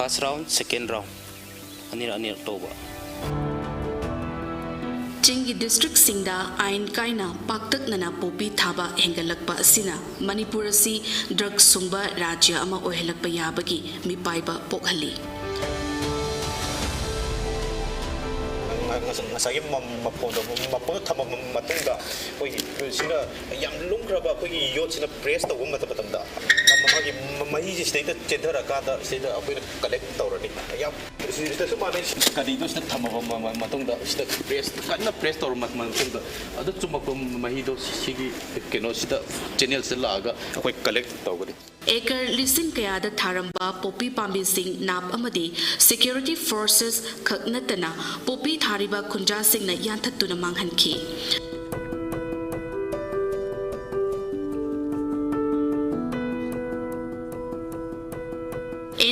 first round, second round. Anir toba. Chingi district singda ain kaina paktak nana popi thaba hengalakpa asina Manipur asi drug sungba rajya ama ohelakpa yabagi mipaiba pokhali. Ngasagi mapondo thama matungda koi sina yam lungkraba koi yot sina press tawum matatamda magi mahi sida chendara kada sida apoi collect tawrani yam sida sumane kadi dos thama matungda sida press kana press tawr matungda adu chumak mahi do sigi keno sida channel se laga koi collect tawgani Ekar lising kayada tharamba popi pambi sing nap amadi security forces khaknatana popi thariba khunja sing na yanthatuna manghanki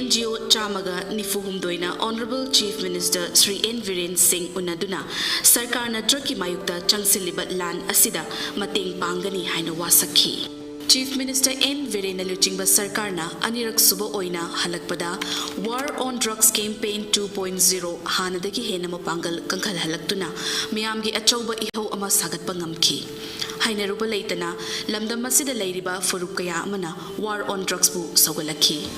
NGO Chamaga Nifuhumdoina Honorable Chief Minister Shri N.Biren Singh unaduna Sarkarna Drugki Mayukta Changsiliba Lan Asida Mateng Pangani Haina Wasakhi Chief Minister N.Biren Luchingba Sarkarna Anirak Suba Oina Halakpada War on Drugs Campaign 2.0 Hanadagi Hena Mapangal Kankal Halaktuna Miyamgi Achauba Iho Ama Sagat Pangamki Haina Ruba Leitana Lamdam Masida Lairiba Furukaya Amana War on Drugs Bu Sagalaki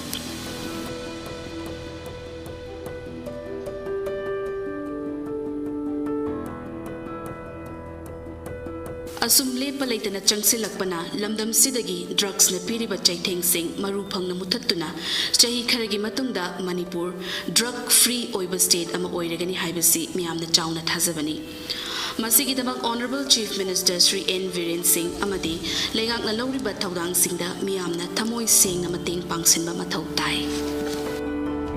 Asumle palaitana changsilakpana lamdam sidagi drugs na piriba chaitheng sing marupang na muthatuna chahi kharagi matungda Manipur drug free oiba state ama oiragani haibasi miyamna chauna thazabani Masigidamak Honorable Chief Minister Shri N.Biren Singh amadi leigak na lawriba thaudang singda miyamna thamoi seng na mateng pangsinba mathau tai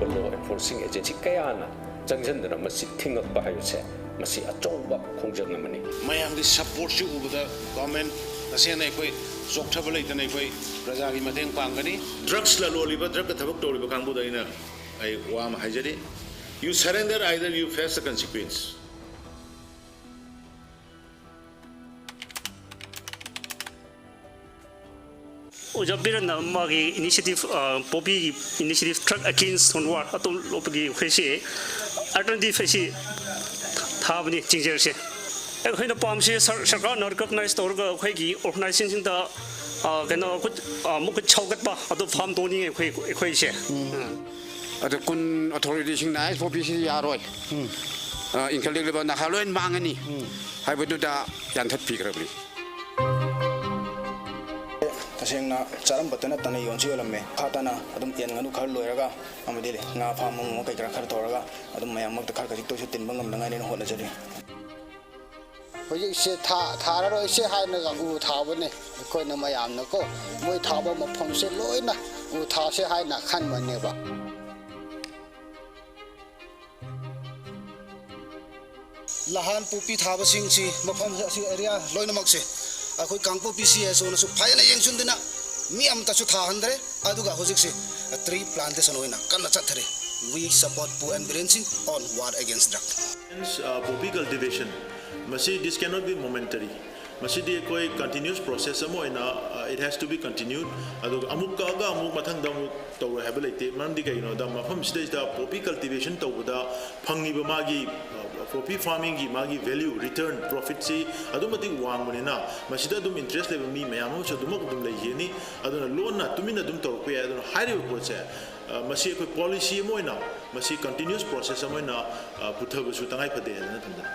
law enforcing agency kayana changjandana masi thingakpa hayuse masi achongba khongjang amani mayam di support chu ubada government asena ekoi sokthaba leitana ekoi praja gi mateng pangani drugs la loliba drug thabak toriba kangbu daina ai wam hajari you surrender either you face the consequence N.Biren magi initiative popi initiative truck against honwar atom lopagi khesi alternative khesi thabani chingjerse ekhoina pamse sarkar na recognize torga khoi organization da kena muk chaugat ba ado farm doni khoi se ado kun authority sing nai popi si yaroi inkalik leba na haloin mangani haibedu da yanthat pigrabli Tasengna charam batana tana yonsi olame khatana adum yen nganu khar loiraga amadile nga pham mo kai kra khar toraga adum mayam mak khar khajik to se tin bangam nangai ne hona jari hoji se thara ro se hai na ga u thawne koi na mayam na ko moi thawa ma phom se loina u tha se hai na khan man ne ba lahan pupi thaba sing si mafam si area loina mak se akoi kangpo PCS ona su phaina yengsun dina mi am ta su tha handre aduga hojik se tree plantation oina kanna chathare we support pu and balancing on war against drug poppy cultivation this cannot be momentary masidi koi continuous process amoina it has to be continued adu amuk ga amuk mathang da amuk tawra habilite mamdi kai no da mafam stage da poppy cultivation tawda phangni ba magi poppy farming gi magi value return profit si adumati wang monina masida dum interest level mi mayam so dum dum lai yeni aduna loan na tumina dum taw pe aduna high report se masi ko policy moina masi continuous process moina puthabu su tangai phade na thamda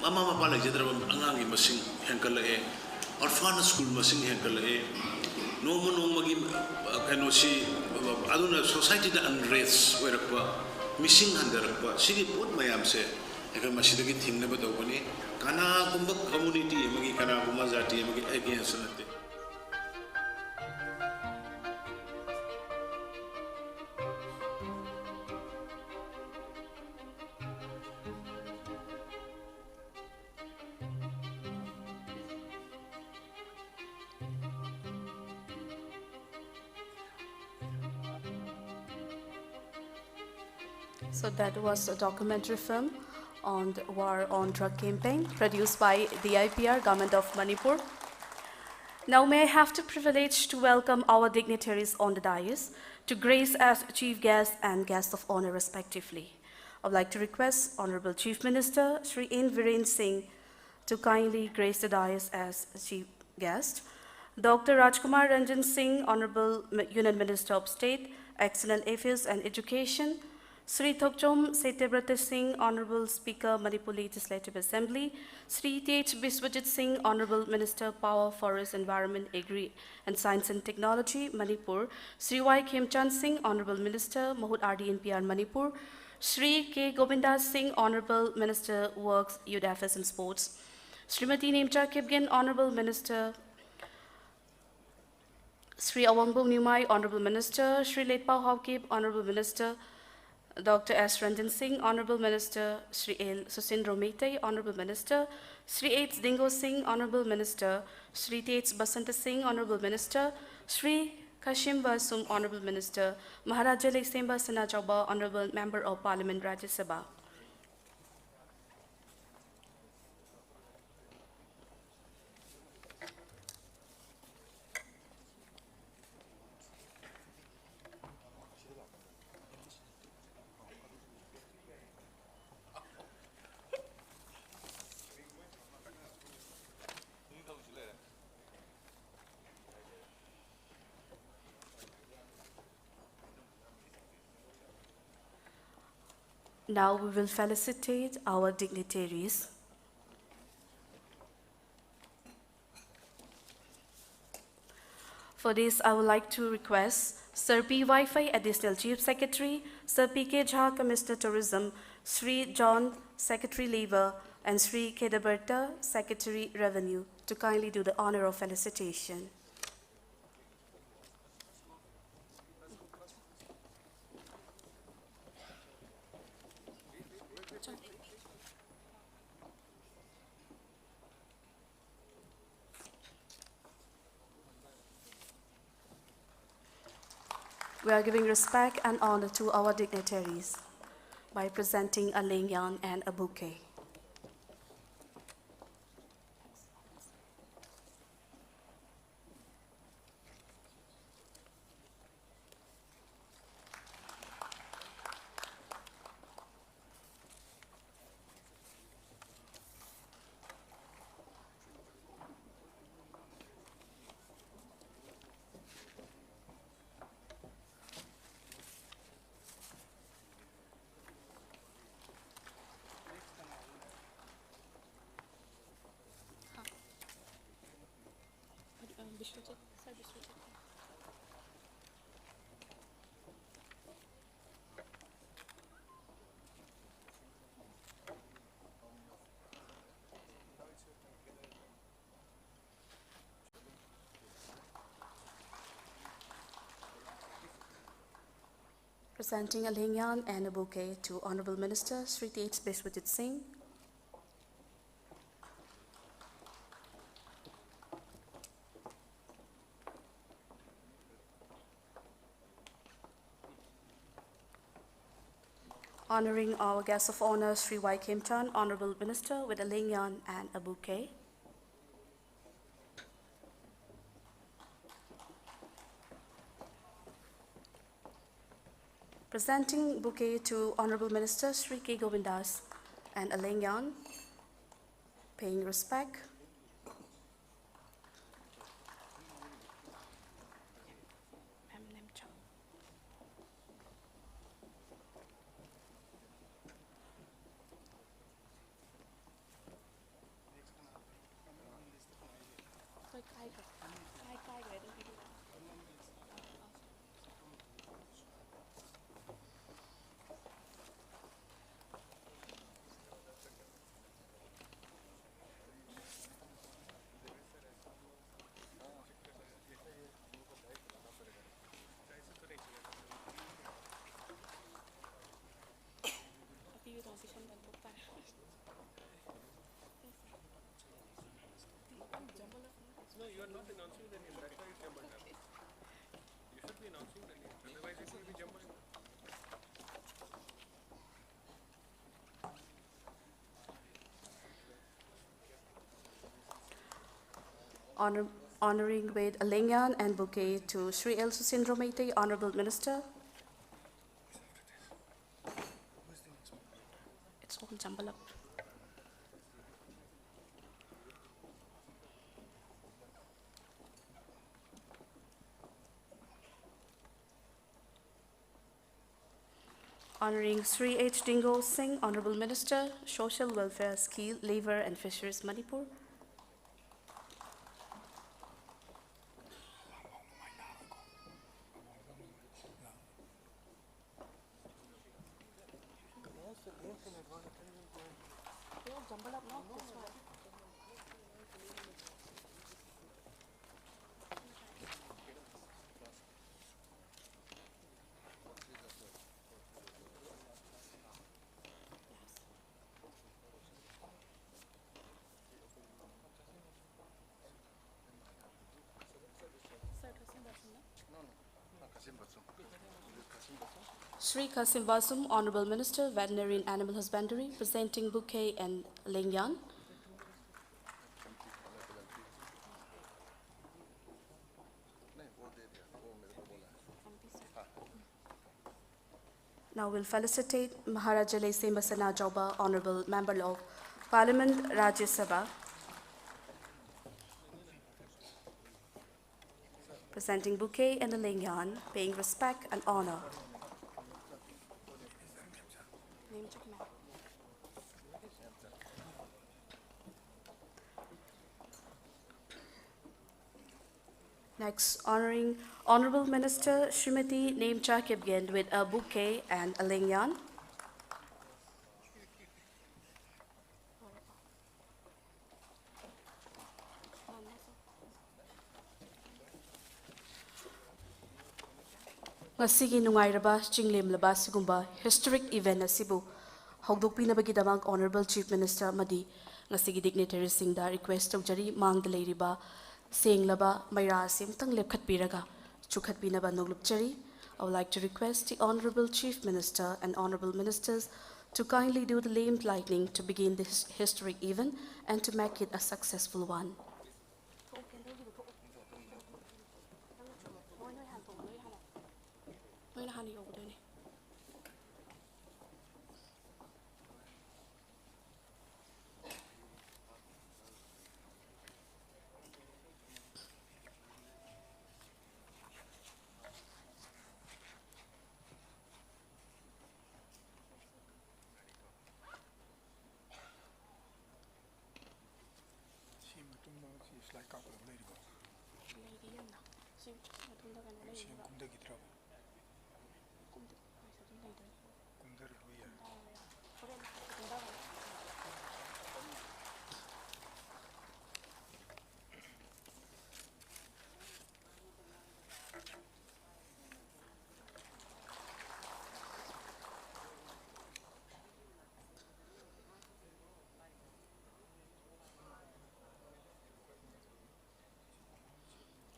mama mapa lagi jadra angangi masing hengkalae orphan school masing hengkalae noma gi kano si aduna society da unrest werakwa missing handarakwa sigi pot mayam se eka masidagi thingna ba dawani kana kumba community magi kana kuma jati magi against nate So that was a documentary film on the war on drug campaign produced by the IPR government of Manipur. Now may I have the privilege to welcome our dignitaries on the dais to grace as chief guest and guest of honor respectively. I would like to request Honorable Chief Minister Shri N.Biren Singh to kindly grace the dais as chief guest. Dr. Rajkumar Ranjan Singh, Honorable Union Minister of State, Excellent Affairs and Education. Shri Thokchom Setebrata Singh, Honorable Speaker, Manipur Legislative Assembly. Shri Tej Biswajit Singh, Honorable Minister, Power, Forest, Environment, Agri and Science and Technology, Manipur. Shri Y. Khemchand Singh, Honorable Minister, Mahut RDNPR, Manipur. Shri K. Govindas Singh, Honorable Minister, Works, Youth Affairs and Sports. Srimati Nemcha Kipgen, Honorable Minister. Shri Awangbo Nimai, Honorable Minister. Shri Letpao Hawkip, Honorable Minister. Dr. S. Ranjan Singh, Honorable Minister. Shri L. Susindro Mehtai, Honorable Minister. Shri H. Dingo Singh, Honorable Minister. Shri Tej Basanta Singh, Honorable Minister. Shri Kashim Vasum, Honorable Minister. Maharaja Leksemba Sanachauba, Honorable Member of Parliament, Rajya Sabha. Now we will felicitate our dignitaries. For this, I would like to request Sir P. Wi-Fi, Additional Chief Secretary, Sir P. K. Jha, Commissioner Tourism, Sri John, Secretary Labor, and Sri K. Daberta, Secretary Revenue, to kindly do the honor of felicitation. We are giving respect and honor to our dignitaries by presenting a lingyan and a bouquet. Presenting a lingyan and a bouquet to Honorable Minister Shri Tej Biswajit Singh. Honoring our guest of honor, Shri Y. Khemchand, Honorable Minister, with a lingyan and a bouquet. Presenting bouquet to Honorable Minister Shri K. Govindas and a lingyan, paying respect. No, you are not in Honoring with a lingyan and bouquet to Shri L. Susindro Meitei, Honorable Minister. It's all jumbled up. Honoring Sri H. Dingo Singh, Honorable Minister, Social Welfare, Skill, Labour and Fisheries, Manipur. Shri Kasim Basum, Honorable Minister, Veterinary and Animal Husbandry, presenting bouquet and lingyan. Now we'll felicitate Maharaja Lese Masana Jauba, Honorable Member of Parliament, Rajya Sabha, presenting bouquet and the lingyan, paying respect and honor. Next, honoring Honorable Minister Srimati Nemcha Kipgen with a bouquet and a lingyan. Ngasigi nungairaba chinglemlaba sigumba historic event asibu hogdokpinabagidamag Honorable Chief Minister amadi ngasigi dignitaries singda request tawjari mangda leiriba senglaba maira simtang lepkhatpiraga chukhatpinaba noglupchari. I would like to request the Honorable Chief Minister and Honorable Ministers to kindly do the lamp lighting to begin this historic event and to make it a successful one.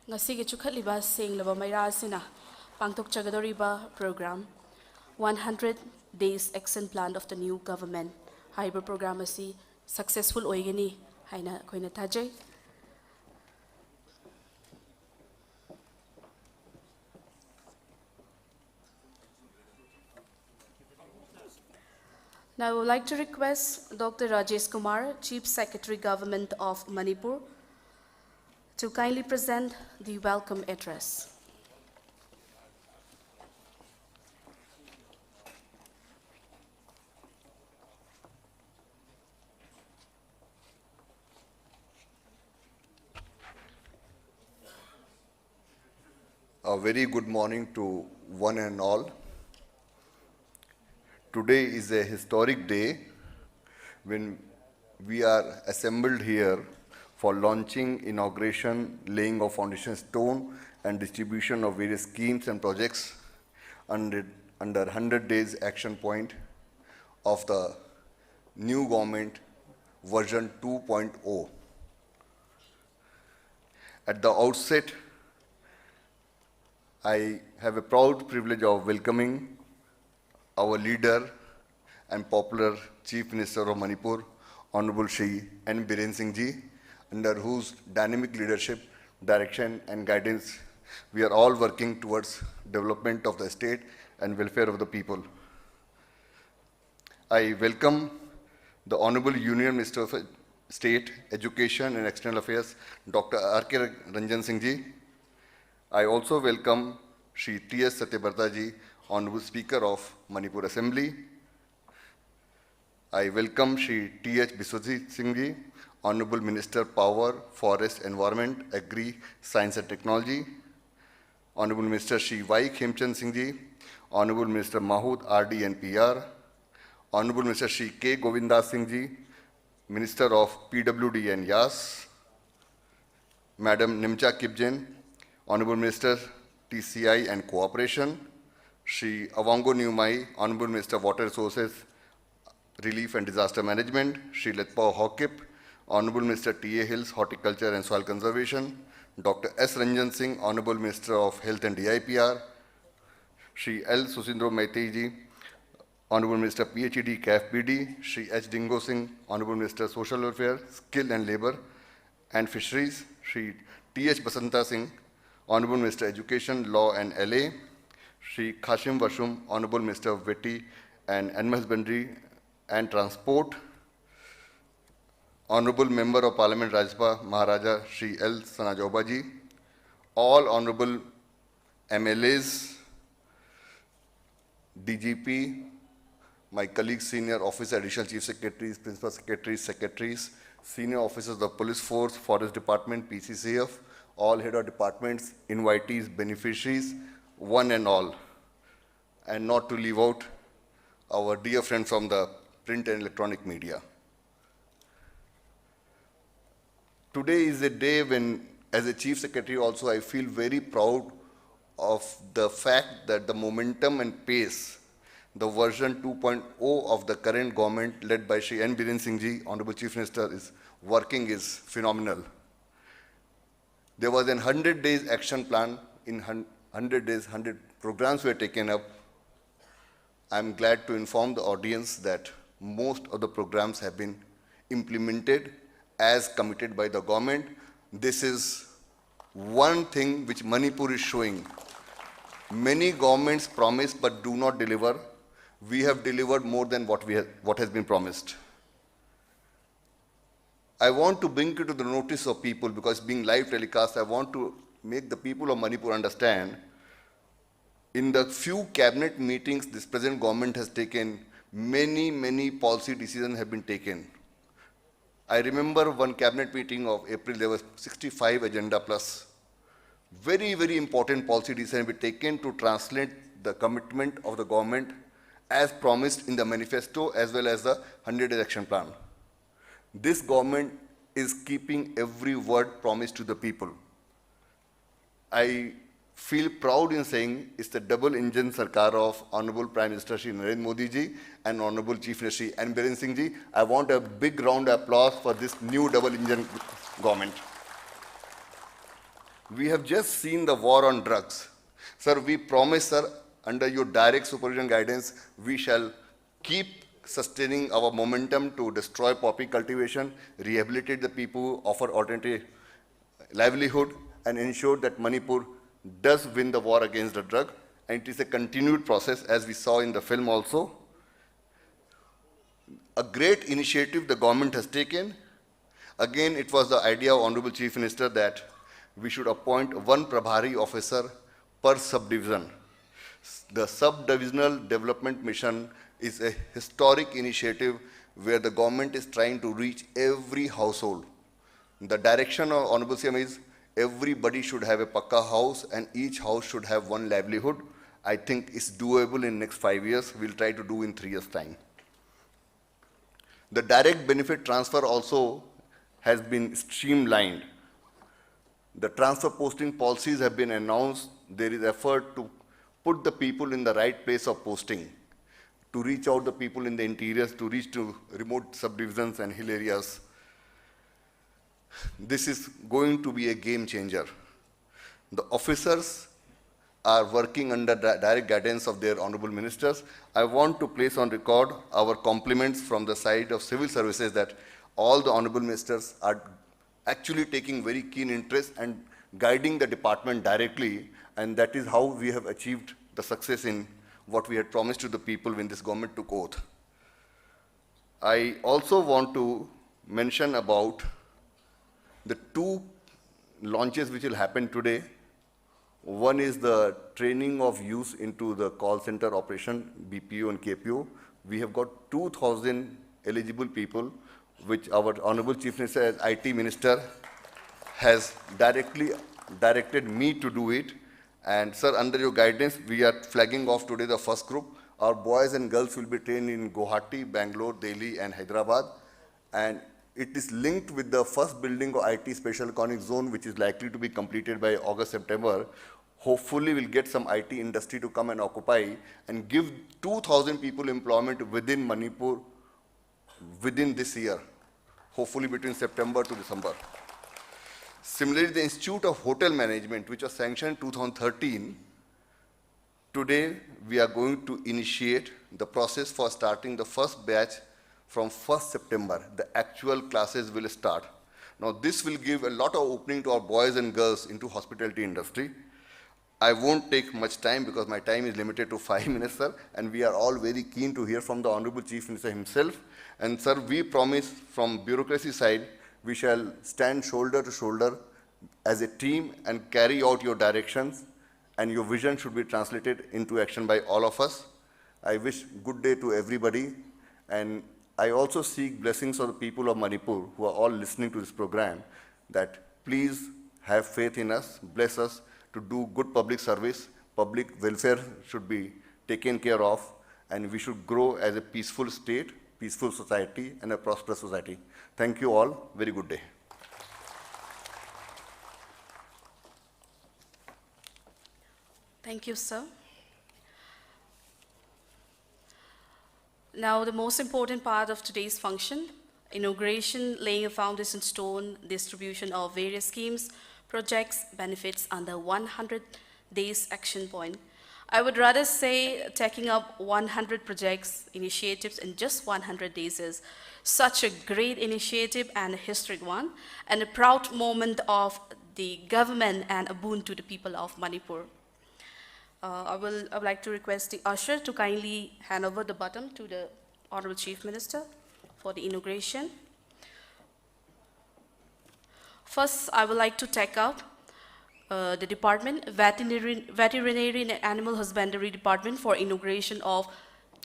Ngasigi chukhatliba senglaba maira asina pangtok chagadoriba program 100 Days Action Plan of the New Government. Haiba program asi successful oigani haina koina tajay. Now I would like to request Dr. Rajesh Kumar, Chief Secretary Government of Manipur, to kindly present the welcome address. A very good morning to one and all. Today is a historic day when we are assembled here for launching, inauguration, laying of foundation stone and distribution of various schemes and projects under 100 days action point of the new government version 2.0. At the outset, I have a proud privilege of welcoming our leader and popular Chief Minister of Manipur, Honorable Shri N.Biren Singh ji, under whose dynamic leadership, direction and guidance we are all working towards development of the state and welfare of the people. I welcome the Honorable Union Minister of State, Education and External Affairs, Dr. R.K. Ranjan Singh ji. I also welcome Shri T.S. Satyabarta ji, Honorable Speaker of Manipur Assembly. I welcome Shri T.H. Biswajit Singh ji, Honorable Minister Power, Forest, Environment, Agri, Science and Technology. Honorable Minister Shri Y. Khemchand Singh ji, Honorable Minister Mahood R.D. and PR. Honorable Mr. Shri K. Govindas Singh ji, Minister of PWD and YAS. Madam Nimcha Kipjen, Honorable Minister TCI and Cooperation. Shri Awango Niumai, Honorable Minister Water Resources, Relief and Disaster Management. Shri Letpao Hokip, Honorable Minister T.A. Hills, Horticulture and Soil Conservation. Dr. S. Ranjan Singh, Honorable Minister of Health and DIPR. Shri L. Susindro Maitei ji, Honorable Minister PhD CAFPD, Shri H. Dingo Singh, Honorable Minister Social Welfare, Skill and Labour and Fisheries, Shri T.H. Basanta Singh, Honorable Minister Education, Law and LA, Shri Khashim Vashum, Honorable Minister of Weti and Animal Husbandry and Transport, Honorable Member of Parliament Rajpa Maharaja Shri L. Sanajoba ji, all Honorable MLAs, DGP, my colleagues, senior officer, additional chief secretaries, principal secretaries, senior officers of the police force, forest department, PCCF, all head of departments, invitees, beneficiaries, one and all. And not to leave out our dear friends from the print and electronic media. Today is a day when, as a chief secretary also, I feel very proud of the fact that the momentum and pace, the version 2.0 of the current government led by Shri N.Biren Singh ji, Honorable Chief Minister, is working is phenomenal. There was a 100 days action plan. In 100 days, 100 programs were taken up. I'm glad to inform the audience that most of the programs have been implemented as committed by the government. This is one thing which Manipur is showing. Many governments promise but do not deliver. We have delivered more than what has been promised. I want to bring it to the notice of people, because being live telecast, I want to make the people of Manipur understand. In the few cabinet meetings this present government has taken, many policy decisions have been taken. I remember one cabinet meeting of April, there was 65 agenda plus. Very important policy decisions have been taken to translate the commitment of the government as promised in the manifesto as well as the 100-day action plan. This government is keeping every word promised to the people. I feel proud in saying it's the double-engine Sarkar of Honorable Prime Minister Shri Narendra Modi ji and Honorable Chief Minister Shri N.Biren Singh ji. I want a big round of applause for this new double-engine government. We have just seen the war on drugs. Sir, we promise, sir, under your direct supervision guidance, we shall keep sustaining our momentum to destroy poppy cultivation, rehabilitate the people, offer alternative livelihood, and ensure that Manipur does win the war against the drug. And it is a continued process, as we saw in the film also. A great initiative the government has taken. Again, it was the idea of Honorable Chief Minister that we should appoint one Prabhari officer per subdivision. The Sub-Divisional Development Mission is a historic initiative where the government is trying to reach every household. The direction of Honorable CM is everybody should have a Pakka house and each house should have one livelihood. I think it's doable in next 5 years. We'll try to do in 3 years' time. The direct benefit transfer also has been streamlined. The transfer posting policies have been announced. There is effort to put the people in the right place of posting, to reach out the people in the interiors, to reach to remote subdivisions and hill areas. This is going to be a game changer. The officers are working under the direct guidance of their honorable ministers. I want to place on record our compliments from the side of civil services that all the honorable ministers are actually taking very keen interest and guiding the department directly, and that is how we have achieved the success in what we had promised to the people when this government took oath. I also want to mention about the two launches which will happen today. One is the training of youth into the call center operation, BPO and KPO. We have got 2,000 eligible people, which our Honorable Chief Minister as IT Minister has directed me to do it. And sir, under your guidance, we are flagging off today the first group. Our boys and girls will be trained in Guwahati, Bangalore, Delhi and Hyderabad. And it is linked with the first building of IT Special Economic Zone, which is likely to be completed by August, September. Hopefully we'll get some IT industry to come and occupy and give 2,000 people employment within Manipur within this year, hopefully between September to December. Similarly, the Institute of Hotel Management, which was sanctioned in 2013, today we are going to initiate the process for starting the first batch from 1st September. The actual classes will start. Now this will give a lot of opening to our boys and girls into hospitality industry. I won't take much time because my time is limited to 5 minutes, sir, and we are all very keen to hear from the Honorable Chief Minister himself. And sir, we promise from bureaucracy side, we shall stand shoulder to shoulder as a team and carry out your directions, and your vision should be translated into action by all of us. I wish good day to everybody, and I also seek blessings of the people of Manipur who are all listening to this program, that please have faith in us, bless us to do good public service. Public welfare should be taken care of, and we should grow as a peaceful state, peaceful society, and a prosperous society. Thank you all. Very good day. Thank you, sir. Now, the most important part of today's function, inauguration, laying a foundation stone, distribution of various schemes, projects, benefits under 100 days action point. I would rather say taking up 100 projects, initiatives in just 100 days is such a great initiative and a historic one, and a proud moment of the government and a boon to the people of Manipur. I would like to request the usher to kindly hand over the baton to the Honorable Chief Minister for the inauguration. First, I would like to take up the department, Veterinary and Animal Husbandry Department, for inauguration of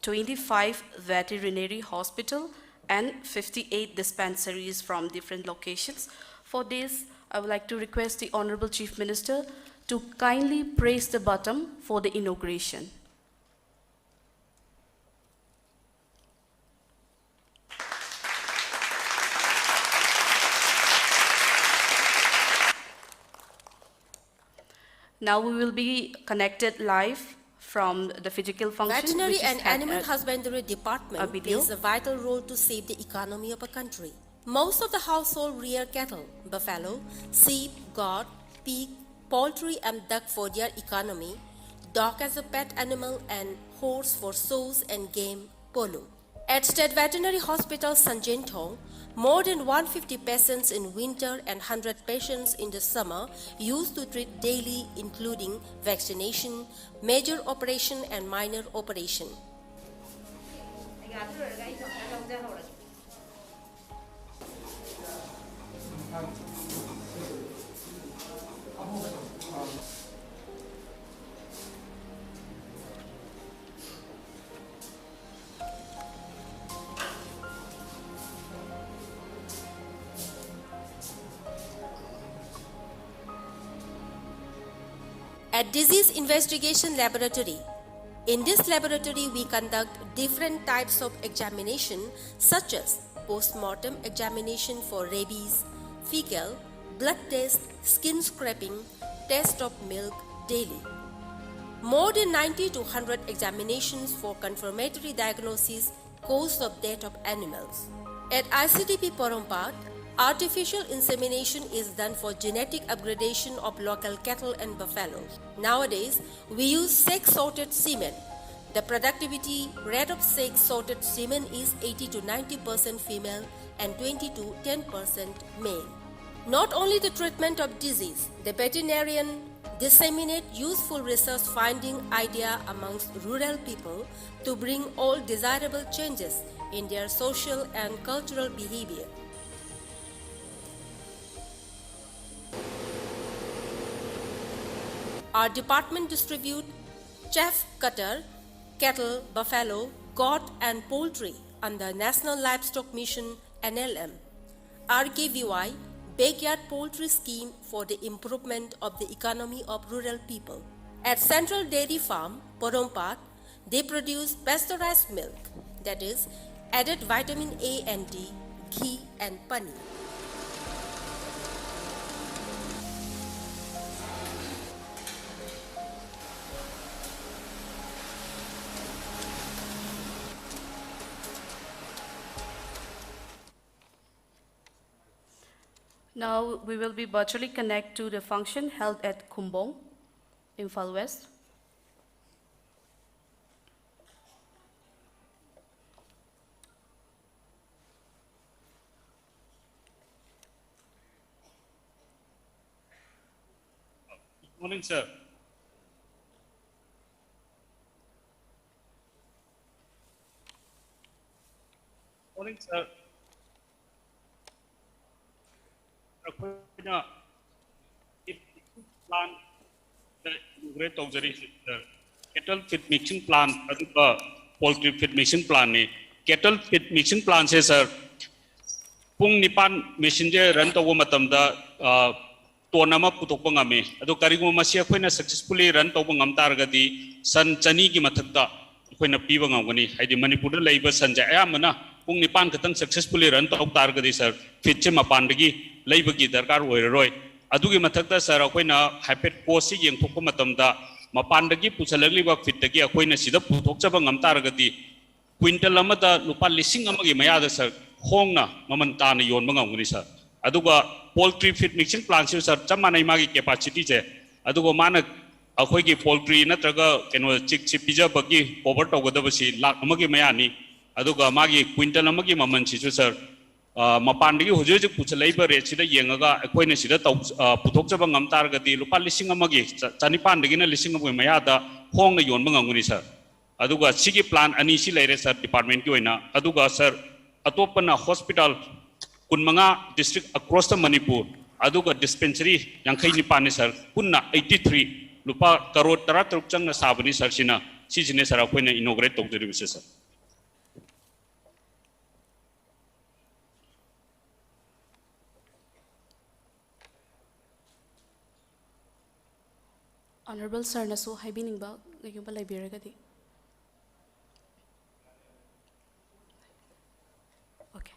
25 veterinary hospital and 58 dispensaries from different locations. For this, I would like to request the Honorable Chief Minister to kindly press the button for the inauguration. Now we will be connected live from the physical function. Veterinary and Animal Husbandry Department plays a vital role to save the economy of a country. Most of the household rear cattle, buffalo, sheep, goat, pig, poultry and duck for their economy, dog as a pet animal, and horse for shows and game, polo. At State Veterinary Hospital Sanjintong, more than 150 patients in winter and 100 patients in the summer used to treat daily, including vaccination, major operation and minor operation. At Disease Investigation Laboratory, in this laboratory we conduct different types of examination such as post-mortem examination for rabies, fecal, blood test, skin scraping, test of milk daily. More than 90 to 100 examinations for confirmatory diagnosis, cause of death of animals. At ICDP Porompat, artificial insemination is done for genetic upgradation of local cattle and buffaloes. Nowadays, we use sex-sorted semen. The productivity rate of sex-sorted semen is 80 to 90% female and 20 to 10% male. Not only the treatment of disease, the veterinarian disseminate useful research finding idea amongst rural people to bring all desirable changes in their social and cultural behavior. Our department distribute chaff cutter, cattle, buffalo, goat and poultry under National Livestock Mission NLM, RKVY, Backyard Poultry Scheme for the improvement of the economy of rural people. At Central Dairy Farm, Porompat, they produce pasteurized milk, that is, added vitamin A and D, ghee and paneer. Now we will be virtually connect to the function held at Kumbong, Imphal West. Good morning, sir. Morning, sir. Plan integrate tawjari cattle feed mixing plan aduga poultry feed mixing plan ni cattle feed mixing plan se sir pung nipan machine je run tawa matamda ton ama putokpa ngame adu kariguma masi akoina successfully run tawa ngam targadi san chani gi mathakta akoina piba ngamgani haidi manipur da leiba sanja ayamana pung nipan khatang successfully run taw targadi sir feed che mapan dagi leibagi darkar oiroi adugi mathakta sir akoina hypet cost si yeng thokpa matamda mapandagi puchalagli ba fit dagi akoina sida puthokchaba ngam targadi quintal amada lupa lising amagi mayada sir hongna maman tana yonba ngamgani sir aduga poultry feed mixing plant sir chamanai magi capacity je adugo mana akhoi poultry natraga keno chik chip pija bagi cover togadabasi lakh amagi mayani aduga magi quintal amagi maman si sir mapandagi hujuje puchalaiba rate sida yengaga akoina sida puthokchaba ngam targadi lupa lising amagi chanipandagi na lising amagi mayada hongna yonba ngamgani sir aduga sigi plan ani si leire sir department ki oina aduga sir atopana hospital kunmanga district across the Manipur aduga dispensary yankai ni pani sir kunna 83 lupa crore 13 changna sabani sir sina sijine sir akoina inaugurate togdiri bise sir Honorable Sir Nasu Haibiningba Gayumba Liberagadi. Okay.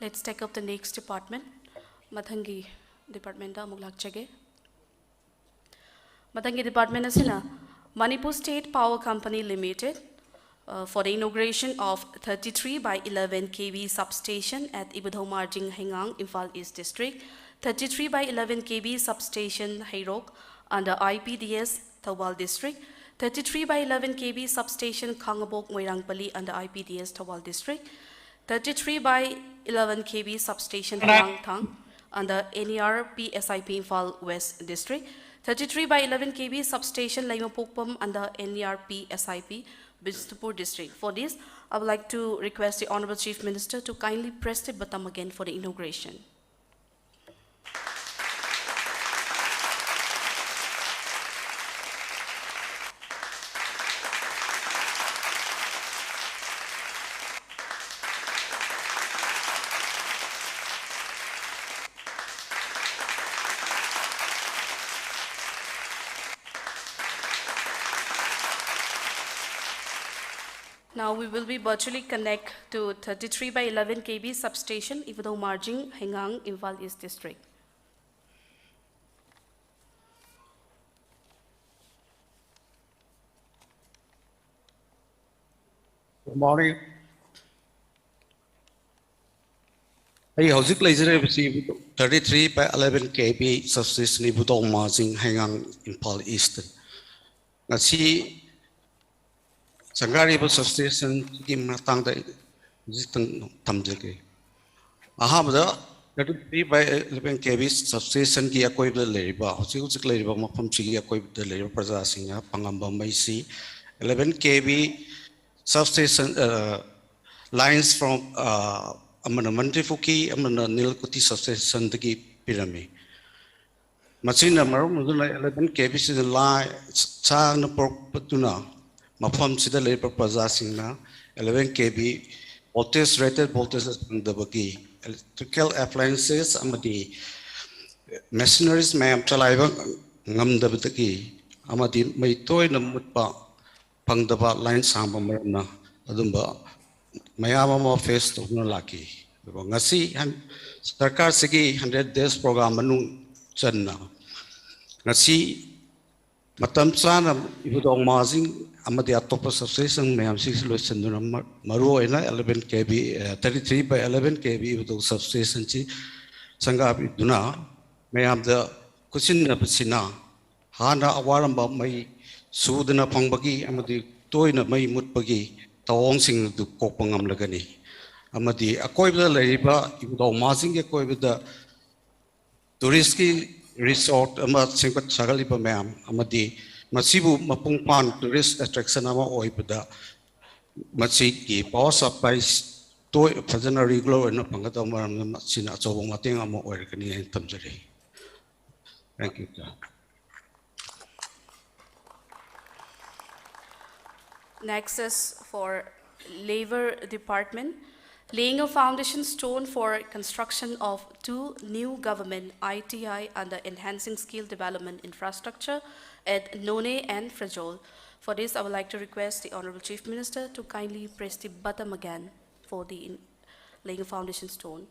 Let's take up the next department. Mathangi department da muglak chage. Mathangi department asina Manipur State Power Company Limited for the inauguration of 33 by 11 kV substation at Ibudho Marjing Hengang, Imphal East District, 33 by 11 kV substation Hairok under IPDS Thawal District, 33 by 11 kV substation Kangabok Moirangpali under IPDS Thawal District, 33 by 11 kV substation Langthang under NERP SIP Imphal West District, 33 by 11 kV substation Laimapokpam under NERP SIP Bishnupur District. For this, I would like to request the Honorable Chief Minister to kindly press the button again for the inauguration. Now we will be virtually connect to 33 by 11 kV substation, Ibudho Marjing, Hengang, Imphal East District. Good morning. I houzik laser 33 by 11 kV substation Ibudho Marjing, Hengang, Imphal East. Ngasi Sangari substation kim tang da jitang tamjake. Ahamada 33 by 11 kV substation ki akoi bda leriba hosik leriba mafam chigi akoi bda leriba praja singa pangamba mai si 11 kV substation lines from amana Manipuri amana Nilkuti substation dagi pirami machina marum muduna 11 kV si line cha na porpatuna mafam sida leriba praja singa 11 kV voltage rated voltage dabagi electrical appliances amadi machineries mayam chalaiba ngamdabadagi amadi mai toina mutpa pangdaba line samba marna adumba mayama ma face to no laki ngasi sarkar sigi 100 days program manung channa ngasi matam chana ibudong mazing amadi atopa substation mayam six loisan duna maru ena 11 kV 33 by 11 kV ibudong substation chi sanga duna mayam da kusin na pasina hana awaramba mai sudana pangbagi amadi toina mai mutpagi tawong sing du kokpangam lagani amadi akoibda leriba ibudong mazing akoibda tourist ki resort ama singkat sagaliba mayam amadi masibu mapungpan tourist attraction ama oibda masi ki power supply toy fajana regular na pangata maram sina chobong mating ama oirkani tamjari. Thank you. Next is for Labor Department, laying a foundation stone for construction of 2 new government ITI under enhancing skill development infrastructure at None and Frajol. For this, I would like to request the Honorable Chief Minister to kindly press the button again for the laying a foundation stone.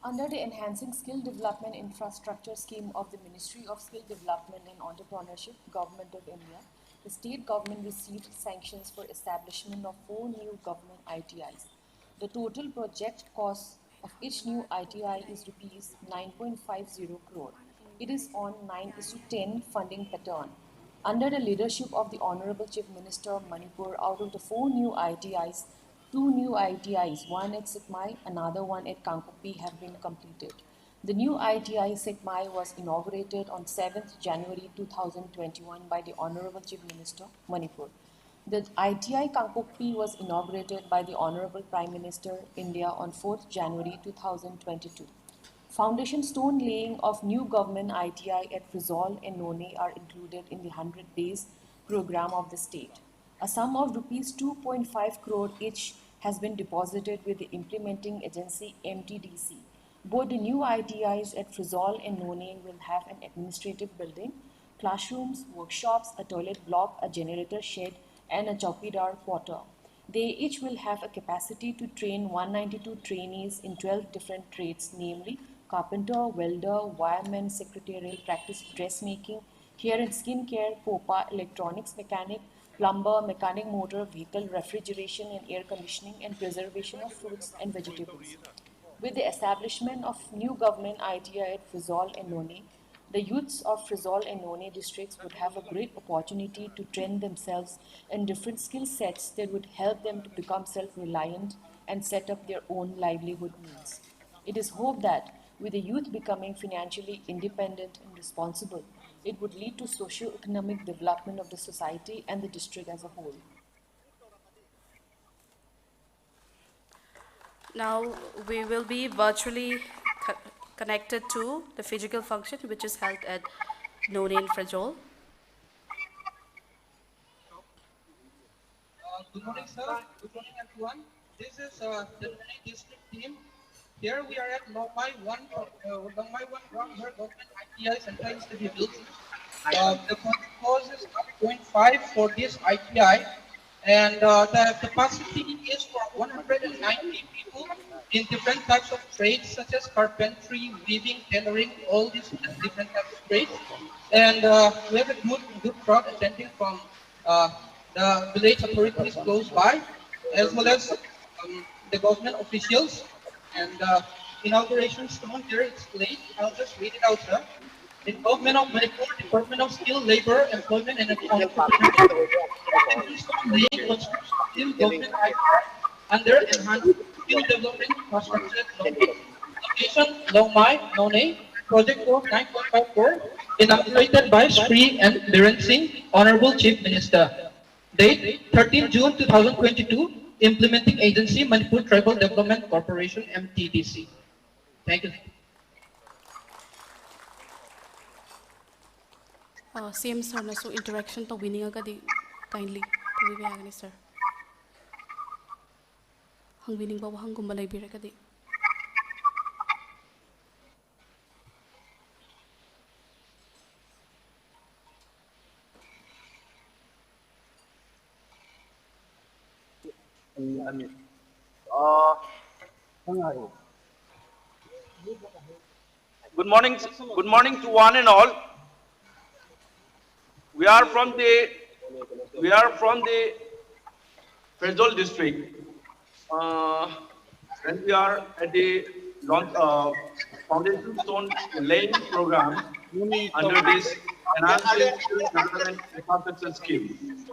Under the Enhancing Skill Development Infrastructure Scheme of the Ministry of Skill Development and Entrepreneurship, Government of India, the state government received sanctions for establishment of 4 new government ITIs. The total project cost of each new ITI is rupees 9.50 crore. It is on 9:10 funding pattern. Under the leadership of the Honorable Chief Minister of Manipur, out of the 4 new ITIs, 2 new ITIs, one at Sikmai, another one at Kangpopi, have been completed. The new ITI Sikmai was inaugurated on 7th January 2021 by the Honorable Chief Minister, Manipur. The ITI Kangpopi was inaugurated by the Honorable Prime Minister, India on 4th January 2022. Foundation stone laying of new government ITI at Rizal and None are included in the 100 days program of the state. A sum of rupees 2.5 crore each has been deposited with the implementing agency MTDC. Both the new ITIs at Rizal and None will have an administrative building, classrooms, workshops, a toilet block, a generator shed, and a chowkidar quarter. They each will have a capacity to train 192 trainees in 12 different trades, namely carpenter, welder, wireman, secretarial, practice dressmaking, hair and skin care, popa, electronics mechanic, plumber, mechanic motor, vehicle, refrigeration and air conditioning, and preservation of fruits and vegetables. With the establishment of new government ITI at Rizal and None, the youths of Rizal and None districts would have a great opportunity to train themselves in different skill sets that would help them to become self-reliant and set up their own livelihood means. It is hoped that with the youth becoming financially independent and responsible, it would lead to socio-economic development of the society and the district as a whole. Now we will be virtually connected to the physical function which is held at None and Frajol. Good morning, sir. Good morning, everyone. This is the None district team. Here we are at Longmai 1 Government ITI Centralized Study Building. The course is 1.5 for this ITI, and the capacity is for 190 people in different types of trades such as carpentry, weaving, tailoring, all these different types of trades. And we have a good crowd attending from the village authorities close by, as well as the government officials. And inauguration stone here, it's late. I'll just read it out, sir. in Government of Manipur, Department of Skilled Labor, Employment and Entrepreneurship, laying construction skill government under enhanced skill development infrastructure location Longmai, None, project code 9.54, inaugurated by Shri N.Biren Singh, Honorable Chief Minister. Date 13 June 2022, implementing agency Manipur Tribal Development Corporation MTDC. Thank you. CM sir na so interaction to winning agadi kindly to be agani sir. Hang winning ba hang gumbalay bira kadi. Good morning to one and all. We are from the Faisal district, and we are at the foundation stone laying program under this enhanced skill development infrastructure scheme.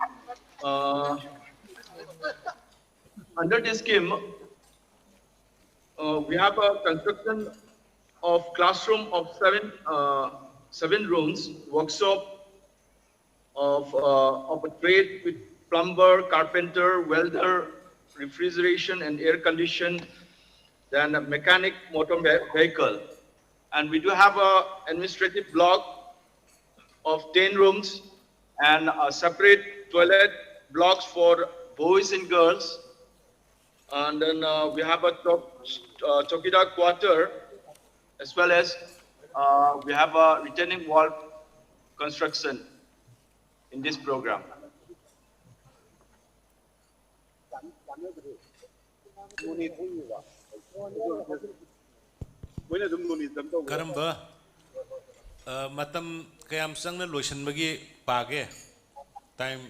Under this scheme, we have a construction of classroom of seven rooms, workshop of a trade with plumber, carpenter, welder, refrigeration and air conditioned, then a mechanic motor vehicle. And we do have a administrative block of 10 rooms and a separate toilet blocks for boys and girls. And then we have a Chokida quarter, as well as we have a retaining wall construction in this program. Karamba matam kayam sang na lotion bagi page time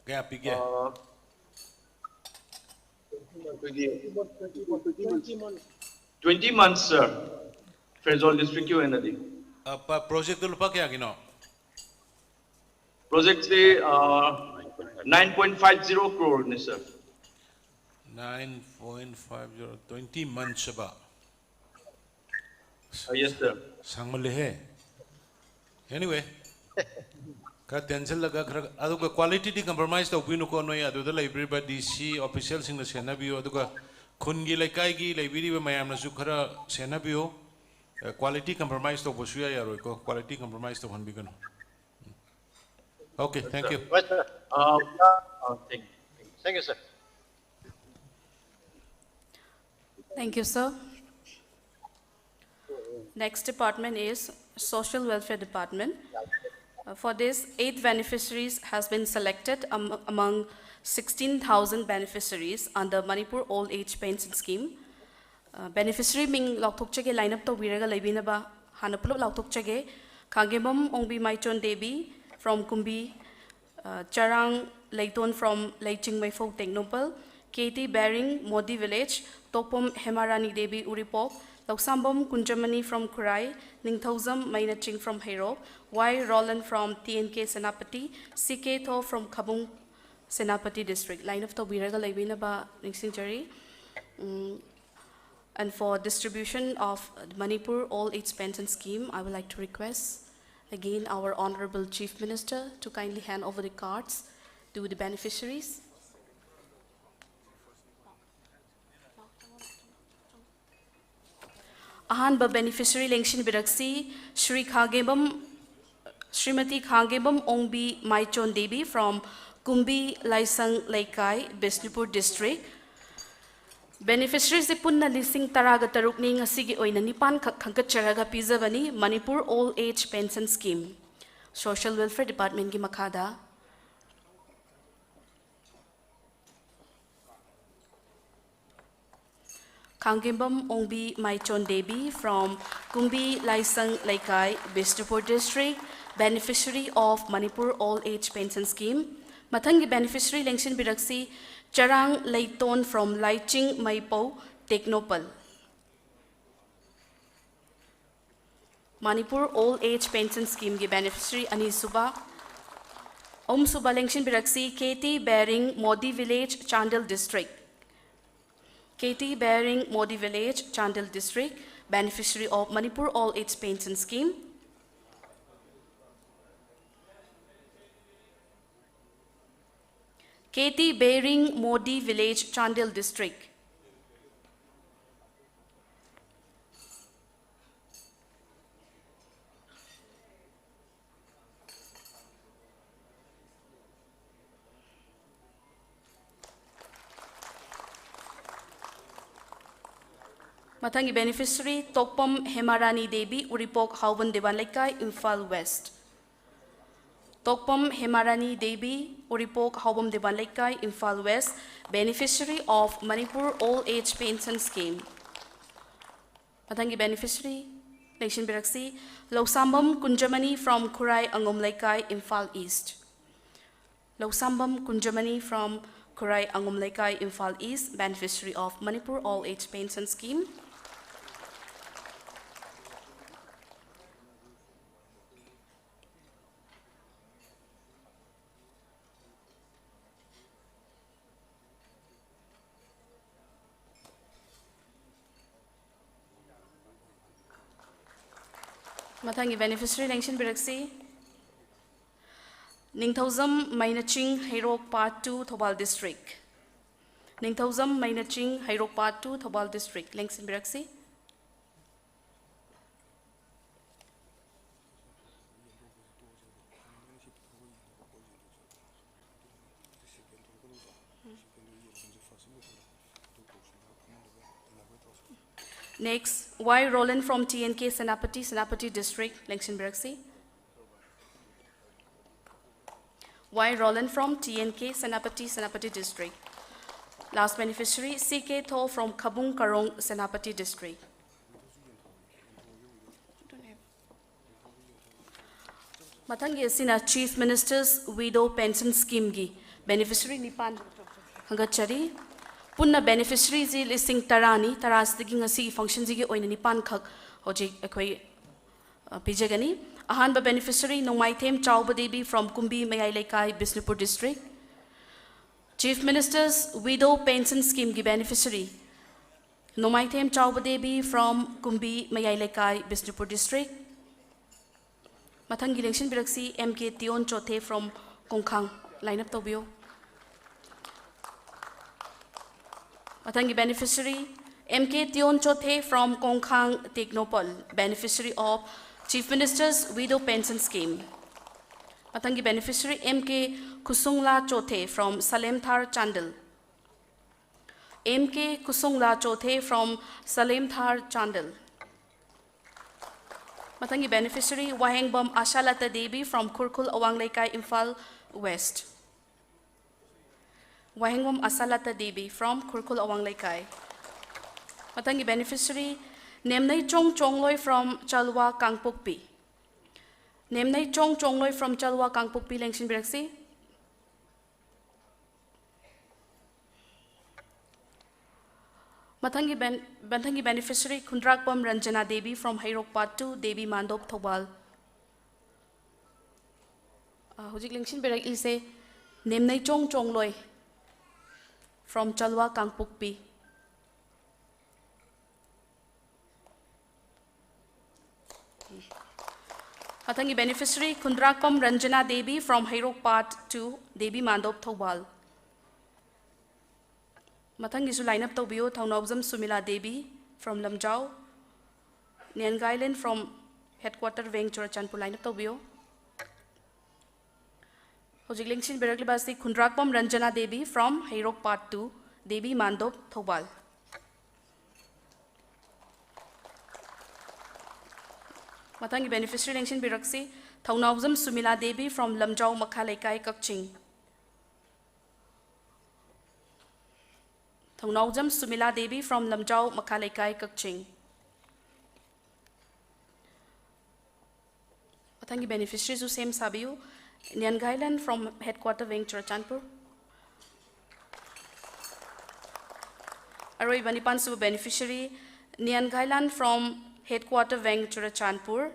kaya pige 20 months, sir. Faisal district you energy. Project to lupa kaya gino? Project say 9.50 crore, sir. 9.50, 20 months ba? Yes, sir. Sangmalihe. Anyway, ka tension laga khara aduga quality di compromise to pinu ko noi adu da library ba DC official sing na sena biyo aduga khungi laikai gi library ba mayam na su khara sena biyo quality compromise to bosuya yaroi ko quality compromise to hanbi gano. Okay, thank you. Right, sir. Thank you, sir. Thank you, sir. Next department is Social Welfare Department. For this, 8 beneficiaries has been selected among 16,000 beneficiaries under Manipur Old Age Pension Scheme. Beneficiary ming lautok chage lineup to viraga laibina ba hanapulop lautok chage Khangebam Ongbi Maichon Devi from Kumbi, Charang Leiton from Leiching Maifo Technopal, Katie Baring Modi Village, Topom Hemarani Devi Uripok, Loksambom Kunjamani from Kurai, Ningthozam Mainaching from Hero, Y. Roland from TNK Senapati, CK Tho from Kabung Senapati District. Line of Tobiraga Laibina ba Ningsinjari. And for distribution of Manipur All Age Pension Scheme, I would like to request again our Honorable Chief Minister to kindly hand over the cards to the beneficiaries. Hon'ble beneficiary Lengshin Biraksi, Shri Khangebam, Srimati Khangebam Ongbi Maichon Devi from Kumbi Laisang Laikai, Bisnupur District. Beneficiaries punna lising taraga taruk ni ngasigi oina nipan khangkat charaga pizabani Manipur Old Age Pension Scheme. Social Welfare Department ki makhada. Khangebam Ongbi Maichon Devi from Kumbi Laisang Laikai, Bisnupur District, beneficiary of Manipur Old Age Pension Scheme. Mathangi beneficiary Lengshin Biraksi, Charang Leiton from Laiching Maipo, Technopal. Manipur Old Age Pension Scheme ki beneficiary ani suba suba lengshin biraksi KT Bering Modi Village Chandel District. KT Bering Modi Village Chandel District, beneficiary of Manipur Old Age Pension Scheme. KT Bering Modi Village Chandel District. Mathangi beneficiary Tokpam Hemarani Devi Uripok Hauban Devan Laikai Imphal West. Tokpam Hemarani Devi Uripok Haubam Devan Laikai Imphal West, beneficiary of Manipur Old Age Pension Scheme. Mathangi beneficiary Lekshin Biraksi Lausambam Kunjamani from Kurai Angom Laikai Imphal East. Lausambam Kunjamani from Kurai Angom Laikai Imphal East, beneficiary of Manipur Old Age Pension Scheme. Mathangi beneficiary Lengshin Biraksi Ningthauzam Mainaching Hairok Part 2 Thobal District. Ningthauzam Mainaching Hairok Part 2 Thobal District. Lengshin Biraksi. Next, Y. Roland from TNK Senapati, Senapati District, Lengshin Biraksi. Y. Roland from TNK Senapati, Senapati District. Last beneficiary, CK Tho from Kabung Karong, Senapati District. Mathangi Asina Chief Minister's Widow Pension Scheme gi beneficiary Nipan Hangachari. Punna beneficiary ji listing tarani taras digging a sea function ji oin nipan khak hoji ekoi pijagani ahan ba beneficiary Nongmaithem Chauba Devi from Kumbi Mayai Laikai Bisnupur District. Chief Minister's Widow Pension Scheme gi beneficiary Nongmaithem Chauba Devi from Kumbi Mayai Laikai Bisnupur District. Mathangi election biraksi MK Tion Chothe from Kongkhang line up tobio. Mathangi beneficiary MK Tion Chothe from Kongkhang Teknopal, beneficiary of Chief Minister's Widow Pension Scheme. Mathangi beneficiary MK Kusungla Chothe from Salemthar Chandel. MK Kusungla Chothe from Salemthar Chandel. Mathangi beneficiary Wahengbam Ashalata Devi from Kurkul Awang Laikai Imphal West. Wahengbam Asalata Devi from Kurkul Awang Laikai. Mathangi beneficiary Nemnai Chong Chongloi from Chalwa Kangpokpi. Nemnai Chong Chongloi from Chalwa Kangpokpi Lengshin Biraksi. Mathangi beneficiary Kundrakpam Ranjana Devi from Hairok Part 2, Devi Mandop Thobal. Hujik Lengshin Birak Ilse Nemnai Chong Chongloi from Chalwa Kangpokpi. Mathangi beneficiary Kundrakpam Ranjana Devi from Hairok Part 2, Devi Mandop Thobal. Mathangi su line up Tobio Thaunawzam Sumila Devi from Lamjau. Niangailen from headquarter Veng Chorachanpur line up Tobio. Hojik Lengshin Biraklibasi Kundrakpam Ranjana Devi from Hairok Part 2, Devi Mandop Thobal. Mathangi beneficiary Lengshin Biraksi Thaunawzam Sumila Devi from Lamjau Makhalaikai Kakching. Thaunawzam Sumila Devi from Lamjau Makhalaikai Kakching. Mathangi beneficiaries who same Sabiu Niangailan from headquarter Veng Chorachanpur. Aroi Banipan Suba beneficiary Niangailan from headquarter Veng Chorachanpur.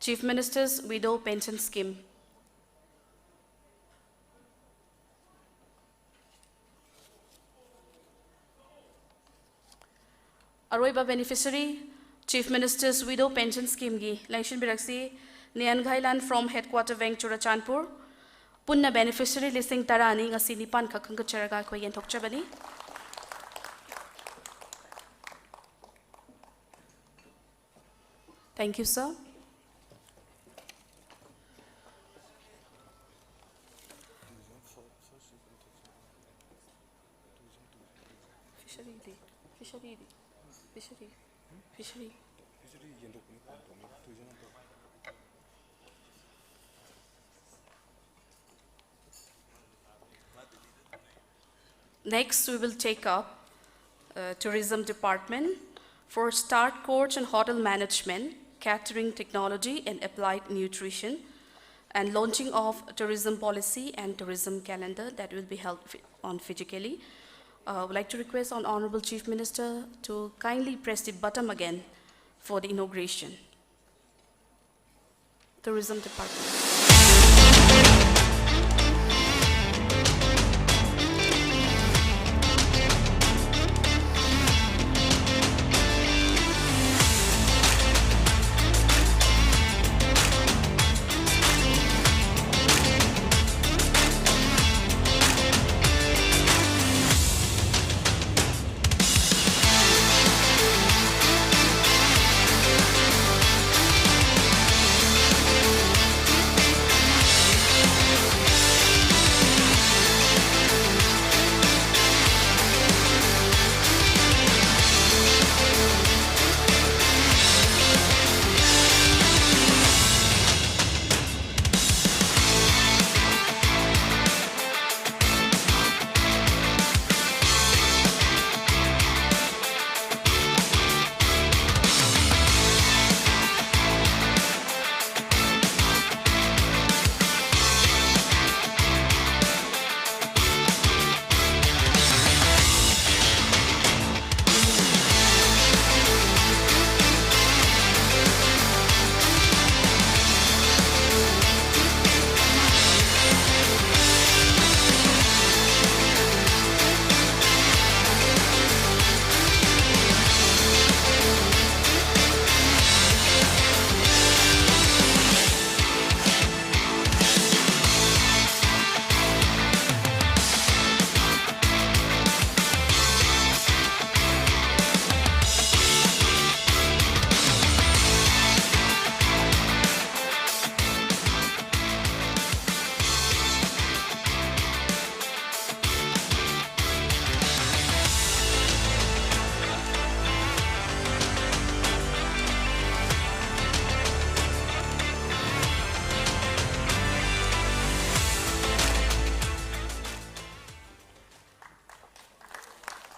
Chief Minister's Widow Pension Scheme. Aroiba beneficiary, Chief Minister's Widow Pension Scheme gi Langshin Biraksi, Nian Ghailan from Headquarter Bank Churachandpur. Punna beneficiary listing tarani ngasi nipan kakang charaga ko yen thokchabani. Thank you, sir. Fishery. Next, we will take up Tourism Department for Start Coach and Hotel Management, Catering Technology and Applied Nutrition, and launching of tourism policy and tourism calendar that will be held on physically. I would like to request on Honorable Chief Minister to kindly press the button again for the inauguration. Tourism Department.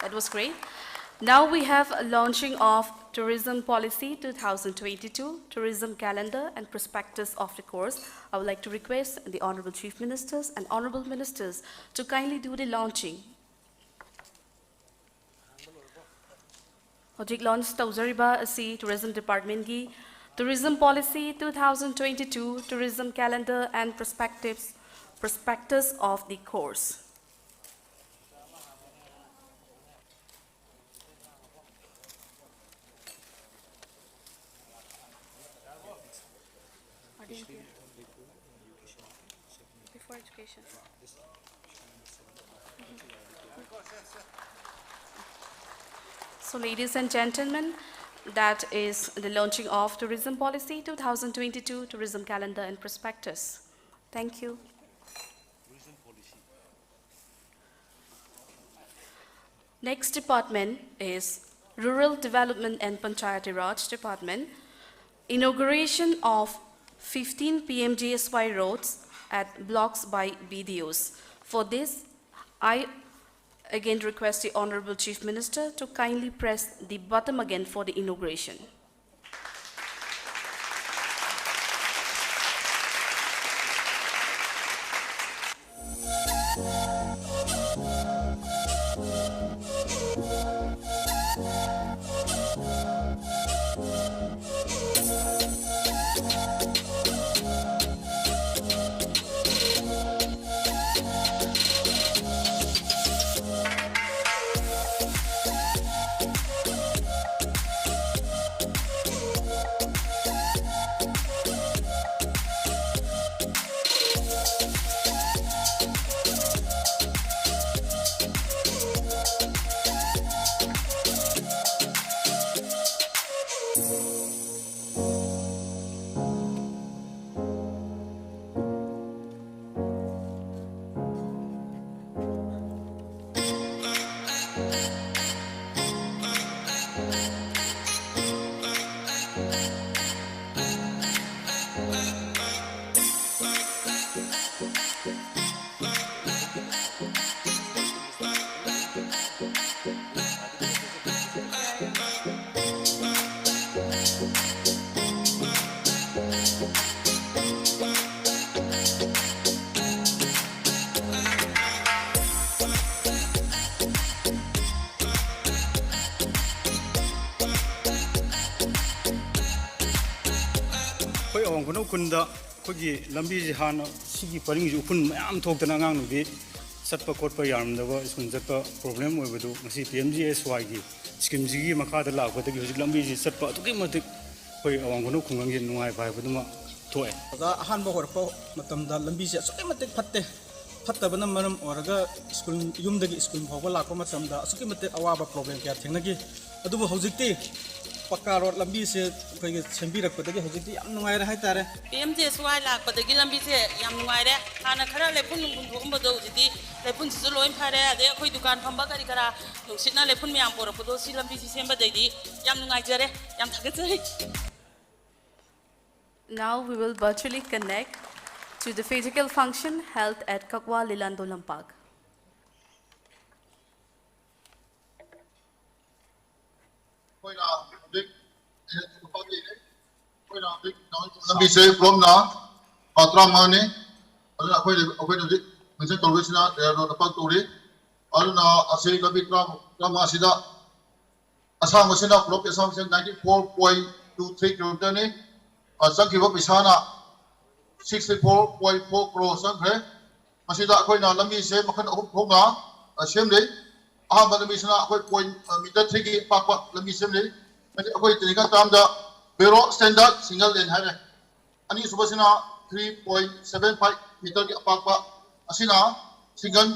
That was great. Now we have a launching of Tourism Policy 2022, Tourism Calendar and Prospectus of the course. I would like to request the Honorable Chief Ministers and Honorable Ministers to kindly do the launching. Hojik launch tauzariba asi Tourism Department gi Tourism Policy 2022, Tourism Calendar and Prospectus of the course. Before education. So ladies and gentlemen, that is the launching of Tourism Policy 2022, Tourism Calendar and Prospectus. Thank you. Next department is Rural Development and Panchayati Raj Department. Inauguration of 15 PMGSY roads at blocks by BDOs. For this, I again request the Honorable Chief Minister to kindly press the button again for the inauguration. ꯃꯅꯧ ꯈꯨꯟꯗ ꯑꯩꯈꯣꯏꯒꯤ ꯂꯝꯕꯤꯁꯤ ꯍꯥꯟꯅ ꯁꯤꯒꯤ ꯄꯔꯤꯡꯁꯤ ꯎꯐꯨꯟ ꯃꯌꯥꯝ ꯊꯣꯛꯇꯅ ꯑꯉꯥꯡ ꯅꯨꯕꯤ ꯆꯠꯄ ꯈꯣꯠꯄ ꯌꯥꯔꯝꯗꯕ ꯁ꯭ꯀꯨꯜ ꯆꯠꯄ ꯄ꯭ꯔꯣꯕ꯭ꯂꯦꯝ ꯑꯣꯏꯕꯗꯨ ꯉꯁꯤ PMGSYꯒꯤ ꯁ꯭ꯀꯤꯝꯁꯤꯒꯤ ꯃꯈꯥꯗ ꯂꯥꯛꯄꯗꯒꯤ ꯍꯧꯖꯤꯛ ꯂꯝꯕꯤꯁꯤ ꯆꯠꯄ ꯑꯗꯨꯛꯀꯤ ꯃꯇꯤꯛ ꯑꯩꯈꯣꯏ ꯑꯋꯥꯡ ꯈꯨꯅꯧ ꯈꯨꯡꯒꯪꯒꯤ ꯅꯨꯡꯉꯥꯏꯕ ꯍꯥꯏꯕꯗꯨꯃ ꯊꯣꯛꯑꯦ ꯑꯍꯥꯟꯕ ꯍꯧꯔꯛꯄ ꯃꯇꯝꯗ ꯂꯝꯕꯤꯁꯦ ꯑꯁꯨꯛꯀꯤ ꯃꯇꯤꯛ ꯐꯠꯇꯦ ꯐꯠꯇꯕꯅ ꯃꯔꯝ ꯑꯣꯏꯔꯒ ꯁ꯭ꯀꯨꯜ ꯌꯨꯝꯗꯒꯤ ꯁ꯭ꯀꯨꯜ ꯐꯥꯎꯕ ꯂꯥꯛꯄ ꯃꯇꯝꯗ ꯑꯁꯨꯛꯀꯤ ꯃꯇꯤꯛ ꯑꯋꯥꯕ ꯄ꯭ꯔꯣꯕ꯭ꯂꯦꯝ ꯀꯌꯥ ꯊꯦꯡꯅꯈꯤ ꯑꯗꯨꯕꯨ ꯍꯧꯖꯤꯛꯇꯤ ꯄꯛꯀꯥ ꯔꯣꯗ ꯂꯝꯕꯤꯁꯦ ꯑꯩꯈꯣꯏꯒꯤ ꯁꯦꯝꯕꯤꯔꯛꯄꯗꯒꯤ ꯍꯧꯖꯤꯛꯇꯤ ꯌꯥꯝ ꯅꯨꯡꯉꯥꯏꯔꯦ ꯍꯥꯏꯇꯥꯔꯦ PMGSY ꯂꯥꯛꯄꯗꯒꯤ ꯂꯝꯕꯤꯁꯦ ꯌꯥꯝ ꯅꯨꯡꯉꯥꯏꯔꯦ ꯍꯥꯟꯅ ꯈꯔ ꯂꯩꯐꯨꯟ ꯅꯨꯡꯐꯨꯟ ꯊꯣꯛꯑꯝꯕꯗꯣ ꯍꯧꯖꯤꯛꯇꯤ ꯂꯩꯐꯨꯟꯁꯤꯁꯨ ꯂꯣꯏ ꯐꯔꯦ ꯑꯗꯩ ꯑꯩꯈꯣꯏ ꯗꯨꯀꯥꯟ ꯐꯝꯕ ꯀꯔꯤ ꯀꯔꯥ ꯅꯨꯡꯁꯤꯠꯅ ꯂꯩꯐꯨꯟ ꯃꯌꯥꯝ ꯄꯣꯔꯛꯄꯗꯣ ꯁꯤ ꯂꯝꯕꯤꯁꯤ ꯁꯦꯝꯕꯗꯒꯤ ꯌꯥꯝ ꯅꯨꯡꯉꯥꯏꯖꯔꯦ ꯌꯥꯝ ꯊꯥꯒꯠꯆꯔꯤ. Now we will virtually connect to the physical function held at Kakwa Lilando Lampak. Lambi se from na patra mane aduna akoi hojik mention tawbisina ro tapak turi aduna ase lambi kram asida asam masina block asam se 94.23 km ne asakhiba pisana 64.4 crore sangre masida akoi na lambi se makhan ahum thonga semle ahamba lambi sina akoi point meter 3 ki pakpa lambi semle akoi tinika tamda Bureau standard single lane hai ani subasina 3.75 meter ki apakpa asina single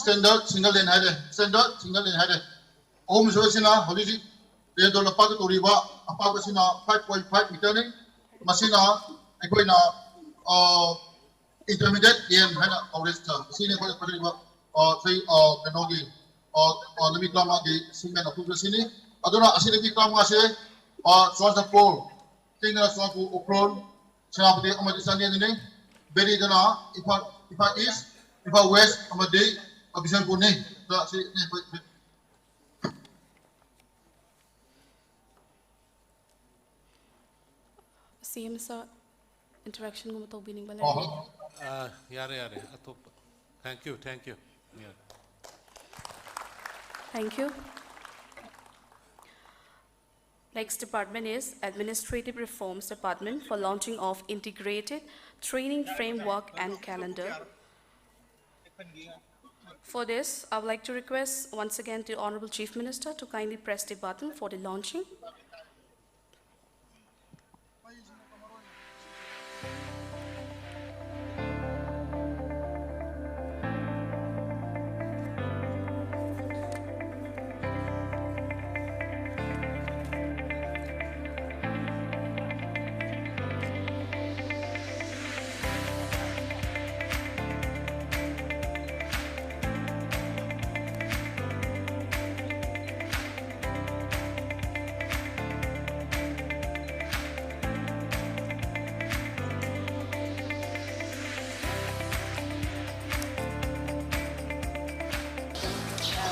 standard single lane hai standard single lane hai om subasina holiji le do na pak toriba apakpa sina 5.5 meter ni masina akoina intermediate game hai na average ta sine ko toriba sei kanogi lami klama gi singa na pugla sini aduna asina ki klama se Swazapur, Tingna Swapu Ukron, Chanapati Amadi Sandiani, Beri Dana, Ifa East, Ifa West, Amadi, Abisan Pune. CM sir, interaction ko to bining bala. Yare. Atop. Thank you. Yeah. Thank you. Next department is Administrative Reforms Department for launching of integrated training framework and calendar. For this, I would like to request once again the Honorable Chief Minister to kindly press the button for the launching.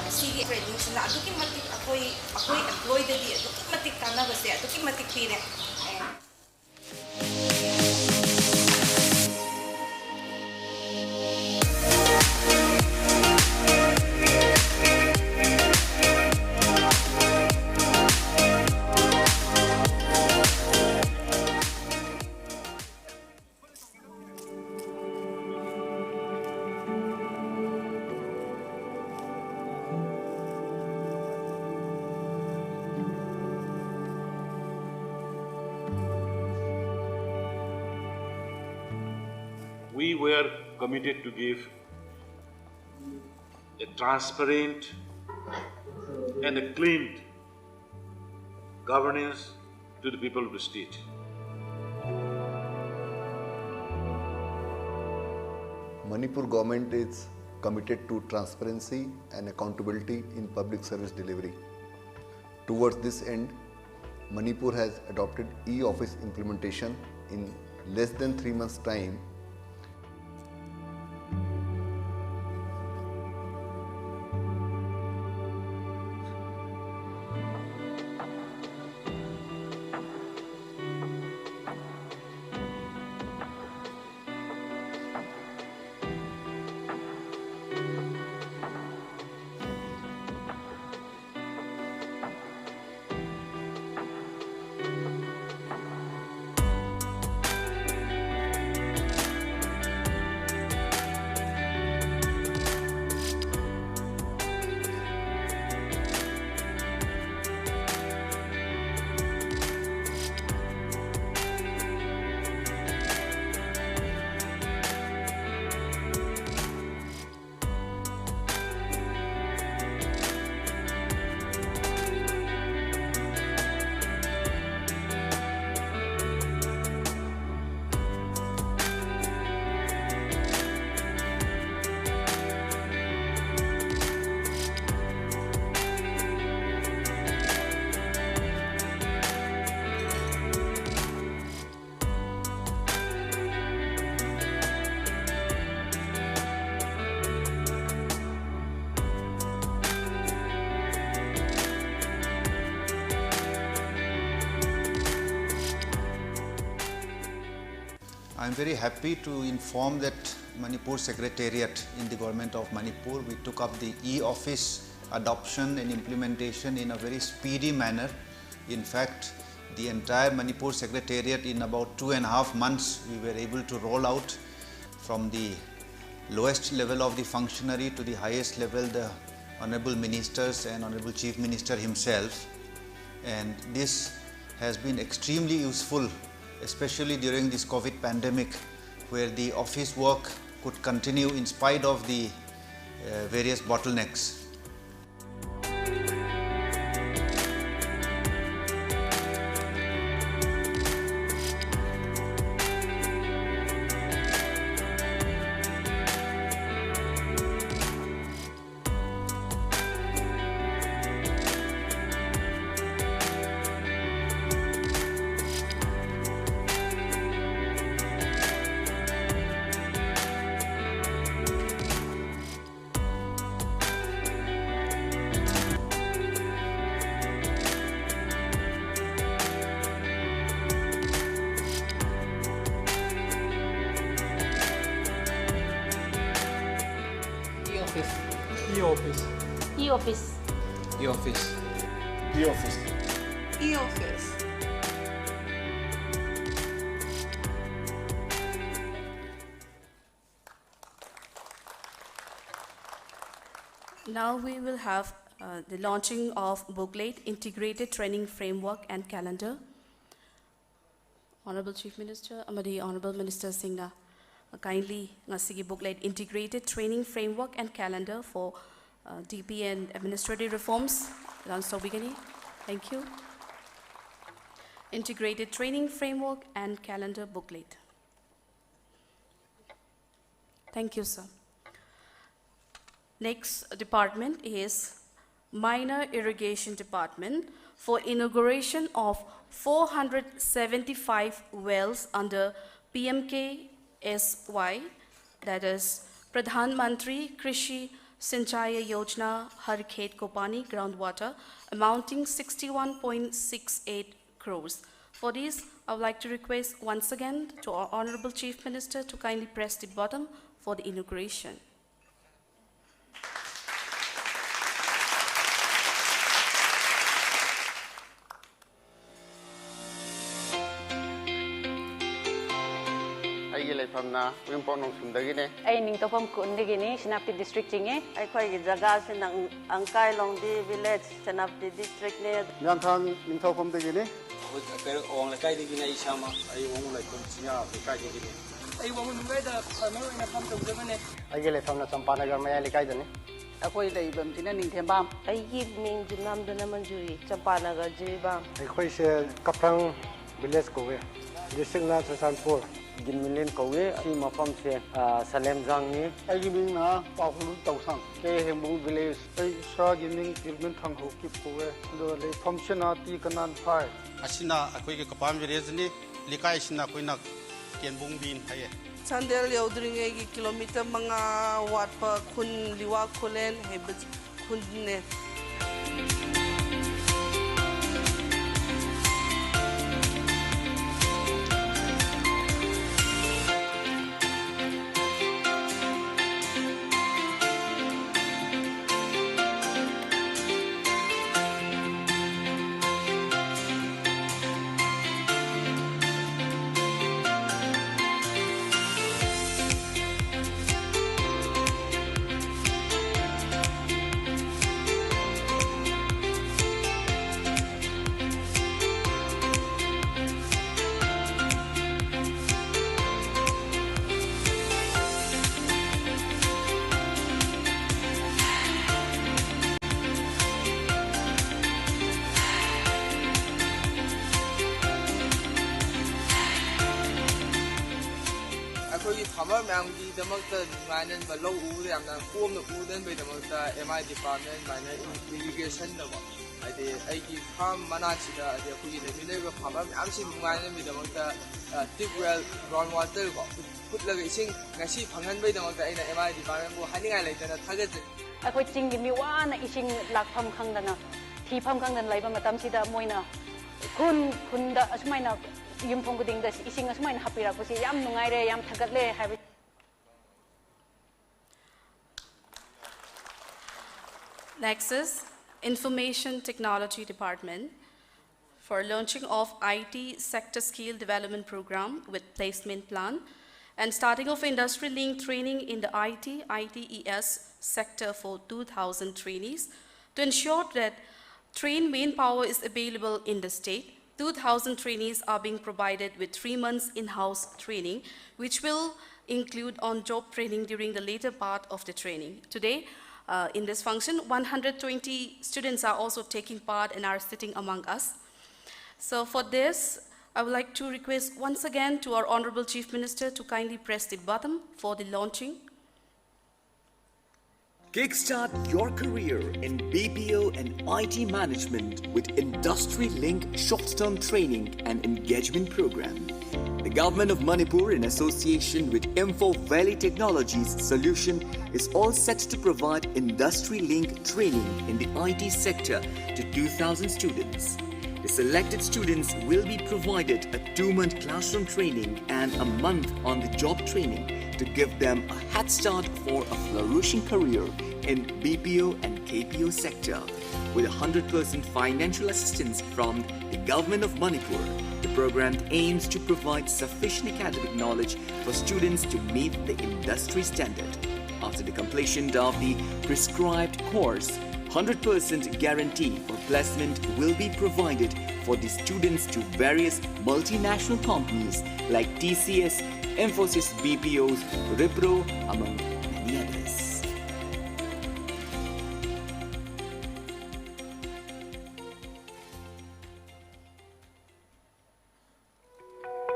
Sige training sila aduki matik ako'y employed di aduki matik kana basta aduki matik pire. We were committed to give a transparent and a clean governance to the people of the state. Manipur government is committed to transparency and accountability in public service delivery. Towards this end, Manipur has adopted e-office implementation in less than 3 months' time. I'm very happy to inform that Manipur Secretariat in the government of Manipur, we took up the e-office adoption and implementation in a very speedy manner. In fact, the entire Manipur Secretariat in about 2.5 months, we were able to roll out from the lowest level of the functionary to the highest level, the Honorable Ministers and Honorable Chief Minister himself. And this has been extremely useful, especially during this COVID pandemic, where the office work could continue in spite of the various bottlenecks. E-office. E-office. E-office. E-office. E-office. Now we will have the launching of booklet, Integrated Training Framework and Calendar. Honorable Chief Minister, Amadi Honorable Minister Singh, kindly ngasigi booklet, Integrated Training Framework and Calendar for DP and Administrative Reforms. Thank you. Integrated Training Framework and Calendar booklet. Thank you, sir. Next department is Minor Irrigation Department for inauguration of 475 wells under PMKSY, that is Pradhan Mantri Krishi Sinchaya Yojana Har Khet Ko Pani groundwater, amounting 61.68 crores. For this, I would like to request once again to our Honorable Chief Minister to kindly press the button for the inauguration. From Wimpon Sundagine. I need to come Kundigini, Shinapti district. I call it Zagas and Ankai Long the village, Shinapti district near Yantan Minto from the Guinea. On the Kaidina Shama, I won't like Kuncia, the Kaidini. I won't wait a American come to Germany. I get it from the Sampanaga Mayali Kaidani. I call it Ibam Tinaning Tembam. I give me the Namda Namanjuri, Champanaga Jibam. I call it Kapang Village Kowe. The signal to Sanpur. Ginmilin Kowe, I Mafam say, Salem Zangi, I give me now, Pahulu Tausang, Kehembu village, I saw giving Gilman Tango keep away, the functionality canan fire. Asina, a quick Kapam Resini, Likaisina Quina, Kenbung Bin Haye. Sandel Yodring a kilometer Manga, what per Kun Liwa Kulen, Hebet Kundne. The Minor below Uri and the form of wooden by the MI department, minor irrigation. I give Ham Manachida, the Queen, the Minerva Pama, I'm seeing minor with the deep well groundwater. Put the racing, Nashi Pangan by the MI department, Honey Island and a target. I quit singing me one ishing like Pam Kangana, T Pam Kangan Labor Madam Sida Moina, Kunda Asmina, ꯌꯨꯝꯊꯣꯡ ꯈꯨꯗꯤꯡꯗ ꯏꯁꯤꯡ ꯑꯁꯨꯃꯥꯏꯅ ꯍꯥꯞꯄꯤꯔꯛꯄꯁꯤ ꯌꯥꯝ ꯅꯨꯡꯉꯥꯏꯔꯦ ꯌꯥꯝ ꯊꯥꯒꯠꯂꯦ ꯍꯥꯏꯕ Next is Information Technology Department for launching of IT sector skill development program with placement plan and starting of industry-linked training in the ITES sector for 2,000 trainees to ensure that trained manpower is available in the state. 2,000 trainees are being provided with 3 months in-house training, which will include on-job training during the later part of the training. Today, in this function, 120 students are also taking part and are sitting among us. So for this, I would like to request once again to our Honorable Chief Minister to kindly press the button for the launching. Kickstart your career in BPO and IT management with industry-linked short-term training and engagement program. The Government of Manipur, in association with Info Valley Technologies Solution, is all set to provide industry-linked training in the IT sector to 2,000 students. The selected students will be provided a 2-month classroom training and a month on-the-job training to give them a head start for a flourishing career in BPO and KPO sector. With 100% financial assistance from the Government of Manipur, the program aims to provide sufficient academic knowledge for students to meet the industry standard. After the completion of the prescribed course, 100% guarantee for placement will be provided for the students to various multinational companies like TCS, Infosys BPOs, Wipro, among many others.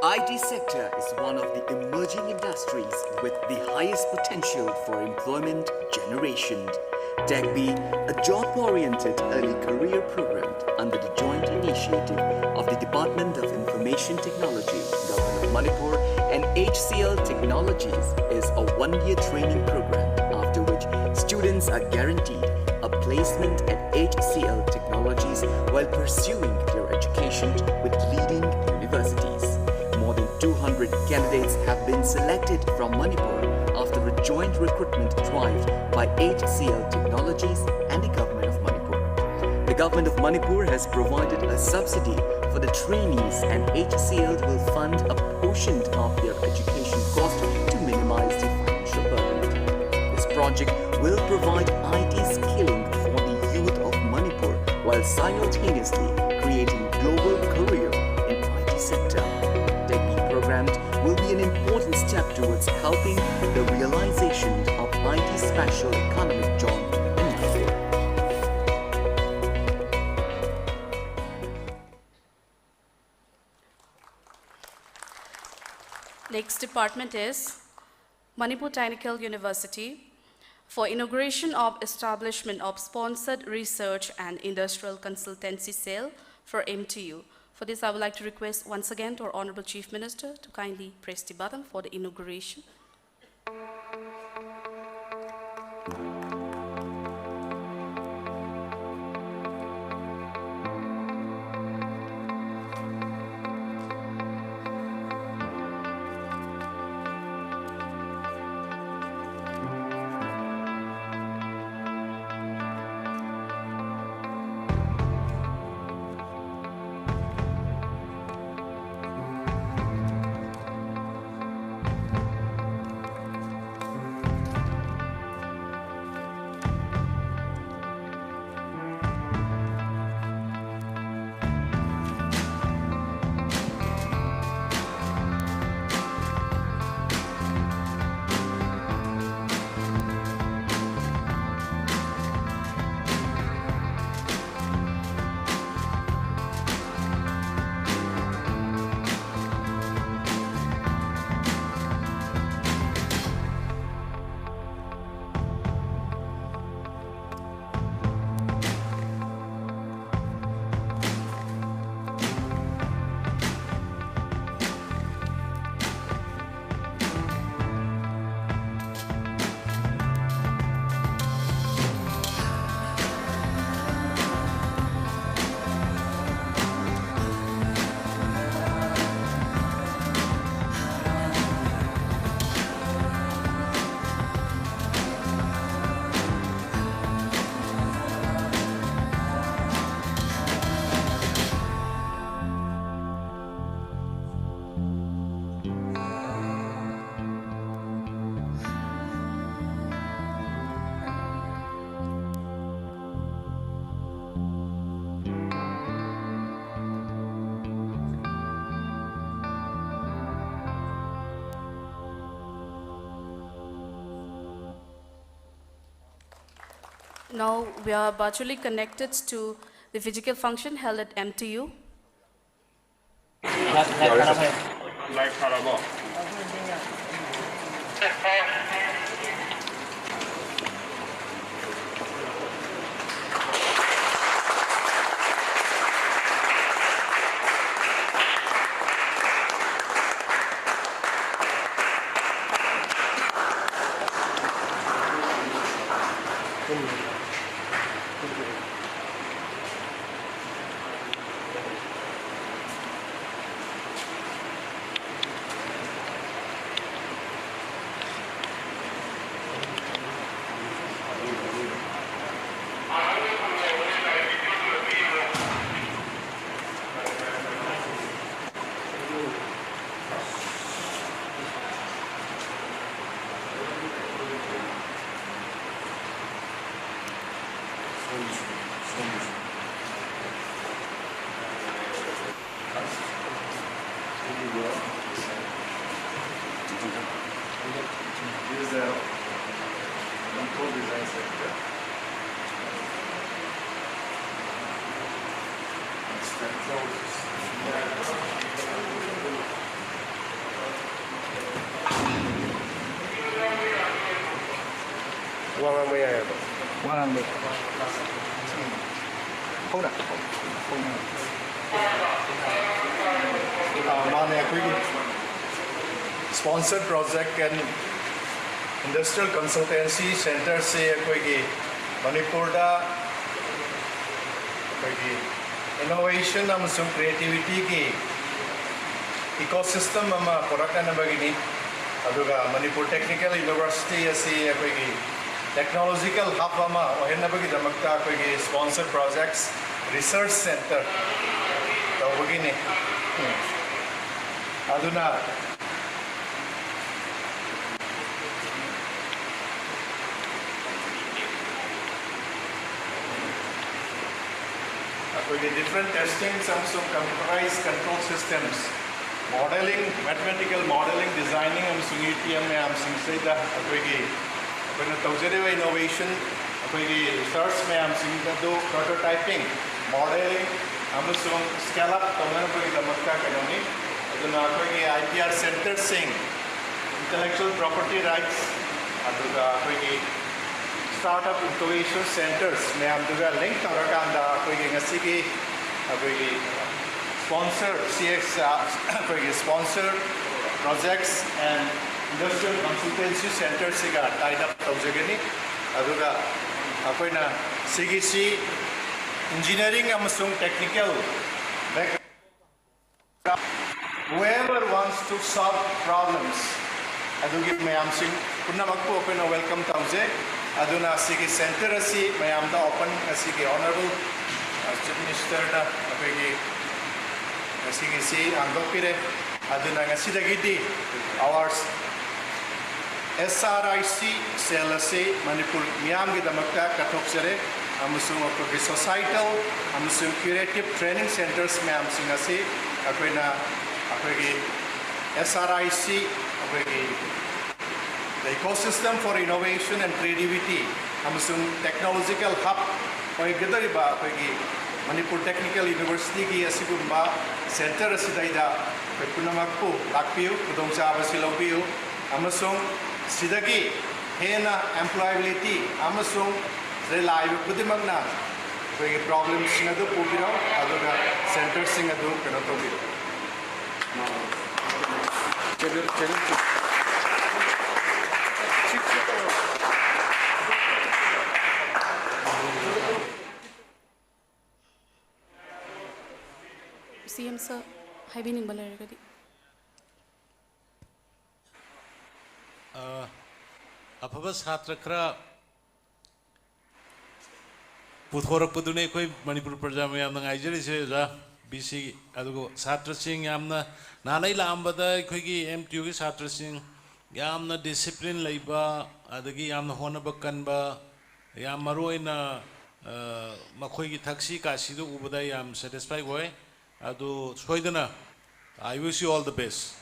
IT sector is one of the emerging industries with the highest potential for employment generation. TechBee, a job-oriented early career program under the joint initiative of the Department of Information Technology, Government of Manipur, and HCL Technologies, is a 1-year training program after which students are guaranteed a placement at HCL Technologies while pursuing their education with leading universities. More than 200 candidates have been selected from Manipur after a joint recruitment drive by HCL Technologies and the Government of Manipur. The Government of Manipur has provided a subsidy for the trainees, and HCL will fund a portion of their education cost to minimize the financial burden. This project will provide IT skilling for the youth of Manipur while simultaneously creating global career in IT sector. TechBee program will be an important step towards helping the realization of IT special economic zone in Manipur. Next department is Manipur Technical University for inauguration of establishment of sponsored research and industrial consultancy cell for MTU. For this, I would like to request once again to our Honorable Chief Minister to kindly press the button for the inauguration. Now we are virtually connected to the physical function held at MTU. This is the control design center. Sponsored project and industrial consultancy center से कोई Manipur da कोई innovation अमसुम creativity की ecosystem अमा product ना बगिनी अदुगा Manipur Technical University ऐसी कोई technological hub अमा वही ना बगी दमकता कोई sponsored projects research center तो बगिनी अदुना different testing, some computerized control systems, modeling, mathematical modeling, designing, innovation, research, prototyping, modeling, scale up, IPR center, intellectual property rights, startup incubation centers link sponsor CX sponsor projects and industrial consultancy centers tied up CGC engineering technical whoever wants to solve problems open a welcome Aduna Sigi Center asi mayam da open asigi honorable Chief Minister da apegi asigi si andopire aduna ngasi dagidi our SRIC cell asi Manipur miyam gi damakta kathoksare amusung apegi societal amusung curative training centers mayam singasi akoina apegi SRIC apegi the ecosystem for innovation and creativity, amusung technological hub, Manipur Technical University ki asigumba center asidaida, kunamakpu lakpiu, kudongsa abasilopiu, amusung sidagi hena employability, amusung reliable kudimagna, problems singadu pubiro, aduga center singadu kanotobiro. CM sir, haibining balaragadi. Apabas hatra kra puthorak padune koi Manipur Praja mayam nang aijari se ja BC adugo Satra Singh yamna nanai lambada koi ki MTU ki Satra Singh yamna discipline laiba adagi yamna hon'ble kanba yam maroina makhoi ki thaksi kasi do ubada yam satisfied hoy adu soidana I wish you all the best.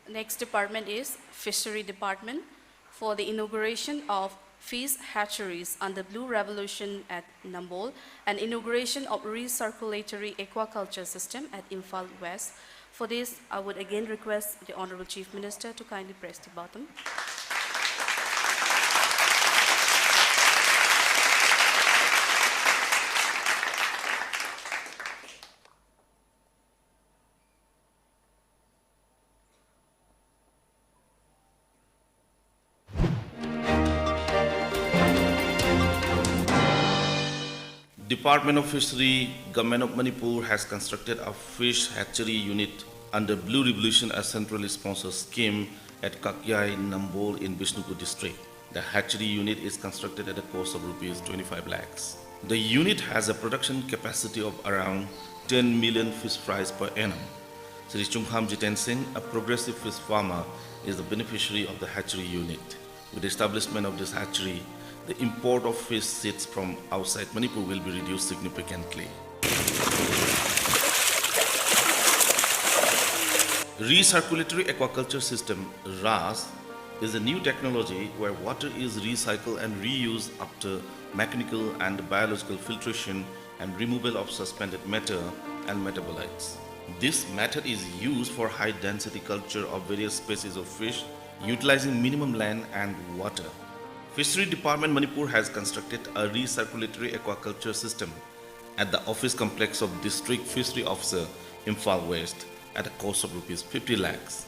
Next department is Fishery Department for the inauguration of fish hatcheries under Blue Revolution at Hon'ble and inauguration of recirculatory aquaculture system at Imphal West. For this, I would again request the Honorable Chief Minister to kindly press the button. Department of Fishery, Government of Manipur has constructed a fish hatchery unit under Blue Revolution, a centrally sponsored scheme at Kakyai, Hon'ble in Bishnupur district. The hatchery unit is constructed at a cost of rupees 25 lakhs. The unit has a production capacity of around 10 million fish fries per annum. Shri Chungham Jiten Singh, a progressive fish farmer, is the beneficiary of the hatchery unit. With the establishment of this hatchery, the import of fish seeds from outside Manipur will be reduced significantly. Recirculatory aquaculture system, RAS, is a new technology where water is recycled and reused after mechanical and biological filtration and removal of suspended matter and metabolites. This method is used for high-density culture of various species of fish, utilizing minimum land and water. Fishery Department Manipur has constructed a recirculatory aquaculture system at the office complex of District Fishery Officer, Imphal West, at a cost of rupees 50 lakhs.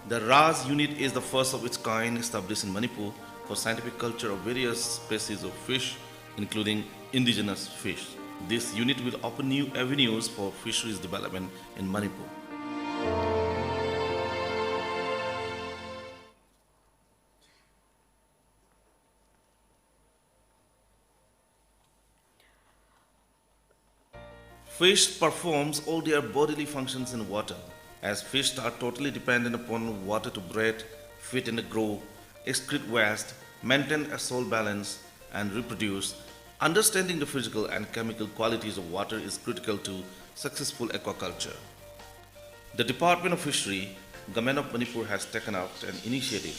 The RAS unit is the first of its kind established in Manipur for scientific culture of various species of fish, including indigenous fish. This unit will open new avenues for fisheries development in Manipur. Fish performs all their bodily functions in water, as fish are totally dependent upon water to breathe, feed and grow, excrete waste, maintain a soil balance, and reproduce. Understanding the physical and chemical qualities of water is critical to successful aquaculture. The Department of Fishery, Government of Manipur has taken up an initiative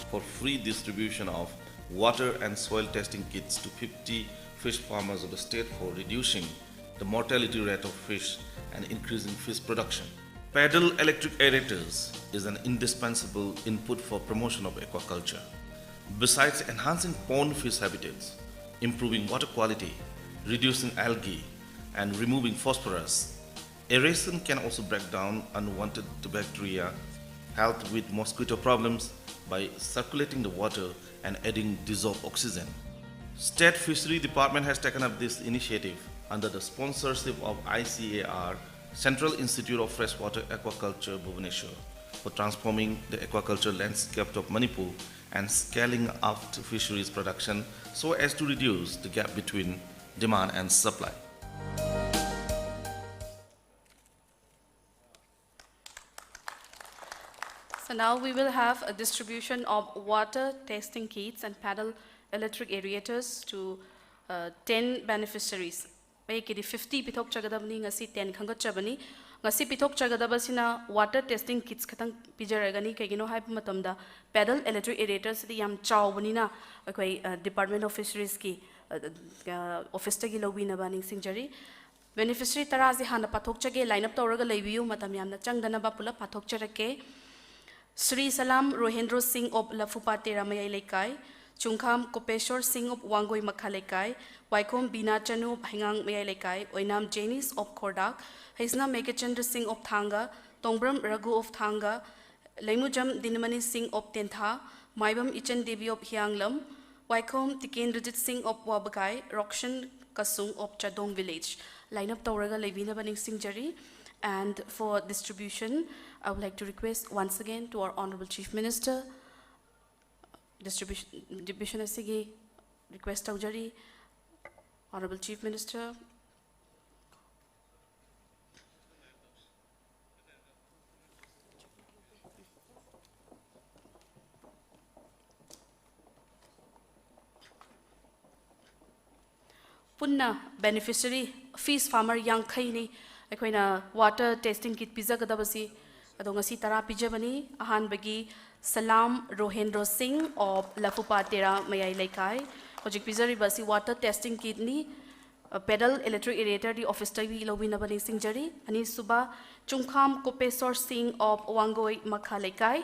for free distribution of water and soil testing kits to 50 fish farmers of the state for reducing the mortality rate of fish and increasing fish production. Paddle electric aerators is an indispensable input for promotion of aquaculture. Besides enhancing pond fish habitats, improving water quality, reducing algae, and removing phosphorus, aeration can also break down unwanted bacteria, help with mosquito problems by circulating the water and adding dissolved oxygen. State Fishery Department has taken up this initiative under the sponsorship of ICAR, Central Institute of Freshwater Aquaculture, Bhubaneswar, for transforming the aquaculture landscape of Manipur and scaling up to fisheries production so as to reduce the gap between demand and supply. So now we will have a distribution of water testing kits and paddle electric aerators to 10 beneficiaries. Maybe 50 pitok chagadabni ngasi 10 khangat chabani. Ngasi pitok chagadabasina water testing kits katang pijaragani kagino hype matamda paddle electric aerators di yam chawbanina akoi Department of Fisheries ki office tagi lobina baning singjari. Beneficiary tarazi hana pathok chage line up tawraga leibiu matam yamna changdana ba pula pathok charake. Shri Salam Rohendro Singh of Lafupate Ramayai Lekai, Chungkham Kopeshwar Singh of Wangoi Makhalekai, Waikom Bina Chanu of Hangang Mayai Lekai, Oinam Jainis of Kordak, Haisna Megachandra Singh of Thanga, Tongbram Raghu of Thanga, Laimujam Dinamani Singh of Tentha, Maibam Ichan Devi of Hyanglam, Waikom Tikendrajit Singh of Wabakai, Rokshan Kasung of Chadong Village. Line up Tauraga Levina Baning Singjari. And for distribution, I would like to request once again to our Honorable Chief Minister, distribution asigi request taujari, Honorable Chief Minister. Punna beneficiary fish farmer yang khaini. Water testing kit pizza kadabasi Ado ngasi tara pijabani ahanbagi Salam Rohendro Singh of Lafupatera Mayai Laikai. Hojik pizari basi water testing kit ni pedal electric aerator di office tabi ilobina bani singjari. Ani suba Chungkham Kopesor Singh of Wangoi Makha Laikai.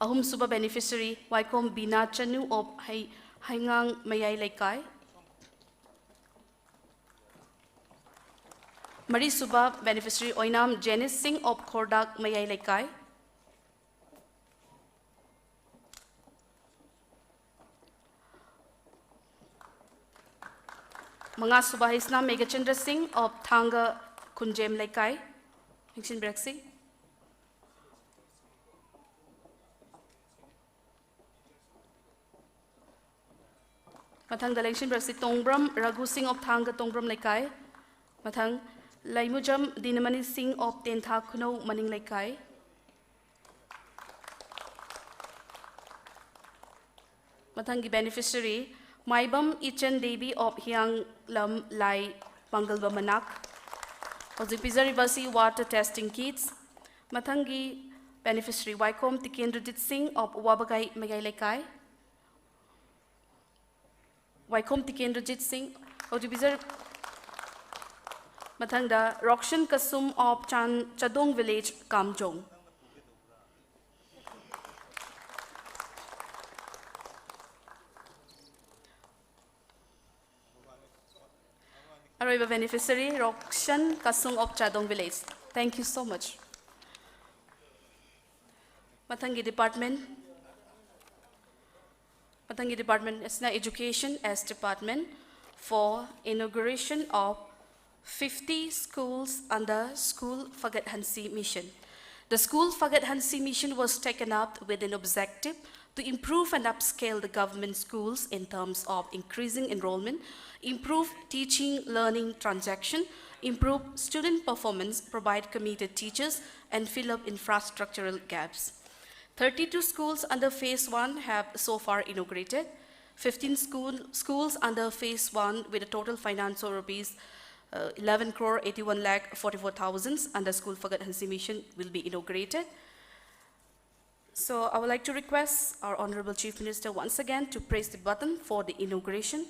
Ahum suba beneficiary Waikom Bina Chanu of Haingang Mayai Laikai. Mari Suba beneficiary Oinam Janice Singh of Kordak Mayai Laikai. Mga Suba Hisna Megachandra Singh of Thanga Kunjem Laikai. Hingshin Brexi. Mathang Dalengshin Brexi Tongbram Raghu Singh of Thanga Tongbram Laikai. Mathang Laimujam Dinamani Singh of Tentha Kuno Maning Laikai. Mathangi beneficiary Maibam Ichan Devi of Hyang Lam Lai Pangalba Manak. Ozipizari Basi water testing kits. Mathangi beneficiary Waikom Tikendrajit Singh of Wabagai Mayai Laikai. Waikom Tikendrajit Singh. Ozipizari Mathangda Rokshan Kasum of Chadong Village, Kamjong. Arriva beneficiary Rokshan Kasum of Chadong Village. Thank you so much. Mathangi Department. Mathangi Department is now Education as Department for inauguration of 50 schools under School Fagat Hansi Mission. The School Fagat Hansi Mission was taken up with an objective to improve and upscale the government schools in terms of increasing enrollment, improve teaching learning transaction, improve student performance, provide committed teachers, and fill up infrastructural gaps. 32 schools under Phase 1 have so far inaugurated, 15 schools under Phase 1 with a total finance of rupees 11 crore 81 lakh 44,000 under School Fagat Hansi Mission will be inaugurated. So I would like to request our Honorable Chief Minister once again to press the button for the inauguration.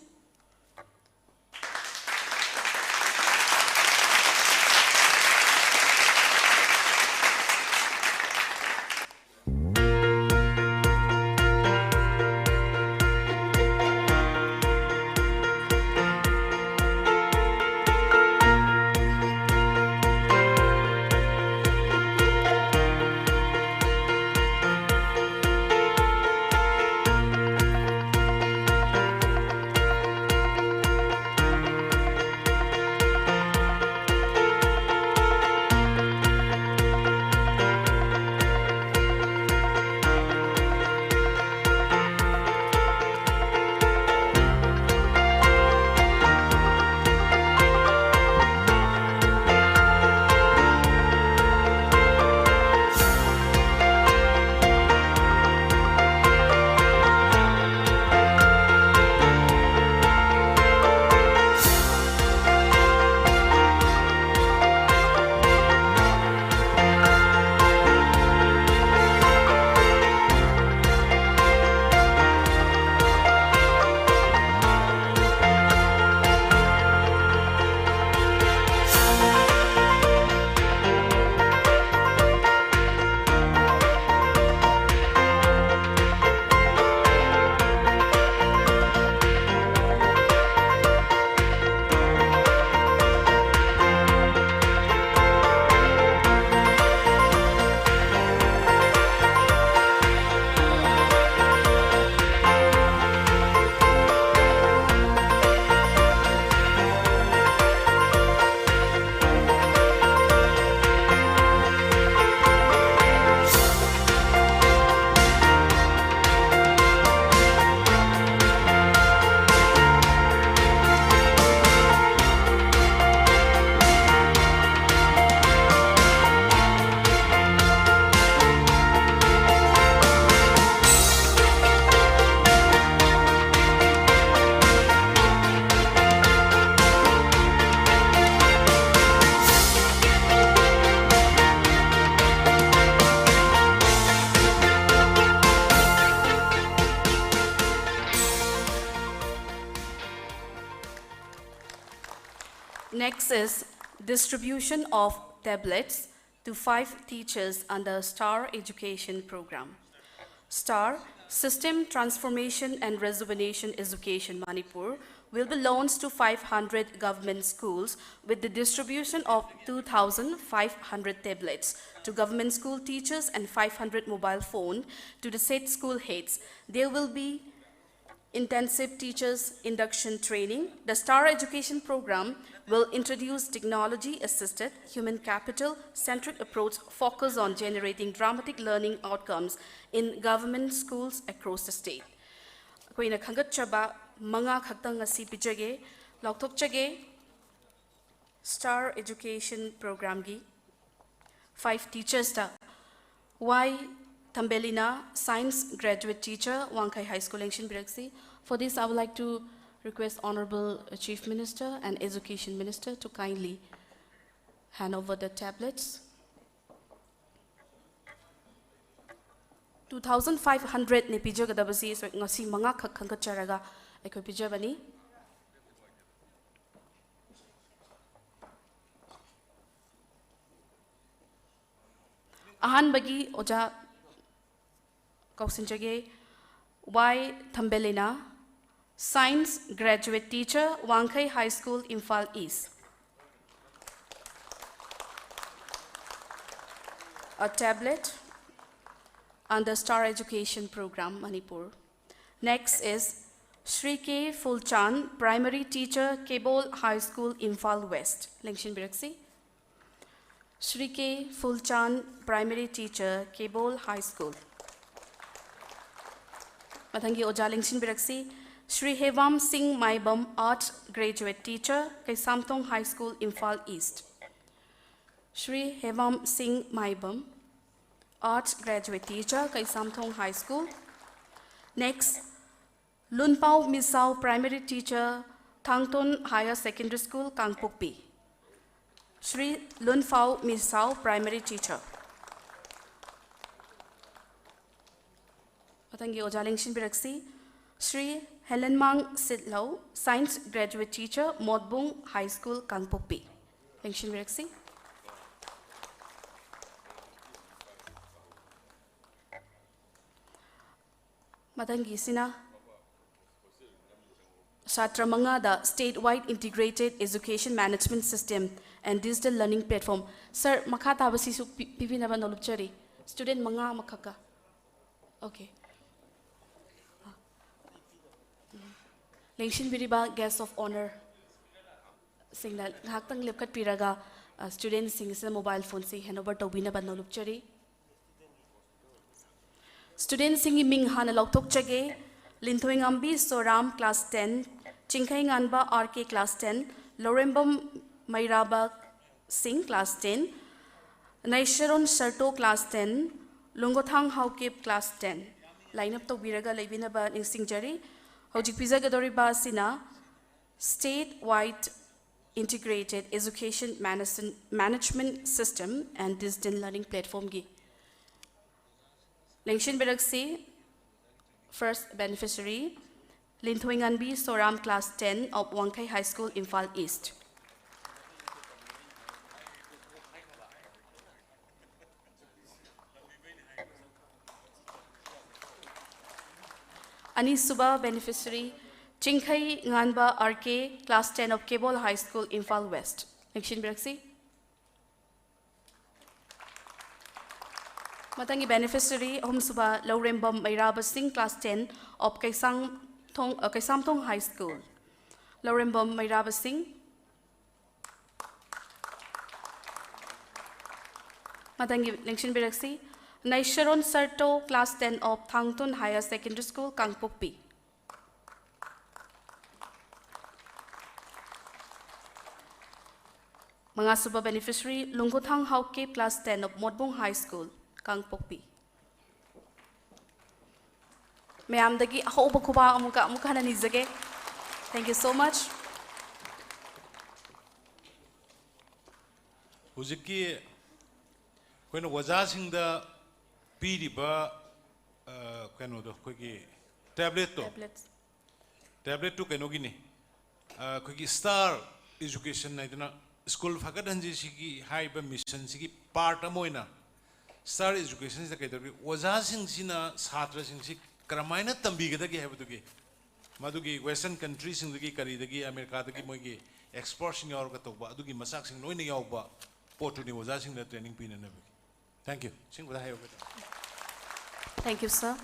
Next is distribution of tablets to 5 teachers under STAR Education Program. STAR, System Transformation and Rejuvenation Education Manipur, will be launched to 500 government schools with the distribution of 2,500 tablets to government school teachers and 500 mobile phones to the said school heads. There will be intensive teachers induction training. The STAR Education Program will introduce technology-assisted, human capital-centric approach focused on generating dramatic learning outcomes in government schools across the state. Akoina khangatchaba manga khaktang asi pijage lauthokchage STAR Education Program gi 5 teachers ta Y Tambelina, Science Graduate Teacher, Wangkai High School, Lengshin Biraksi. For this, I would like to request Honorable Chief Minister and Education Minister to kindly hand over the tablets. 2,500 ne pijagadabasi so ngasi manga khangkacharaga aikoi pijabani. Ahanbagi oja Kausinjage Y Tambelina, Science Graduate Teacher, Wangkai High School, Imphal East. A tablet under STAR Education Program, Manipur. Next is Shri K. Fulchan, Primary Teacher, Kebol High School, Imphal West. Lengshin Biraksi. Shri K. Fulchan, Primary Teacher, Kebol High School. Mathangi Oja Lengshin Biraksi. Shri Hevam Singh Maibam, Art Graduate Teacher, Kaisamthong High School, Imphal East. Shri Hevam Singh Maibam, Art Graduate Teacher, Kaisamthong High School. Next, Lunpao Misao, Primary Teacher, Thangton Higher Secondary School, Kangpokpi. Shri Lunpao Misao, Primary Teacher. Matangi Oja Lengshin Biraksi. Shri Helen Mang Sidlau, Science Graduate Teacher, Modbung High School, Kangpokpi. Lengshin Biraksi. Matangi Sina Satra Mangada statewide integrated education management system and digital learning platform. Sir, makata basi su pipina ba nolupchari student manga makaka. Okay. Lengshin Biriba guest of honor singna haktang lepkat piraga student sing mobile phone si hanover tobina ba nolupchari. Student singi ming hana loktok chage Linthoingambi Soram class 10, Chinkai Nganba RK class 10, Lorembam Mairaba Singh class 10, Naisharon Sarto class 10, Lungothang Haukip class 10. Line up to Biraga Labinaba in Singjari, Hojik Pizagadoriba Sina, statewide integrated education management system and digital learning platform gi. Lengshin Biraksi, first beneficiary, Linthoinganbi Soram class 10 of Wangkai High School, Imphal East. Anis Suba beneficiary, Chinkai Nganba RK class 10 of Kebol High School, Imphal West. Lengshin Biraksi. Matangi beneficiary Om Suba Lorembam Mairaba Singh class 10 of Kaisamthong High School. Lorembam Mairaba Singh. Matangi Lengshin Biraksi. Naisharon Sarto class 10 of Thangton Higher Secondary School, Kangpokpi. Mga Suba beneficiary Lungothang Haukip class 10 of Modbung High School, Kangpokpi. Mayam dagi ako ba kuba amuka na nizage. Thank you so much. Huziki koino wazasing da piriba koino do kogi tablet to. Tablet to koino gini. Kogi STAR education naidana school fakat hanji sigi high ba mission sigi part amoina star education is the category waza sing sina satra sing si kramaina tambi gada ki habudugi madugi western countries sing dagi kari dagi america dagi moigi exports sing yaw ka tokba adugi masak sing loina yawba potuni waza sing na training pina na thank you sing wada hayo Thank you, sir.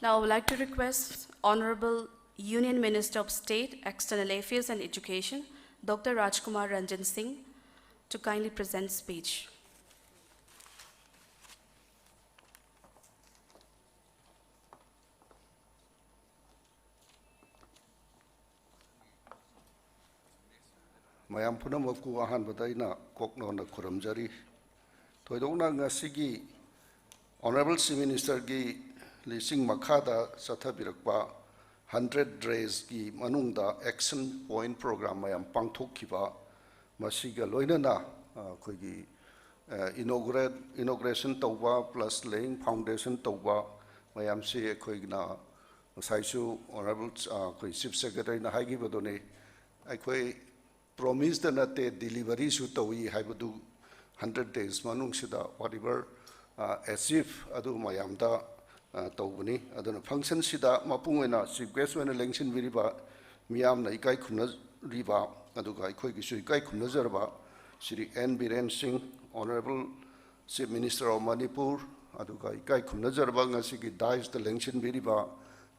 Now I would like to request Honorable Union Minister of State, External Affairs and Education, Dr. Rajkumar Ranjan Singh, to kindly present speech. mayam puna maku ahan badaina kokno na kuramjari thoidongna ngasigi honorable chief minister gi lising makhada sathabirakpa 100 days gi manungda action point program mayam pangthokkiba masiga loinana khoigi inauguration tawba plus laying foundation tawba mayam se khoigna saisu honorable khoi chief secretary na haigi badone ai promise the nate delivery su tawi haibadu 100 days manung sida whatever achieve adu mayamda tawbani aduna function sida mapungena chief guest wena lengsin biriba miyam na ikai khuna riba aduga ikhoi gi sui kai khuna jarba Shri N.Biren Singh, Honorable Chief Minister of Manipur, aduga ikai khuna jarba ngasi gi dais the lengsin biriba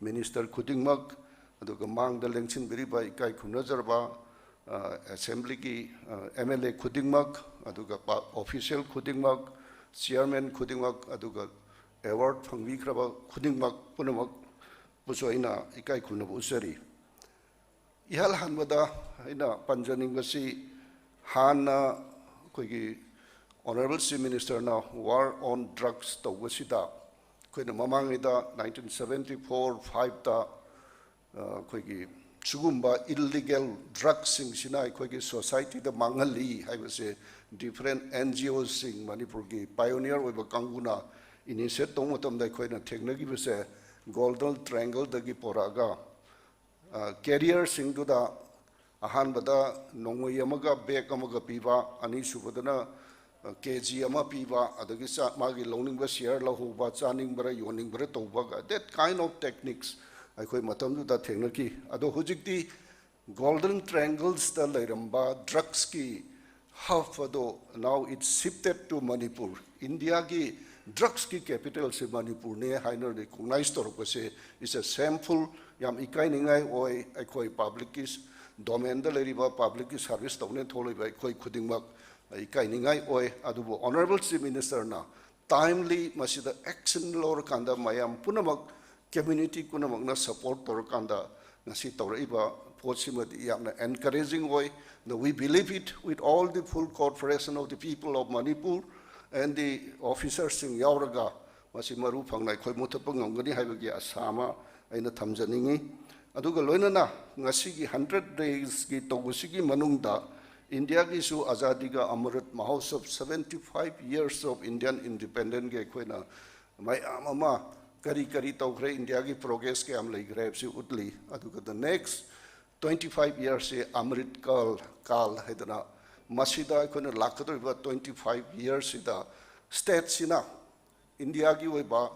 Minister Khudingmak aduga mang the lengsin biriba ikai khuna jarba Assembly ki MLA Khudingmak, aduga official Khudingmak, Chairman Khudingmak, aduga award phangwi kraba Khudingmak punamak pusoina ikai khuna usari. Ihal hanwada ina panjaning basi hana koigi Honorable Chief Minister na war on drugs to wasida koina mamangida 1974-5 ta koigi Sugumba illegal drugs sing sinai koigi society the mangali I was a different NGOs sing Manipur ki pioneer with kanguna initiate tomatam da koina technology was a golden triangle da gi poraga carrier sing to da ahan bada nongoi amaga bag amaga piba ani subadana kg ama piba adagi sa magi loning ba share la hoba chaning bara yoning bara toba that kind of techniques I matam da technology ado hujikti golden triangles da lairamba drugs ki half ado now it's shifted to Manipur India ki drugs ki capital se Manipur ne hainer recognized to se is a sample yam ikai ningai oi I public is domain da leriba public service tawne tholoi bai khoi khudingmak ikai ningai oi adubu honorable chief minister na timely masida action lor kanda mayam punamak community kunamak na support tor kanda ngasi toraiba posimadi yamna encouraging oi that we believe it with all the full cooperation of the people of Manipur and the officers in yauraga masi maru phangnai khoi muthapang ngani haibagi asama aina thamjaningi aduga loinana ngasi gi 100 days gi togusigi manungda India gi su azadi ga amrit mahotsav 75 years of Indian independence ge khoina mai amama kari kari togre India gi progress ke am lai grab si utli aduga the next 25 years se amrit kal hedana masida khoina lakadoi ba 25 years ida state sina India gi oiba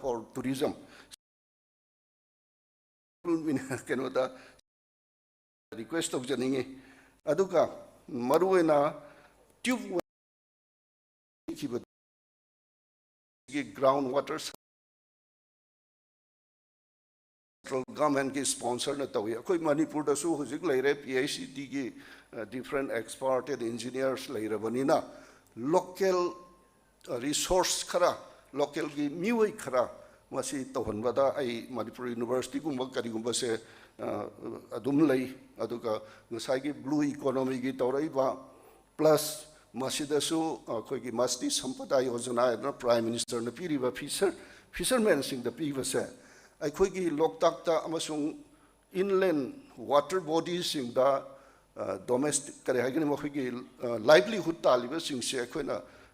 for tourism. Kenoda request of Janingi Aduka Maruena tube groundwater central government ki sponsor na tawi koi Manipur da su huzik leire PhD ki different expert and engineers leire banina local resource khara local ki miwai khara masi tawhan bada ai Manipur University gumba kari gumba se adum lei aduka ngasai ki blue economy ki tawrai ba plus masida su koi ki masti sampada yojana na prime minister na piri ba fishermen sing da pi ba se akhoi loktak ta amasung inland water bodies sing da domestic kare hagini makhoi ki livelihood taliba sing se akhoi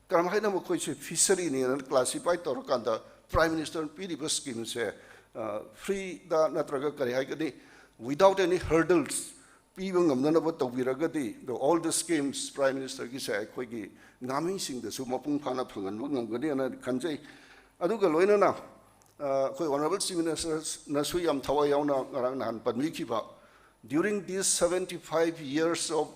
karam haina makhoi se fishery ni classify tor kanda prime minister piri ba scheme se free da natraga kare hagini without any hurdles people all the schemes prime minister ki say akhoi ki ngami sing da su mapung phana phangan ngam na khanjai aduga loina na koi honorable ministers nasu yam thawa yauna ngarang nan panmi ki ba during these 75 years of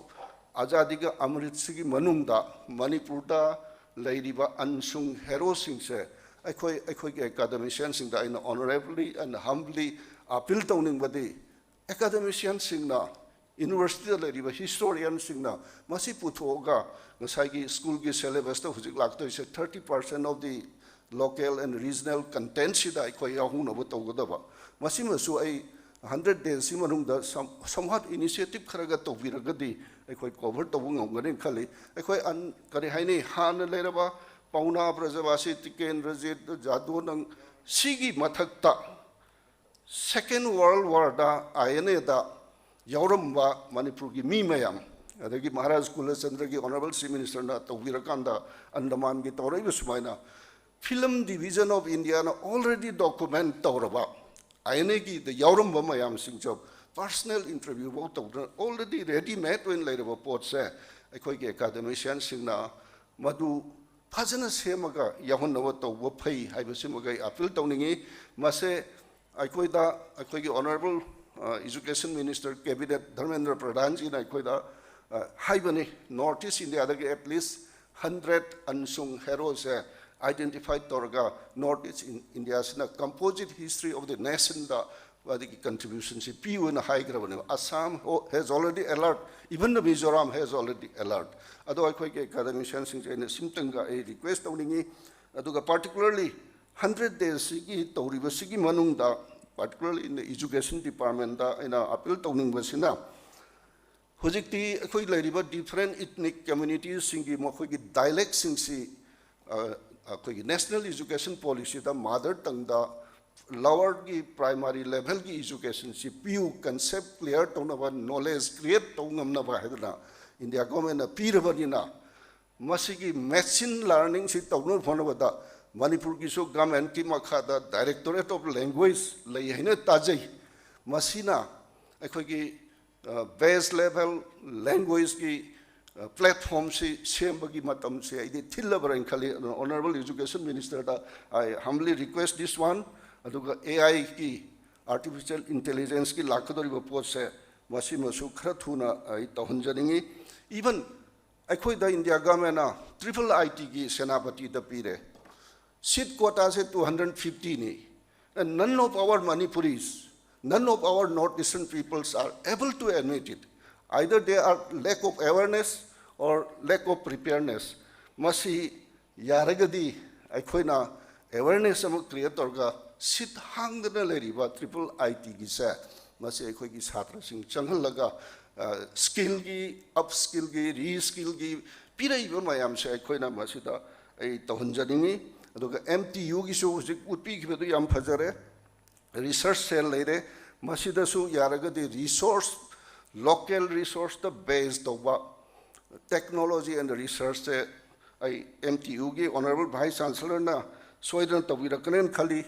azadi ga amrit sigi manungda Manipur da leiriba ansung hero sing se akhoi ki academician sing da ina honorably and humbly appeal tawning badi academician sing na university leiriba historian sing na masi puthoga ngasai ki school ki syllabus ta hujik lakto is 30% of the local and regional content sida akhoi ahuna bo tawgadaba masimasu ai 100 days simanungda somewhat initiative kharaga tawbiragadi akhoi cover tawu ngomgani khali akhoi an kari haini han leraba pauna brajavasi tiken rajit jadu nang sigi mathakta second world war da ayane da yauramba Manipur ki mi mayam adagi Maharaj Kulachandra ki honorable chief minister na tawbirakanda Andaman ki tawrai sumaina film division of India na already document tawraba ayane ki the yauramba mayam sing job personal interview bo tawra already ready made when later report se akhoi ki academician sing na madu phajana semaga yahon nawa tawba phai haibasimaga appeal tawningi mase akhoi ki honorable education minister cabinet Dharmendra Pradhan ji na akhoi da haibani northeast India da at least 100 unsung heroes identified torga northeast in India sina composite history of the nation da the contribution si pu na high grabane Assam has already alert even the Mizoram has already alert ado akhoi ke academician sing in simtanga a request tawningi aduga particularly 100 days gi tawriba sigi manungda particularly in the education department da ina appeal tawning basina hojikti akhoi leiriba different ethnic communities singi makhoi gi dialect sing si akhoi national education policy da mother tongue da lower ki primary level ki education si pu concept clear tawna knowledge create tawngam na ba hedna India government pirabani masigi machine learning si tawno phona da Manipur ki so government ki makhada directorate of language lei haina tajai masina akhoi ki base level language ki platform si sembagi matam se ide thillabran khali honorable education minister da I humbly request this one aduga AI ki artificial intelligence ki lakadori ba post se masima su khara thuna ai tahunjaningi even akhoi da India government na triple IT ki senapati da pire seat quota se 250 ni and none of our Manipuris none of our northeastern peoples are able to admit it either they are lack of awareness or lack of preparedness masi yaragadi akhoi awareness am create torga sit hangdana leriba triple IT gi sa masi akhoi gi chhatra sing changhal laga skill gi upskill gi reskill gi pirai ba mayam se akhoi na masi da ai tahunjaningi aduga MTU gi su utpi gi bedu yam phajare research cell leire masi da su yaragadi resource local resource the based of technology and research se ai MTU gi honorable vice chancellor na soidan tawirakanen khali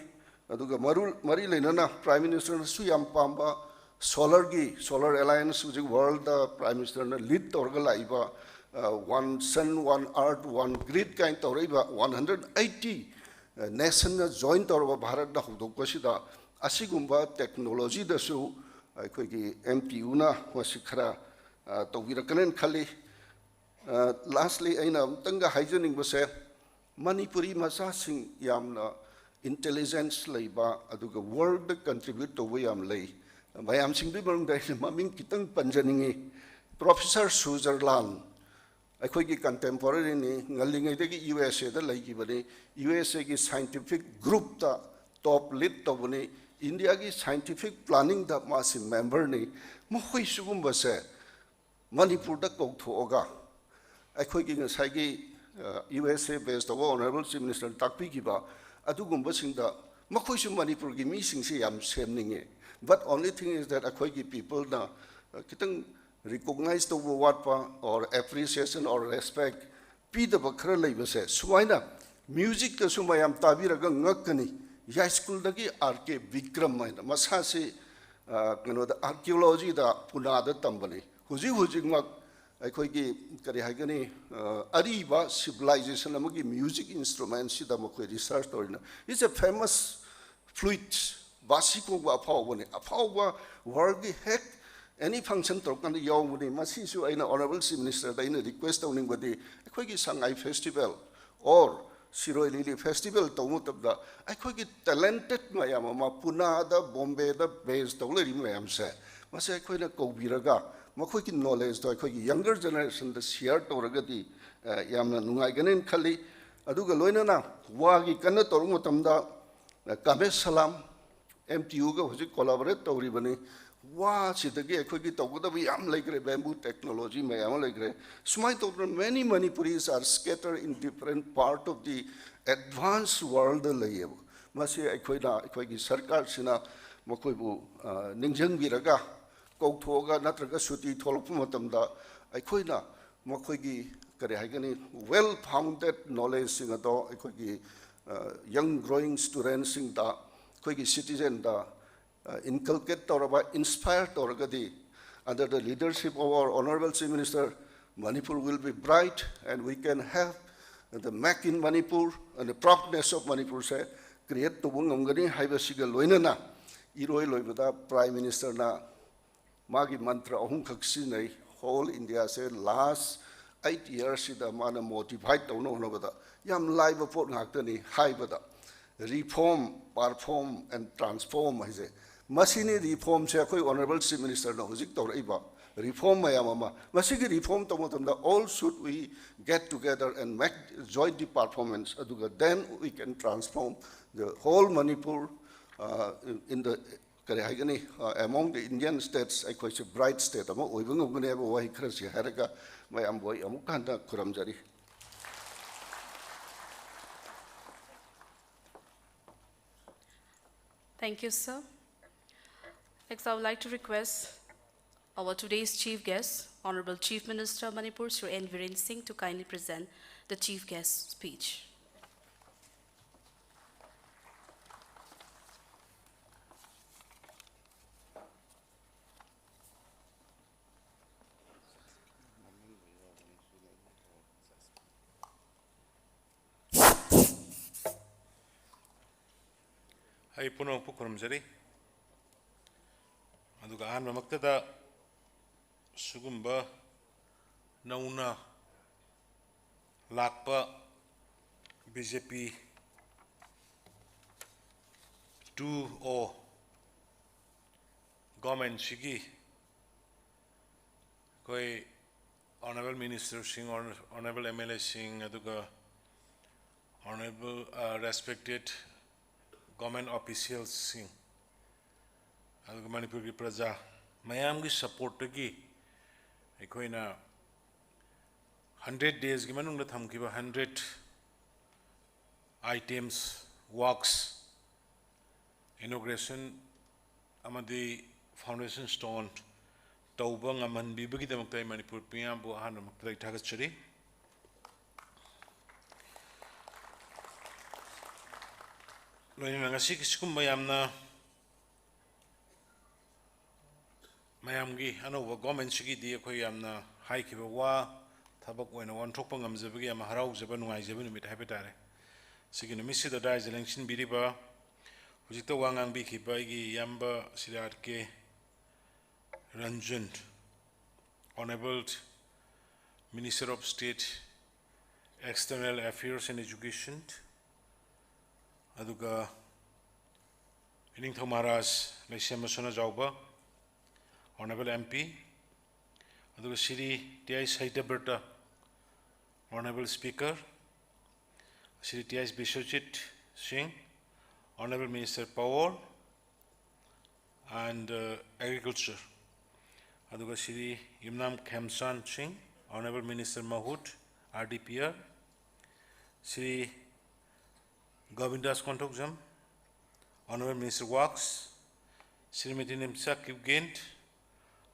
aduga mari leinana prime minister su yam pamba solar alliance which world prime minister na lead torga laiba one sun one earth one grid kind toraiba 180 nation na join torba Bharat na hudok pasida asigumba technology da su akhoi gi MPU na wasikhara tawira kanen khali lastly aina tanga haijening base Manipuri masa sing yamna intelligence leiba aduga world contribute to yam lei mayam sing bi barung dai maming kitang panjaningi Professor Switzerland akhoi gi contemporary ni ngalingai de gi USA da lei gi bani USA gi scientific group ta top lead to bani India gi scientific planning da masi member ni mohoi sugum base Manipur da kok thoga akhoi gi ngasai gi USA based of Honorable Chief Minister takpi gi ba adugumba sing da makhoi su Manipur gi mi sing se yam semninge but only thing is that akhoi gi people na kitang recognize the what pa or appreciation or respect pi the bakra lai base suwaina music ka sumayam tabira ga ngakani ya school da gi RK Vikram maina masa se the archaeology da puna da tambani huji mak akhoi gi kari hagani ariba civilization amagi music instruments da makoi research torina is a famous flute basiko ba aphaw world gi heck any function tokan yaw ni masi su aina Honorable Chief Minister da ina request owning badi akhoi gi Sangai festival or Shiroi Lily festival to mutab da akhoi gi talented mayam ma Pune da Bombay da based to le mayam se masa akhoi na ko biraga makhoi ki knowledge to akhoi gi younger generation da share to ragadi yamna nungai ganen khali aduga loina na wa gi kana to mutam da Kabe Salam MTU ga hoji collaborate to ribani Wow, sidagi akhoi gi tawda bi am like bamboo technology may am like smai to many Manipuris are scattered in different part of the advanced world layeb masi akhoi gi sarkar sina makoi bu ningjang biraga ko thoga natraga suti tholop matam da akhoi na makoi gi kare hagani well founded knowledge sing ado akhoi gi young growing students sing da akhoi gi citizen da inculcate or inspire Torgadi under the leadership of our Honorable Chief Minister, Manipur will be bright and we can have the Mac in Manipur and the proudness of Manipur say create to Bungangani Haibasiga Loinana, Iroi Loibada, Prime Minister na Magi Mantra Ohum Kaksinai, whole India said last 8 years the mana motivate to no Novada, Yam live for Naktani, Haibada, reform, perform, and transform, I say. Masini reform se koi Honorable Chief Minister no hujik tor iba reform mayamama masigi reform to motamda all should we get together and make joint the performance aduga then we can transform the whole Manipur in the among the Indian states I quite a bright state amo oibung ogune abo wai krasi haraga mayam boy amukanda kuramjari. Thank you, sir. Next, I would like to request our today's chief guest, Honorable Chief Minister of Manipur, Shri N.Biren Singh, to kindly present the chief guest speech. Hai puno pukurum jari. Aduga an mamaktada sugumba nauna lakpa BJP 2 government shigi koi Honorable Minister Singh, Honorable MLA Singh, aduga Honorable respected government officials Singh. Manipur ki praja mayam ki support ki ekoina 100 days ki manung la thamkiba 100 items works inauguration amadi foundation stone tauba ngaman bibagi damakta Manipur piyam bu han makta thagachari loina ngasi kiskum mayamna mayamgi anoba government shigi di khoi yamna hai ki wa thabak oina wan thokpa ngamjabagi am harau jaba nungai jaba numit habi tare Sigi numisida da election biriba hujikta wangang bi khiba igi yamba sirat ke Ranjan, Honorable Minister of State, External Affairs and Education, aduga Ining Thomaras Leishema Sona Jauba, Honorable MP, aduga Shri T.I. Saitaberta, Honorable Speaker, Shri T.I. Bishojit Singh, Honorable Minister Power and Agriculture, aduga Shri Yumnam Khamsan Singh, Honorable Minister Mahut, RDPR, Shri Govindas Kontokjam, Honorable Minister Works, Srimati Nimsa Kipgent,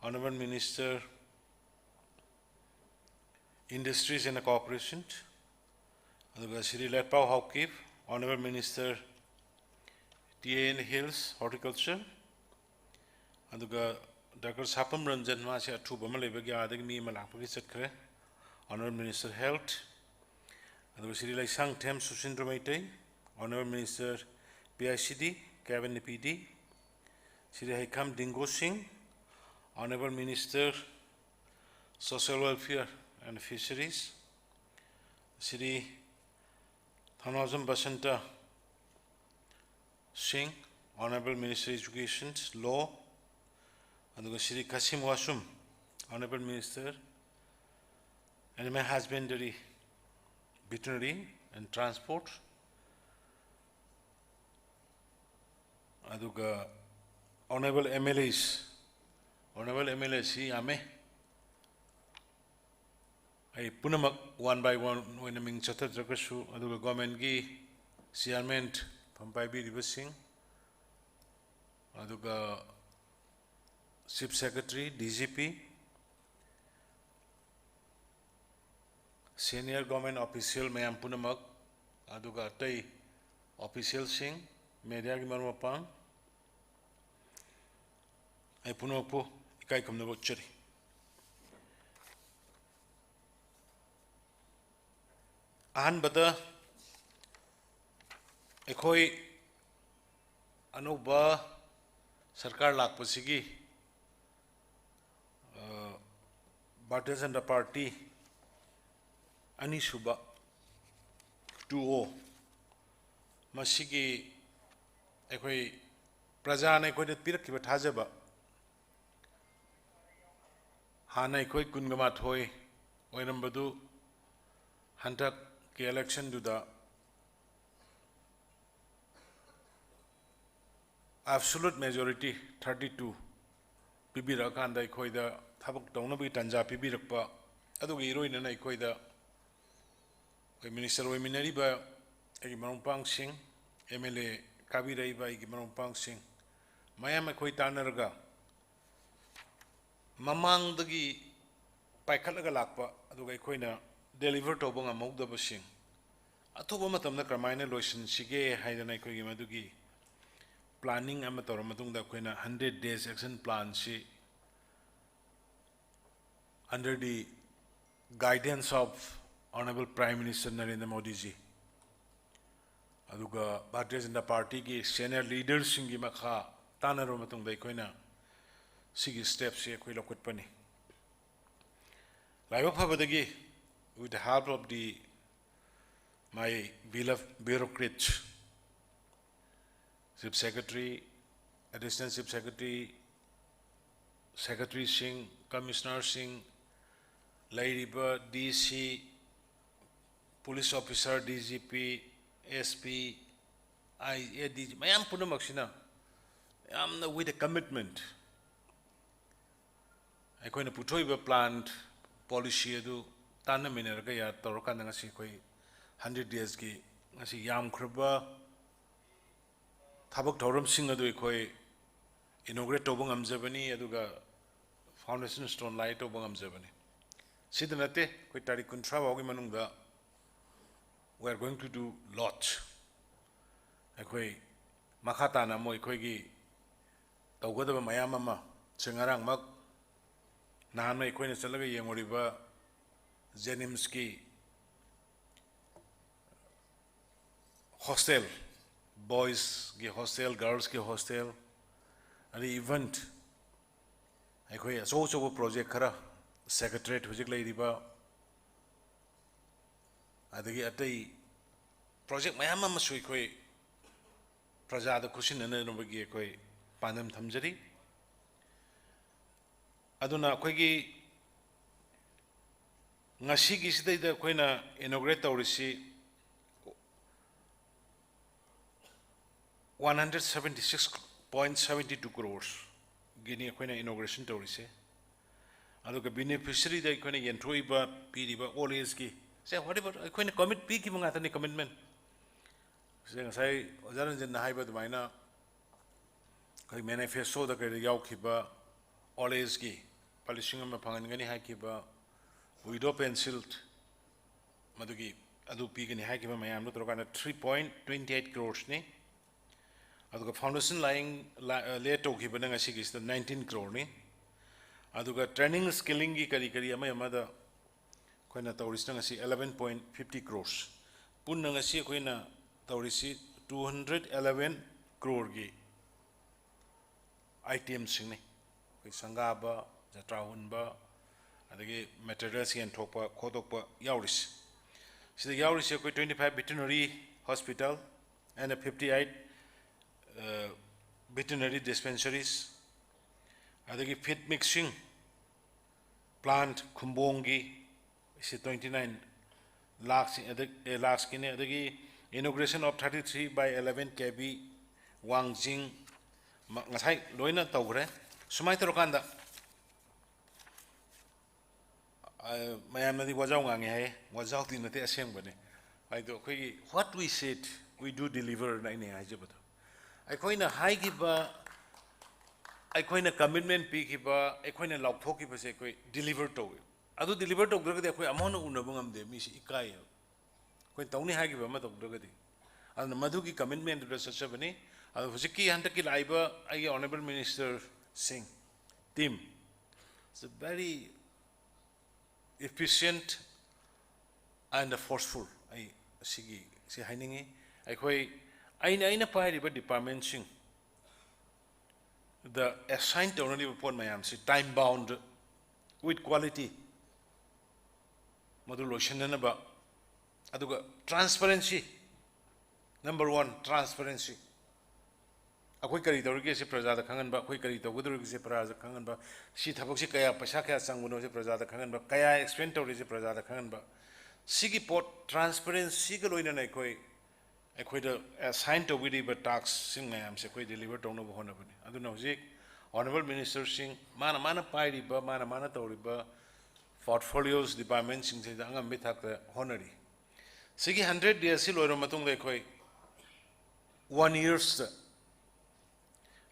Honorable Minister Industries and Cooperation, aduga Shri Letpao Hawkip, Honorable Minister T.A.N. Hills Horticulture, aduga Dr. Sapam Ranjan Masya Tubama Lebagi Adag Mi Malapaki Sakre, Honorable Minister Health, aduga Shri Laisang Tem Susindramaitai, Honorable Minister PICD, Cabinet PD, Shri Haikam Dingo Singh, Honorable Minister Social Welfare and Fisheries, Shri Thanwazam Basanta Singh, Honorable Minister Education, Law, and Shri Kasim Wasum, Honorable Minister Animal Husbandry, Veterinary and Transport, aduga Honorable MLAs, Ame, I punamak one by one when a ming chata drakasu, aduga government gi chairman Pampai B. Singh, aduga Chief Secretary, DGP, Senior Government Official Mayam Punamak, aduga Tai Official Singh, Media Gimarmapang, I Punapo, Ikai Kamnavochari. Ahan Bada Ekoi Anuba Sarkar Lakpasigi. Bharatiya Janata Party Ani Suba 2-0 Masigi Ekoi Prajana Ekoi Pirkiba Tajaba Hana Ekoi Kungamat Hoi Oinambadu Hantak Ki election Duda absolute majority 32 Pibirakanda Ekoida Tabak Donabi Tanja Pibirakpa Adu Heroine and Ekoida Minister Wominariba Egimarumpang Singh, MLA Kabiraiba Egimarumpang Singh, Mayam Ekoitanarga Mamang Dagi Paikalaga Lakpa, Adu Ekoina, delivered to Bonga Mogda Singh. Atobomatam the Carmine Lotion, Shige, Haidanaiko Madugi, planning amateur Matung da Quina 100 days action plan, she under the guidance of Honorable Prime Minister Narendra Modi ji. Aduga Bharatiya Janata Party ki senior leaders singi makha tanaro matung da ikoina sigi steps ye koi lokut pani. Laiwa phabadagi with the help of my beloved bureaucrats, Chief Secretary, Additional Chief Secretary, Secretary Singh, Commissioner Singh, Lairiba, DC, Police Officer, DGP, SP, DG, Mayam Punamaksina, with a commitment. I could put a planned policy to Tana Minerga, Torokan, 100 days, Yam Kruba, Tabak Torum Singer do Ekoi, inaugurate Tobongam Zebani, Aduga Foundation Stone Light Tobongam Zebani. Sidanate, Quitari Kuntrava Ogimanunga, we are going to do lots. Ekoi Makatana Mo Ekoigi, Tawada Mayamama, Singarang Mak, Nana Equin Salaga Yamoriba, Zenimski, hostel, boys ki hostel, girls ki hostel, and event. I so project kara secretariat hujik lay diba. Adagi atai project mayam ma sui koi praja da kushin na no bagi koi panam thamjari. Aduna koi gi ngasi gi sidai da koi na inaugurate tawrisi 176.72 crores gini koi na inauguration tawrisi. Aduga beneficiary da koi na yentroi ba piri ba all age ki say whatever koi na commit pi ki mga tani commitment. Say ojaran jen na hai ba dumaina koi manifesto da koi yaw ki ba all age ki palishing ma phangan gani hai ki ba widow pencil madugi adu pi gani hai ki ba mayam no torokana 3.28 crores ni aduga foundation lying late to ki ba nga si ki 19 crore ni aduga training skilling ki kari ama da koi na tawris na si 11.50 crores pun nga si koi na tawrisi 211 crore ki items sing ni koi sangaba jatra hunba adagi materials yan thokpa khodokpa yauris sida yauris koi 25 veterinary hospital and 58 veterinary dispensaries adagi feed mixing plant kumbongi is 29 lakhs lakhs kine adagi inauguration of 33 by 11 kb wangjing ngasai loina tawre sumai torokanda mayam nadi wajaw ngangi hai wajaw ti nate aseng bane ai do koi what we said we do deliver na ni hai jabata ai koi na hai gi ba ai koi na commitment pi gi ba ai koi na laukthok gi ba se koi deliver to adu deliver to grade koi amon unabung am de mi si ikai koi tawni hai gi ba ma to grade and madu ki commitment do such bani adu hujiki hanta ki laiba ai honorable minister Singh team it's a very efficient and forceful I sigi si hainingi ai koi aina pairiba department sing the assigned only upon mayam si time bound with quality modulation na ba aduga transparency number 1 transparency akoi kari tawrige se praja da khangan ba akoi kari tawgudurige se praja khangan ba si thabok si kaya paisa kaya sangbuno se praja da khangan ba kaya explain tawri se praja da khangan ba sigi pot transparency ga loina nai koi akoi da assign to with the tax sing mayam se koi deliver tawno bo hona bani aduna hojik honorable minister Singh mana pairi ba mana tawri ba portfolios department sing se angam bi thak honori sigi 100 days si loiro matung le koi 1 years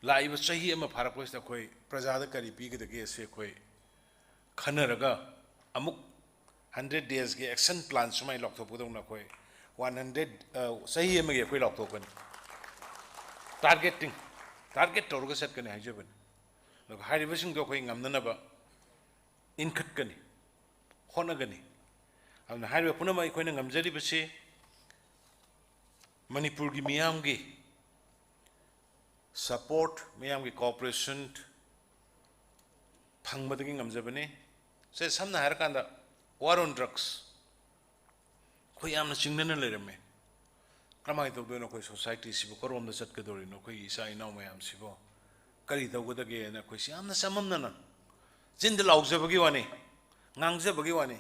live सही अमा फारपोस कोई प्रजा करी पीगदगे से कोई खनरगा अमुक 100 days के action plan सुमाई लॉकथोपदोंना कोई 100 सही अमा कोई लॉकथोपन टारगेट तौरगा सेट कने हाइजबन लोग हारिबसिंग दो कोई ngamnanaba इनखट कने होनगनी अब हारिबा पुनमा कोइना ngamjariबसे मणिपुर की मियाम की support mayam ki cooperation phangmadagi ngamjabane se samna har kanda war on drugs khoi amna chingnana lerame kramai to do no koi society sibo korom da chat ka dori no koi isa ina mayam sibo kari to godage na koi si amna samamna na jind laujabagi wani ngangjabagi wani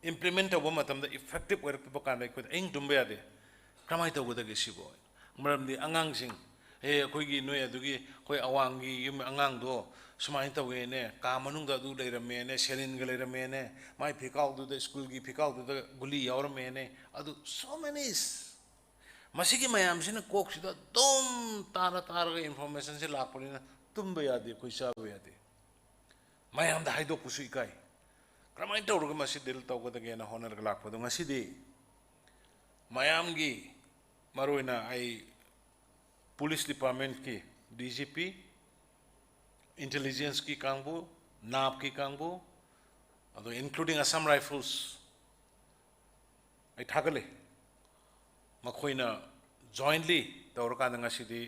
implement obo matam da effective work to kan ko eng dumbe ade kramai to godage sibo maram di angang sing koigi noi adugi koi awangi yum angang do sumai tawe ne ka manung da du leirame ne serin ga leirame ne mai phikau du da school gi phikau du da guli yaur me ne adu so many masigi mayam sina kok sida dom tara ga information se lakpani na tumba yade koi sa yade mayam da haido kusui kai kramai tawru ga masi del taw ga da na honor ga lakpa do ngasi de mayam gi maroina ai police department की DGP intelligence की कांगबो नाप की कांगबो अदो including Assam Rifles I ठाकले मखोइना jointly tawrakanda ngasidi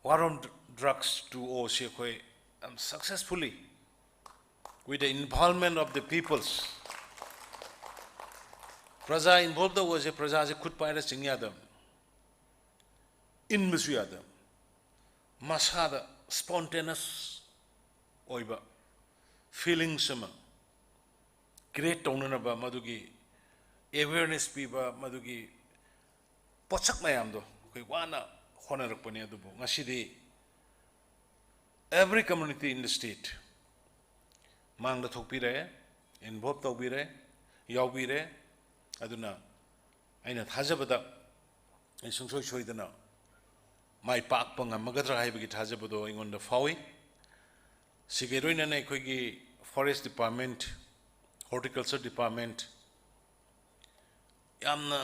war on drugs to o se khoi successfully with the involvement of the peoples praja involved was a praja se khud paira singyadam in misuyadam masada spontaneous oiba feelings sama create taunanaba madugi awareness piba madugi pochak mayamdo koi wana honarakpani adubu ngasidi every community in the state mangda thokpire involve tawbire yaubire aduna aina thajabada ai sungsoi soidana mai pak pangamagadra haibagi thajabado ingonda fawi sigeroina na khoigi forest department horticulture department yamna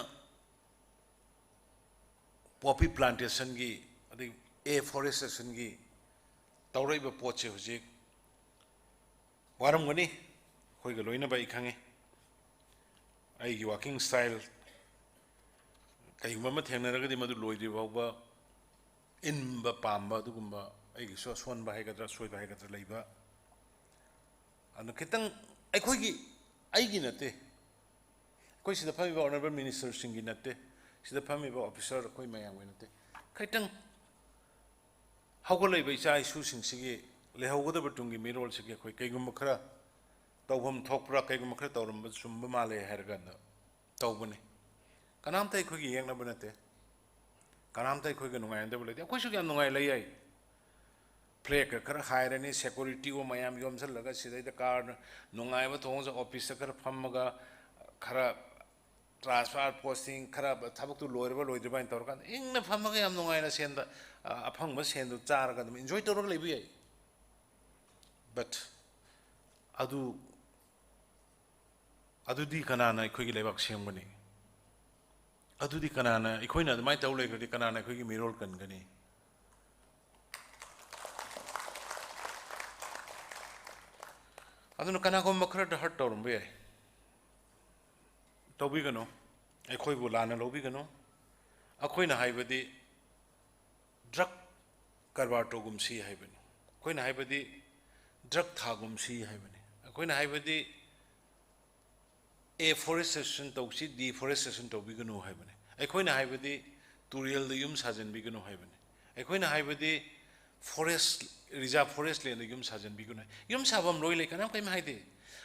poppy plantation gi adi afforestation gi tawraiba poche hojik waram gani khoiga loina bai khange ai gi walking style kai mama thengna ragadi madu loidi bawba inba pamba dugumba ai gi so son ba haigadra soi ba haigadra leiba anu kitang ai khoigi ai gi nate koi sida phami ba honorable minister Singh gi nate sida phami ba officer koi mayang gi nate kaitang hawgolai bai chai su sing sigi lehawgoda batungi mirol sigi koi kaigum khara tawbam thokpra kaigum khara tawram sumba male herganda tawbune kanam tai khoi gi yengna banate kanam tai khoi ga nungai anda bole koi su gyam nungai lai ai plek khara khairani security o mayam yom sal laga sidai da car nungai ba thong ja office khara phammaga khara transfer posting khara thabak tu loirba loidriba in tor kan ingna phammaga yam nungai na senda aphang ba sendu char ga dum enjoy tor ga lebi ai but adu di kanana khoi gi lebak sembani adu di kanana ikhoina mai taw le gadi kanana khoi gi mirol kan gani aduna kana ko makhra da hat torum be tobi gano ai khoi bu lana lobi gano akhoi na haibadi drug karbar to gum si haibani khoi na haibadi drug thagum si haibani akhoi na haibadi afforestation to si deforestation to bi gano haibani akhoi na haibadi turial the yum sajan bi gano haibani akhoi na haibadi forest reserve forest land yum sajan bi gano yum sabam loi le kanam kai mai de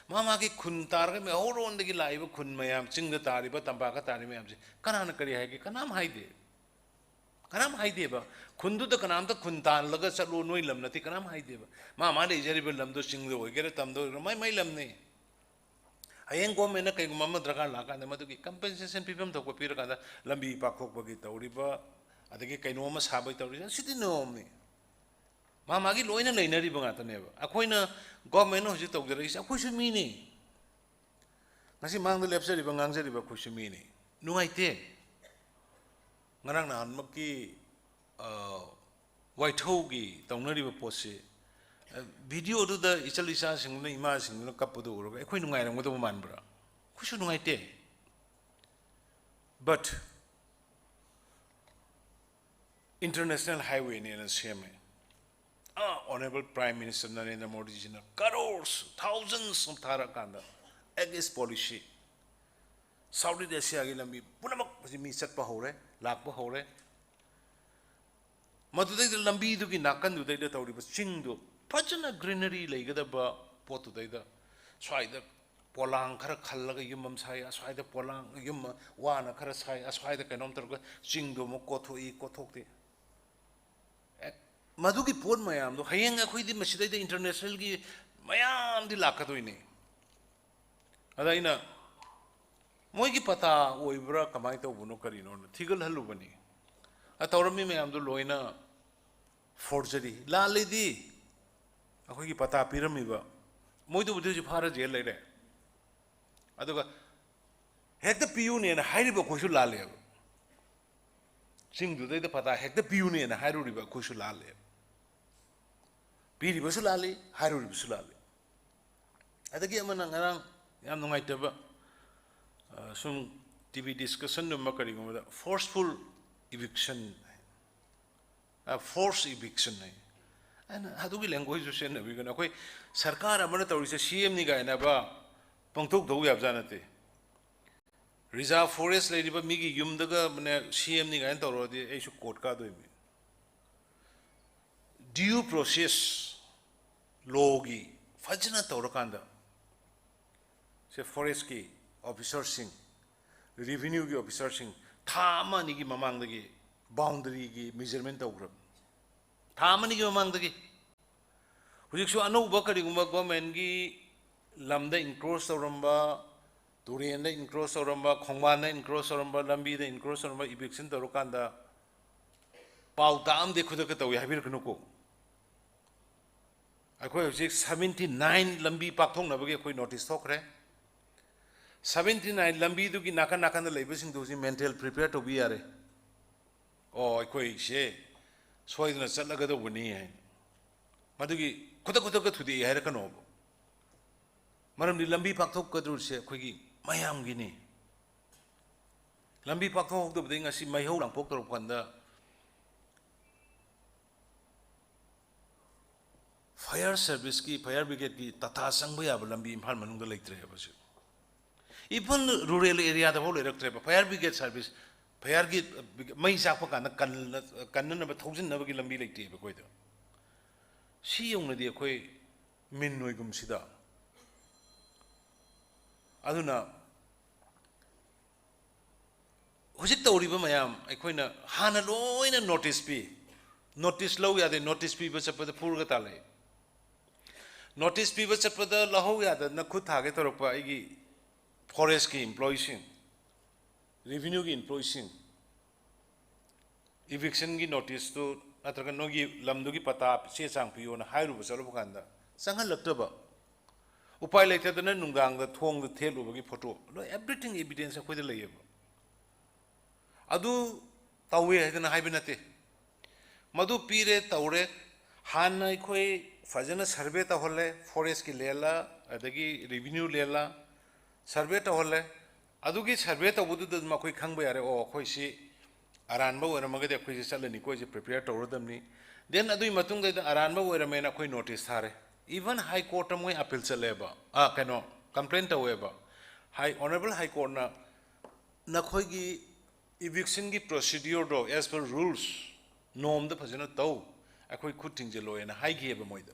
mama ki khun tar ga me horon de gi laiba khun mayam ching da tari ba tamba ka tari mayam ji kanana kari hai ki kanam hai de ba khun du da kanam ta khun tan laga chalo noi lam nati kanam hai de ba mama le jari ba lam do ching do gere tam do mai lam ne ayeng go me na kai mama draga la ka na madu ki compensation pibam to ko pir ka da lambi pa khok ba gi tawri ba adagi kai no ma sabai tawri siti no me mama gi loina nei nari ba ngata ne ba akhoina government hoji to gere isa khoi su mi ni ngasi mang de lepsari ba ngang jari ba khoi su mi ni nungai te ngarang na anmak ki white ho gi tawnari ba posse video do da isalisa sing na ima sing na kapudu ro khoi nungai ram go man bra khoi su nungai te but international highway ne na same Honorable Prime Minister Narendra Modi ji na crores, thousands of Tharakanda against policy. Saudi Asia gi lambi punamak mi chat pa hore, lak pa hore. Madudai da lambi du gi nakan du dai da tawri ba ching du phajana greenery leigada ba potu dai da swai da polang khara khallaga yumam sai aswai da polang yum wana khara sai aswai da kanom tar ga ching du mo kothoi kothok de Madugi pon mayam do hayang akhoi di masidai da international gi mayam di lakadoi adaina moi gi pata oibra kamai to buno kari no thigal halu bani atawrami mayam do loina forgery la ledi akhoi gi pata pirami ba moi do budu ji phara jel leire aduga hekta piu ne na hairi ba khoisu la le sing du dai da pata hekta piu ne na hairu ri ba khoisu la le Piri basulali, haruri basulali. Ada ki amana ngarang yam nungai teba sum TV discussion no makari ngoda forceful eviction, forced eviction. And how do we language to send? We're going to Sarkar Amanata is a CM Niga and Aba Pontok do we have Zanate. Reserve Forest Lady Migi Yumdaga CM Niga and already Aishu Kotka do. Due process Logi Fajana Torokanda. Say Forest Key Officer Singh, Revenue Officer Singh, Tama Nigi Mamangagi, boundary measurement of group. Tamani among the Which I know Bakari Gumbagomengi, Lambda in Cross Oramba, Turienda in Cross Oramba, Kongwana in Cross Oramba, Lambi in Cross Oramba, Ibixin Torokanda, Pautam de Kudakata, we have here Kunuko. I quite 79 Lambi Patong Navigate notice Tokre. 79 Lambi to Naka the labors in those mental prepare to be are. Oh, I quite say. So I don't say like the winning. Madugi, Kota to the Heracanob. Madam the Lambi Pato Kadru say, Quiggy, Mayam Guinea. Lambi Pato, the thing I see my whole and poker upon the fire service key, fire brigade key, Tata Sangway, Lambi in Palman, the lake travel. Even rural area, the whole electric fire brigade service. Payargi may Sapaka canon of 1,000 never get a meal like tea. She only the aquay Minwigum Sida. Aduna was it the Oriba Mayam? I quite a Hanalo in a notice P. Notice low, ya the notice people up the Purgatale. Notice people up the Lahoya, the Nakutaget or Paigi Forest employees. Revenue employees. Eviction notice to Natranogi Lamdugi Patap, Chesang Pio, and Hairu Salopanda. Sanga Lactaba. Upay later than Nungang, the Tong, the tail of a photo. Everything evidence of the labor. Adu Tawe than a hibernate. Madu Pire Taure, Hana Kwe, Fajana Sarbeta Hole, Forest Lela, Adagi Revenue Lela, Sarbeta Hole. Adugi Sarbeta would do the Makoi Kangbe or Koisi Aranba or a Magada Quisal and Nicosi prepared to order them. Then Adu Matunga the Aranba were a man a notice Hare. Even High Court Amway appeals a labor. Cano, complaint however. High Honorable High Court Nakoigi eviction procedure do as per rules. Norm the Pazana Tau. A quick cutting jello and a high gave a moida.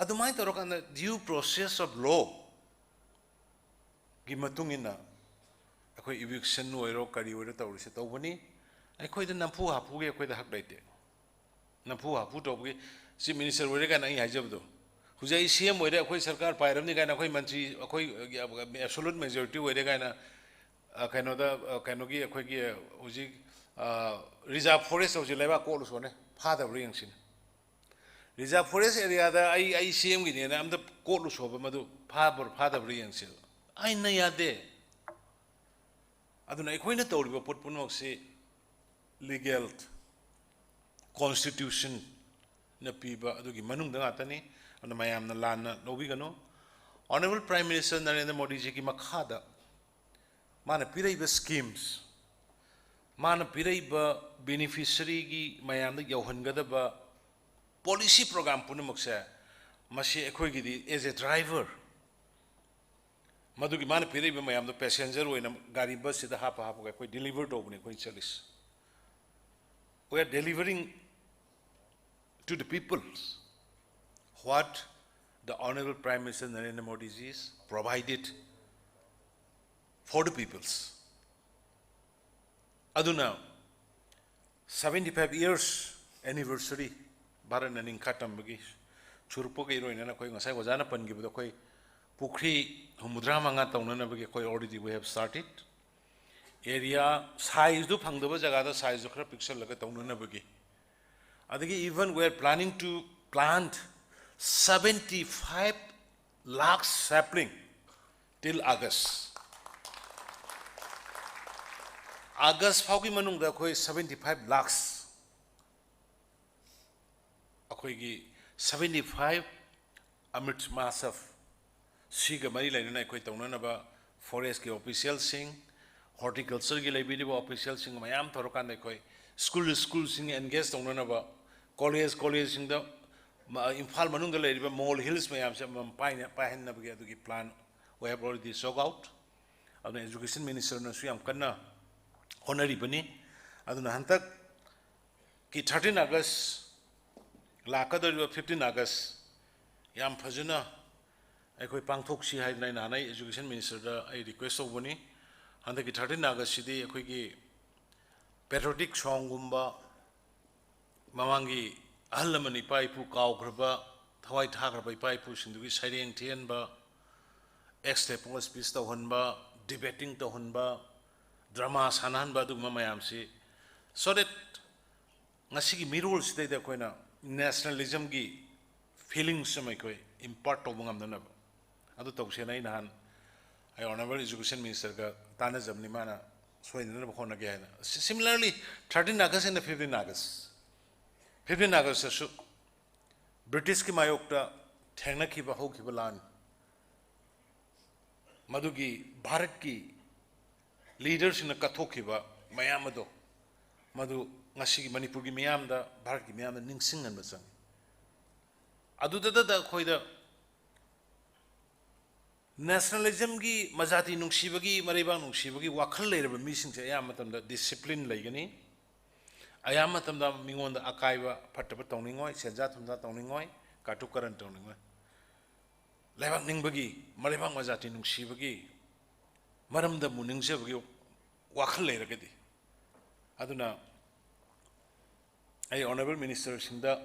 Adumai the rock on the due process of law. Gimatungina, a quite eviction no erocari or the Taurus at Obani. I quite the Nampua Puga quite the Haklate. Nampua put away, see Minister Regan and Hajabdo. Who's I see him where a quite Sarkar Pyram, the Gana Mantri, a quite absolute majority where the Gana Canada, Kanogi, a quite Uzi Reserve Forest of Jeleva calls one, part of Ringshin. Reserve Forest area, I see him with I'm the Colus of Madu, part of Ringshin. I know ya there. I don't know. I can't tell you what Puno say legal constitution na piba adugi manung da atani ano mayam na lana lobi gano. Honorable Prime Minister Narendra Modi ji ki makhada mana piraiba schemes mana piraiba beneficiary gi mayam da yauhangada ba policy program punamuk sa masi ekoi gi di as a driver. Madugi man piri be mayam the passenger we na gari bus sida hapa koi delivered obne koi chalis. We are delivering to the people what the Honorable Prime Minister Narendra Modi ji is provided for the peoples. Aduna 75 years anniversary baran naning katam bagi churpo ke iro ina koi ngasai wajana pan gi koi Pukri Humudra Manga Taunana already we have started. Area size do Pangdova Jagada size of pixel like a Taunana Bagi. Even we are planning to plant 75 lakhs sapling till August. August Fauki Manung da koi 75 lakhs. Akoigi 75 Amit Masaf. Siga Mari Lana Quatonaba Forest official Singh, horticulture gi lebi official sing mayam thorokan de koi school sing engage tongna ba college sing da Imphal manung da lebi mall hills mayam se pahin na bagi adu plan we have already sold out adu education minister na su yam kanna honori bani adu na hantak ki 13 August lakadar 15 August yam phajuna I pangthok si hai na nai education minister da I request obani handa ki 13 August sidi akoi ki patriotic song gumba mamangi ahlamani paipu kaw graba thawai thagraba paipu sindugi saireng thian ba extep speech to honba debating to honba drama sanan ba du mamayam si so that ngasi ki mirol sida da koina nationalism gi feelings samai koi impart to bungam na adu tawse nai nan I honorable education minister ka tana jamni mana soidina ba khona ge similarly 13 August and 15 August 15 August su British ki mayok ta thengna ki ba ho ki balan madugi bharat ki leaders in kathok ki ba mayam do madu ngasi ki Manipur ki mayam da bharat ki mayam da ningsing an ba sang adu da khoida nationalism gi majati nungsibagi maribang nungsibagi wakhal leiraba mising se ayam matam da discipline leigani ayam matam da mingon da akaiba phattaba tongningoi senja thumda tongningoi katu karan tongningoi lebak ningbagi maribang majati nungsibagi maram da muningsebagi wakhal leiragadi aduna ai honorable minister singda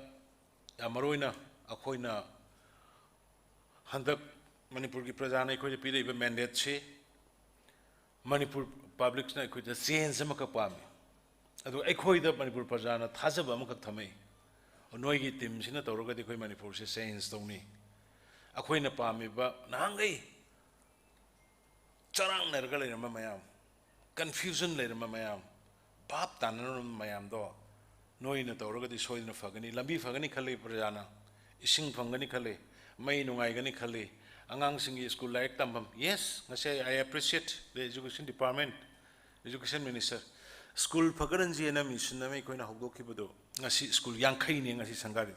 amaroina akoina handak Manipur ki prajana ko pide iba mandate che Manipur public na ko change ma ka pam adu ekhoi da Manipur prajana thajaba ma ka thamai noi gi team sina tawraga di khoi Manipur se change tawni akhoi na pam ba nangai charang ner ga le ma mayam confusion le ma mayam bap tan na mayam do noi na tawraga di soi na fagani lambi fagani khale prajana ising phangani khale mai nungai gani khale angang singi school like tambam yes ngase I appreciate the education department education minister school phagaran ji na mission na mai koina hogdo ki bodo ngasi school yang khai ne ngasi sangari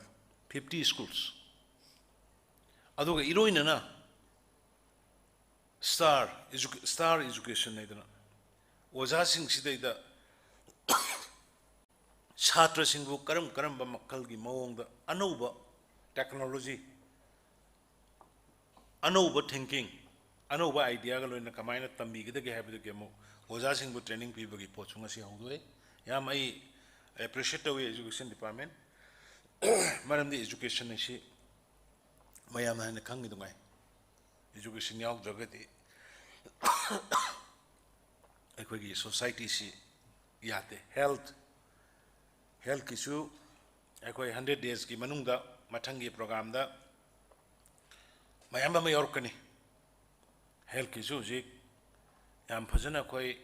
50 schools aduga iroina na star education ne dana oja sing sidai da chhatra singbu karam ba makkal gi mawong da anouba technology Anova thinking, Anova idea ga loina kamaina tambi gida ge habidu ge mo oja sing bu training pi bagi pochunga si hawdoi yam I appreciate the education department maram the education ni si mayam na khangi dungai education yaw jagati ekoi gi society si yate health issue ekoi 100 days ki manungda mathangi program da mayam ba yorkani health issue ji yam phajana koi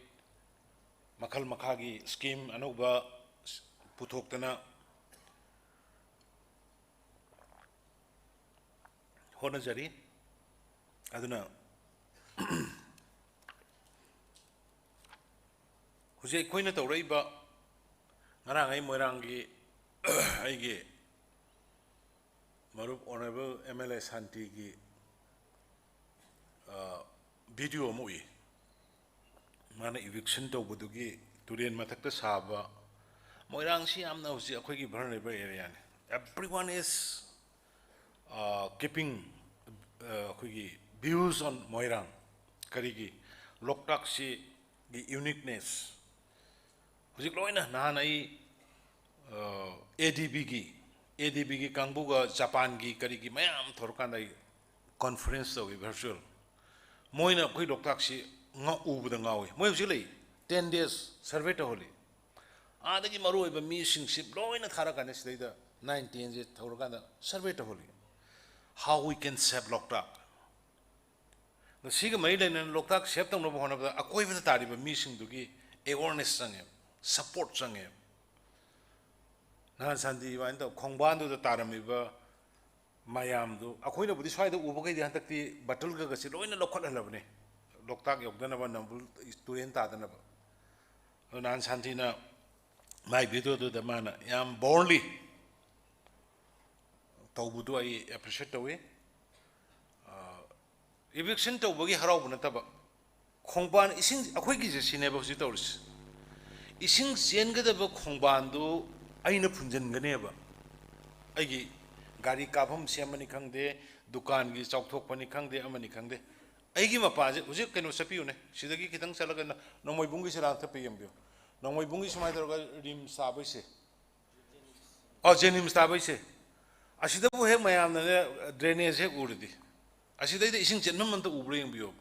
makal makhagi scheme anuba puthokna hona jari aduna huje koina tawraiba ngarang ai moirangi aige marup honorable MLA Santi gi video mui mana eviction to budugi turen mathakta saba moirang si amna husi akhoi gi vulnerable area ne everyone is keeping akhoi gi views on moirang karigi loktak si gi uniqueness husi loina nana ai ADB gi kangbuga Japan gi karigi mayam thorkan dai conference to virtual moina koi loktak si nga ubuda ngawi moi husi lei 10 days survey to holi adagi maru iba mi singship loina thara kan sida 19 je thorkan da survey to holi how we can save loktak the siga mai len loktak save tong no hona ba akoi ba tari ba mi sing dugi awareness sange support sange na sandi wan to khongban du tarami ba mayam du akoi na budi swai da uba kai di hantakti batul ga si loina lokhat halabne loktak yokdanaba nambul turen tadanaba nan santina mai video do da mana yam boldly tawbudu ai appreciate tawe eviction tawbagi harau nataba khongban ising akhoi gi je sineba husi tawris ising chengadaba khongban do aina phunjan ganeba aigi gari kabham semani khangde dukan gi chawthok pani khangde amani khangde aigi mapa je husi keno sapiu ne sidagi kitang chalaga nomoi bungi sira thapi yambio nomoi bungi sumai dorga rim sabai se jenim sabai se asida bu he mayam na drainage he urdi asida ide ising chenmam man ta ubre yambio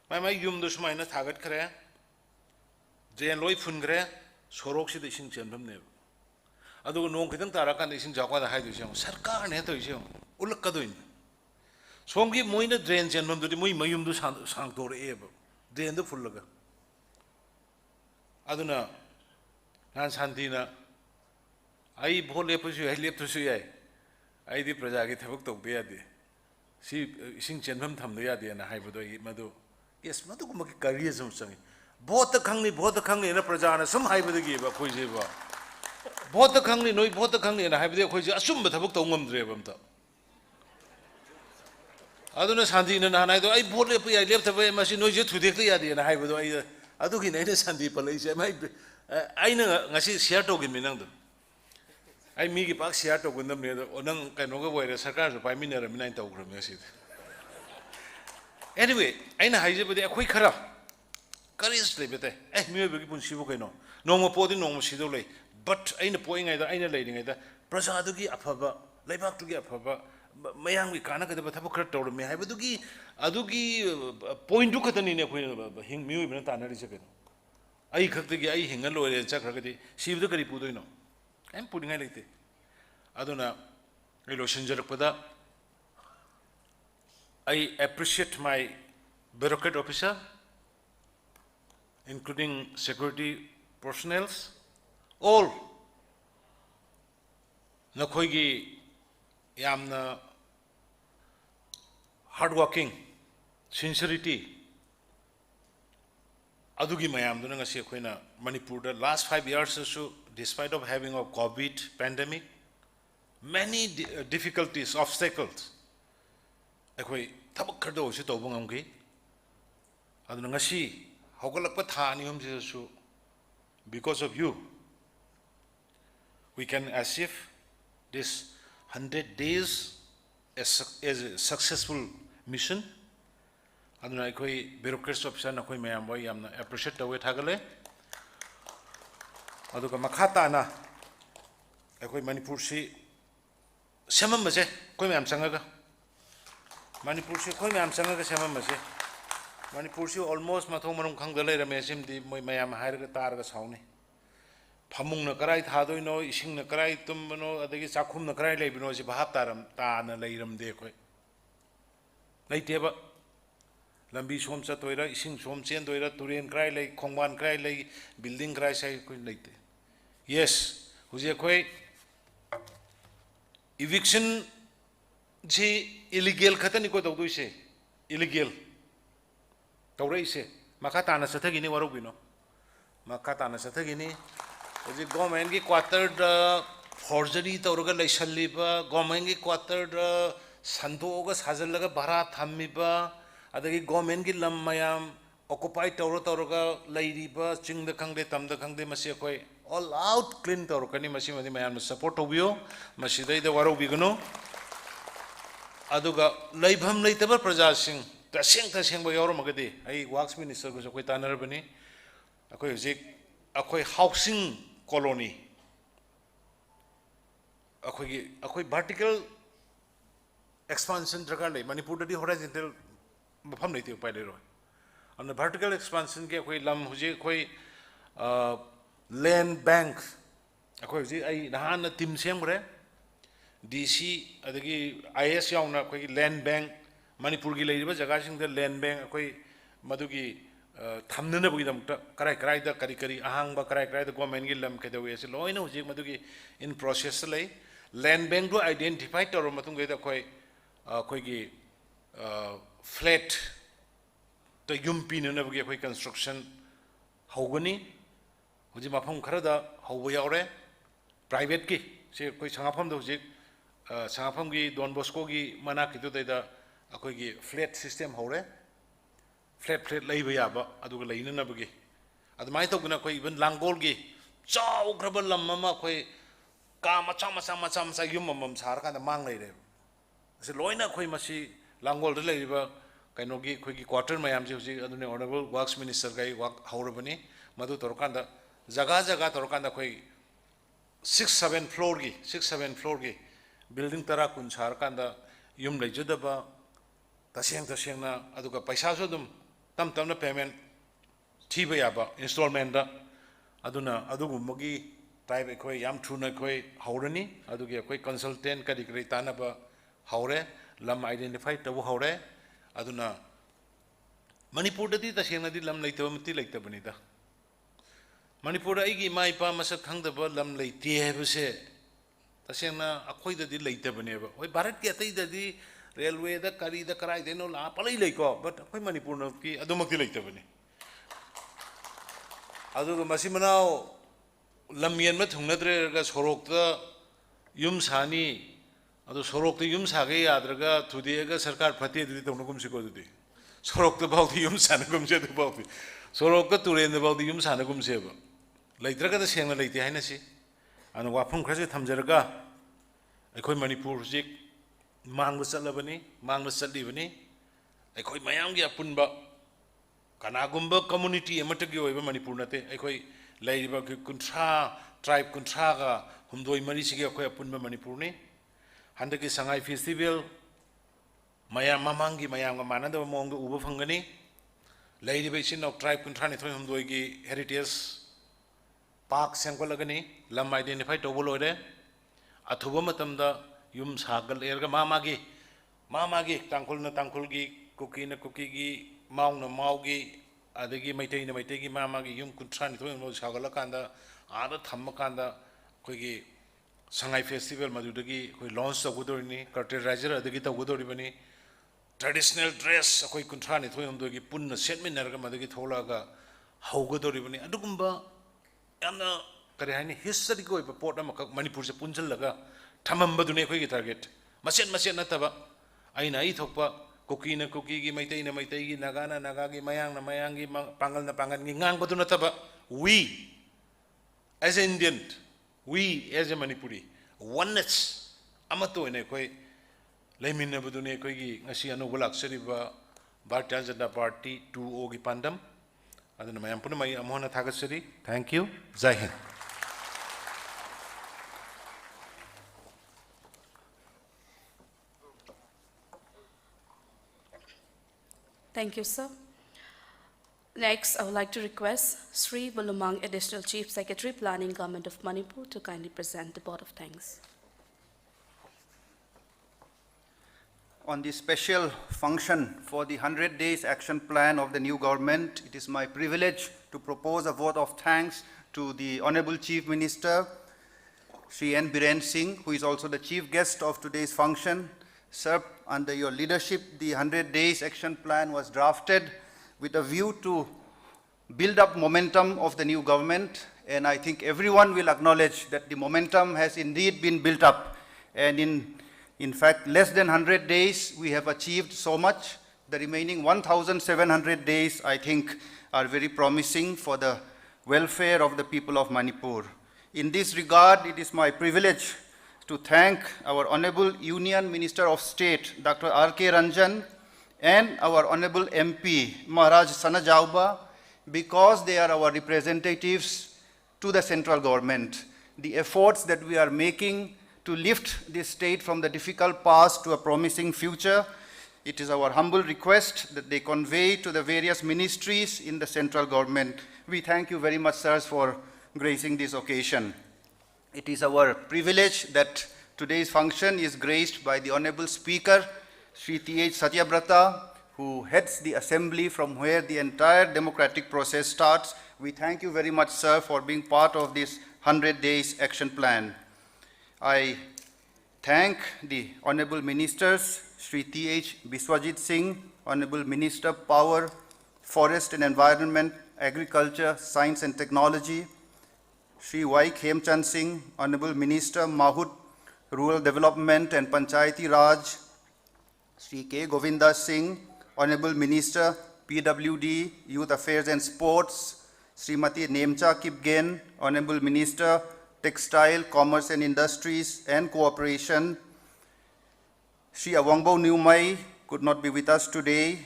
mai yum do sumai na thagat khare drain loi phun khare sorok sida ising chenmam ne adu nong kitang tara kan ising jakwa da hai du jang sarkar ne to ising ulak ka doin somgi moina drain chenmam do moi mayum do sang tor e ba drain do full laga aduna nan santina ai bhole pusu ai lep tusu ai ai di praja gi thabuk tok be ade si ising chenmam tham do ya de na hai bodo madu yes madu ko maki career sum sangi bot khangni na praja na sum hai bodo gi ba khoi je ba bot khangni noi bot khangni na hai bodo khoi je asum ba thabuk tong ngam dre bam ta aduna santi na na nai do ai bhole pu ai lep thabai ma si noi je thudek ya de na hai bodo ai adu gi nei na santi palai je mai ai na ngasi share to gi minang do ai mi gi pak share to gundam ne do nang kai no ga boy sarkar so pai minera minai taw khram ya si anyway aina haije bade akhoi khara courage le bete mi be gi pun sibu kai no nong po di nong si do le but aina poing ai da aina le ding ai da praja du gi afaba leibak tu gi afaba mayang gi kana ka da thabu khara tawr me hai badu gi adu gi point du khatani ne khoi hing mi be na ta na ri se kai ai khakti gi ai hingal lo re cha khara ga di sibu kari pu do no em pudingai leite aduna ilo shinjarakpada I appreciate my bureaucrat officer including security personnel all nakhoi gi yamna hard working sincerity adugi mayam duna ngasi khoina Manipur the last 5 years or so despite of having a COVID pandemic, many difficulties, obstacles, akhoi thabak khado si tawbang amgi aduna ngasi hogalakpa tha ni hum su because of you we can achieve this 100 days as a successful mission aduna akhoi bureaucrats officer na khoi mayam boy yamna appreciate tawe thagale aduga makhata na akhoi Manipur si semam base koi mayam changaga Manipur si koi mayam changaga semam base Manipur si almost mathong marum khangda le rame sim di moi mayam hairaga targa sauni phamung na karai thadoi no ising na karai tumno adagi chakhum na karai leibino si bahap taram ta na leiram de koi leiteba lambi som cha toira ising som chen toira turen karai lei khongban karai lei building karai sai koi leite yes huji koi eviction ji illegal khatani ko tawdoi se illegal tawrai se makata na sathagi ni warugino makata na sathagi ni huji government gi quarter da forgery tawraga leisalliba government gi quarter da sandoga sajallaga bhara thammiba adagi government gi lam mayam occupy tawraga leiriba chingda khangde tamda khangde masi koi all out clean tawrakani masi madi mayam support obio masi dai da waro bigno aduga leibham leitaba praja sing taseng ba yoro magadi ai works minister ko koi tanar bani akoi hojik akoi housing colony akoi vertical expansion dragar le Manipur da di horizontal mafam leite upai le ro on vertical expansion ke akoi lam hojik akoi land bank akoi hojik ai nahan na tim sembre DC adagi IS yauna akoi land bank Manipur gi leiba jaga sing da land bank akoi madugi thamnana bugi dam karai da kari ahang ba karai da government gi lam kedawe se loina hojik madugi in process lei land bank do identify tor matung ge da koi gi flat to yum pinanabagi koi construction hogani hoji mafam kharada hobo yaure private ki se koi sangafam do hoji sangafam gi Don Bosco gi manak kitu da akoi gi flat system hore flat leiba yaba aduga leinanabagi adumai tawguna koi even langol gi chaw grabal lamma koi ka macha yum mamam sar ka da mang leire se loina koi masi langol de leiba kainogi khoi quarter mayam ji hoji adune honorable works minister gai work haurabani madu torkanda jaga torkanda khoi 6-7 floor gi building tara kun char kanda yum leijudaba taseng na aduga paisa so dum tam na payment thiba yaba installment da aduna adugumagi tribe khoi yam thuna khoi haurani adugi khoi consultant kadi kri tanaba haure lam identify tabu haure aduna Manipur dadi taseng di lam leitaba mati leitabani da Manipur aigi mai pa masak khangdaba lam leiti hebse taseng na akhoi dadi leitabani ba oi bharat ki atai dadi railway da kari da karai deno la palai leiko but akhoi Manipur no ki adumakti leitabani aduga masimanao lam yen ma thungnadre ga sorok da yum sani adu sorok da yum sage yadraga thudi ga sarkar phati didi tonugum siko didi sorok da bawdi yum sanagum se da bawdi sorok ka turen da bawdi yum sanagum se ba leitraga da sengna leiti haina si anu wafum khase thamjaraga akhoi Manipur jik mangba chatlibani akhoi mayam gi apunba kanagumba community amatagi oiba Manipur nate akhoi leiba kuntra tribe kuntra ga humdoi mari sige akhoi apunba Manipur ni handaki sangai festival mayam mamangi mayam ga manada mong uba phangani leiba isin of tribe kuntra ni thoi humdoi gi heritage park sengkolagani lam identify tobulore athuba matamda yum sagal erga mamagi tangkul gi kuki gi mau gi adagi maitai gi mamagi yum kuntrani thoi mo sagala kanda ada thamma kanda koi gi sangai festival madudagi koi launch tawudorni curtain adagi tawudori bani traditional dress koi kuntrani thoi mo gi punna setminarga madagi tholaga haugodori bani adugumba yamna kare hani history ko report ama Manipur se punjal laga thamamba dune khoi gi target masen nataba aina ai thokpa kuki gi maitai gi naga gi mayang gi pangal gi ngang badu nataba we as an Indian we as a Manipuri oneness amato ene khoi leiminna badune khoi gi ngasi anu bulak seriba Bharatiya Janata Party 2O gi pandam aduna mayam puna mai amhona thagasari thank you jai hind Thank you, sir. Next, I would like to request Shri Bulumang, Additional Chief Secretary, Planning, Government of Manipur, to kindly present the vote of thanks. On this special function for the 100 days action plan of the new government, it is my privilege to propose a vote of thanks to the Honorable Chief Minister, Shri N.Biren Singh, who is also the chief guest of today's function. Sir, under your leadership, the 100 days action plan was drafted with a view to build up momentum of the new government, and I think everyone will acknowledge that the momentum has indeed been built up, and in fact, less than 100 days, we have achieved so much. The remaining 1,700 days, I think, are very promising for the welfare of the people of Manipur. In this regard, it is my privilege to thank our Honorable Union Minister of State, Dr. R.K. Ranjan, and our Honorable MP, Maharaj Sanajauba, because they are our representatives to the central government. The efforts that we are making to lift this state from the difficult past to a promising future, it is our humble request that they convey to the various ministries in the central government. We thank you very much, sirs, for gracing this occasion. It is our privilege that today's function is graced by the Honorable Speaker, Shri T.H. Satyabrata, who heads the assembly from where the entire democratic process starts. We thank you very much, sir, for being part of this 100 days action plan. I thank the Honorable Ministers, Shri T.H. Biswajit Singh, Honorable Minister Power, Forest and Environment, Agriculture, Science and Technology, Shri Y. Khemchand Singh, Honorable Minister, Mahut, Rural Development and Panchayati Raj, Shri K. Govinda Singh, Honorable Minister, PWD, Youth Affairs and Sports, Srimati Nemcha Kipgen, Honorable Minister, Textile, Commerce and Industries and Cooperation, Shri Awangbo Newmai could not be with us today,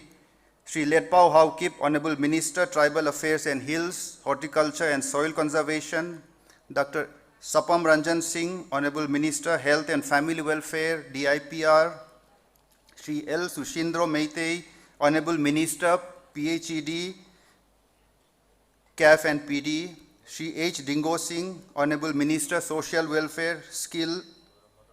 Shri Letpao Haukip, Honorable Minister, Tribal Affairs and Hills, Horticulture and Soil Conservation, Dr. Sapam Ranjan Singh, Honorable Minister, Health and Family Welfare, DIPR, Shri L. Sushindro Meitei, Honorable Minister, PHED, CAF and PD, Shri H. Dingo Singh, Honorable Minister, Social Welfare, Skill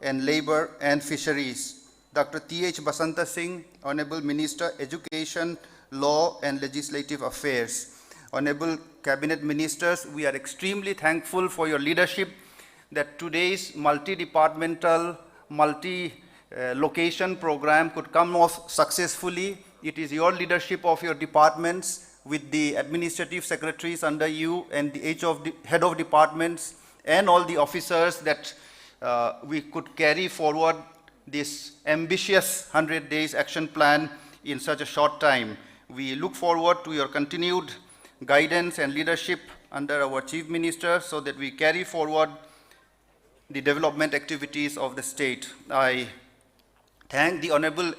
and Labor and Fisheries, Dr. T.H. Basanta Singh, Honorable Minister, Education, Law and Legislative Affairs. Honorable Cabinet Ministers, we are extremely thankful for your leadership that today's multi-departmental, multi-location program could come off successfully. It is your leadership of your departments with the administrative secretaries under you and the head of departments and all the officers that we could carry forward this ambitious 100 days action plan in such a short time. We look forward to your continued guidance and leadership under our Chief Minister so that we carry forward the development activities of the state. I thank the honorable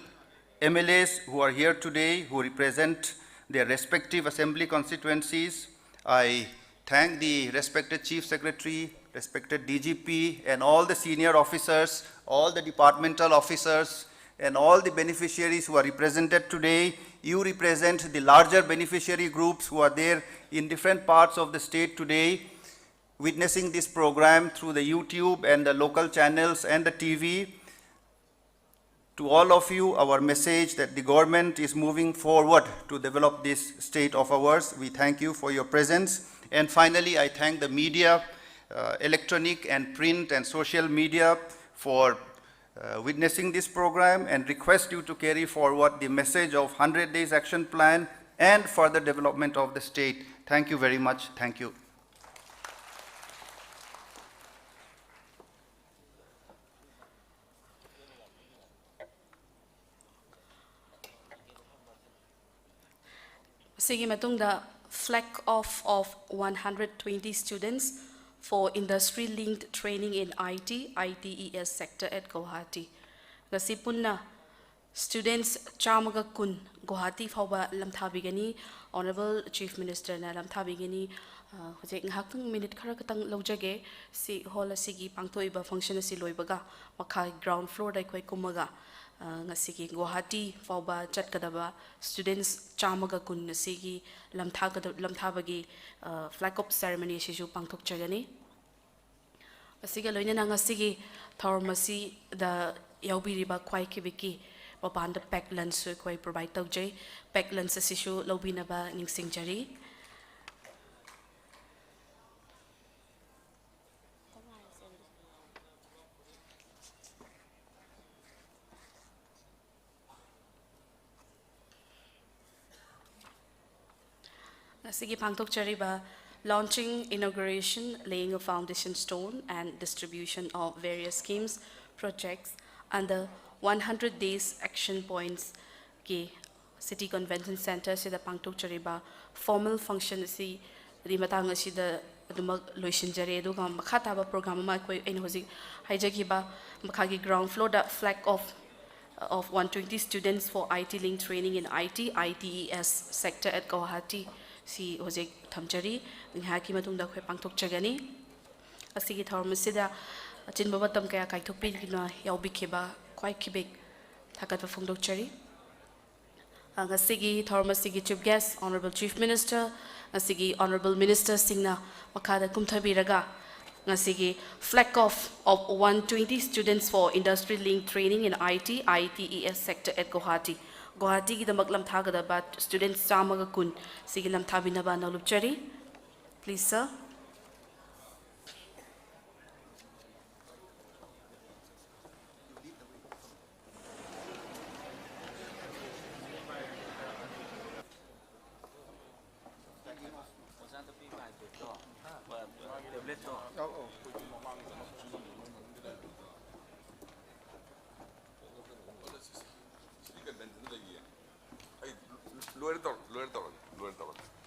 MLAs who are here today, who represent their respective assembly constituencies. I thank the respected Chief Secretary, respected DGP, and all the senior officers, all the departmental officers, and all the beneficiaries who are represented today. You represent the larger beneficiary groups who are there in different parts of the state today, witnessing this program through the YouTube and the local channels and the TV. To all of you, our message that the government is moving forward to develop this state of ours. We thank you for your presence. And finally, I thank the media, electronic and print and social media for witnessing this program and request you to carry forward the message of 100 Days Action Plan and further development of the state. Thank you very much. Thank you. Sige matungda flag off of 120 students for industry-linked training in ITES sector at Guwahati. Ngasi punna students chamaga kun Guwahati fawba lamthabigani Honorable Chief Minister na lamthabigani hojek ngahaktung minute khara katang lojage si hall asigi pangthoiba function asi loibaga makha ground floor dai khoi kumaga ngasigi Guwahati fawba chatkadaba students chamaga kun asigi lamthabagi flag off ceremony asiju pangthok chagani asiga loinana ngasigi thormasi da yaubiriba kwai kibiki mapanda pack lunch kwai provide tawjai pack lunch asiju lobinaba ningsingjari Sige pangtok chariba launching, inauguration, laying a foundation stone and distribution of various schemes, projects under 100 days action points ke City Convention Center sida pangtok chariba formal function si rimatang asida aduma loishinjare aduga makha taba program ma koi en hoji haijagiba makhagi ground floor da flag of 120 students for IT link training in ITES sector at Guwahati si hojek thamjari ngaki matungda khoi pangthok chagani asigi thormasida chinba matam kaya kaithokpi kina yaubikeba kwai kibek thakat phongdok chari ngasigi thormasigi chief guest honorable chief minister ngasigi honorable minister singna makada kumthabiraga ngasigi flag off of 120 students for industry linked training in ITES sector at Guwahati Guwahati ki damak lam thagada ba students chamaga kun sige lam thabina ba nalupchari please sir Lower down.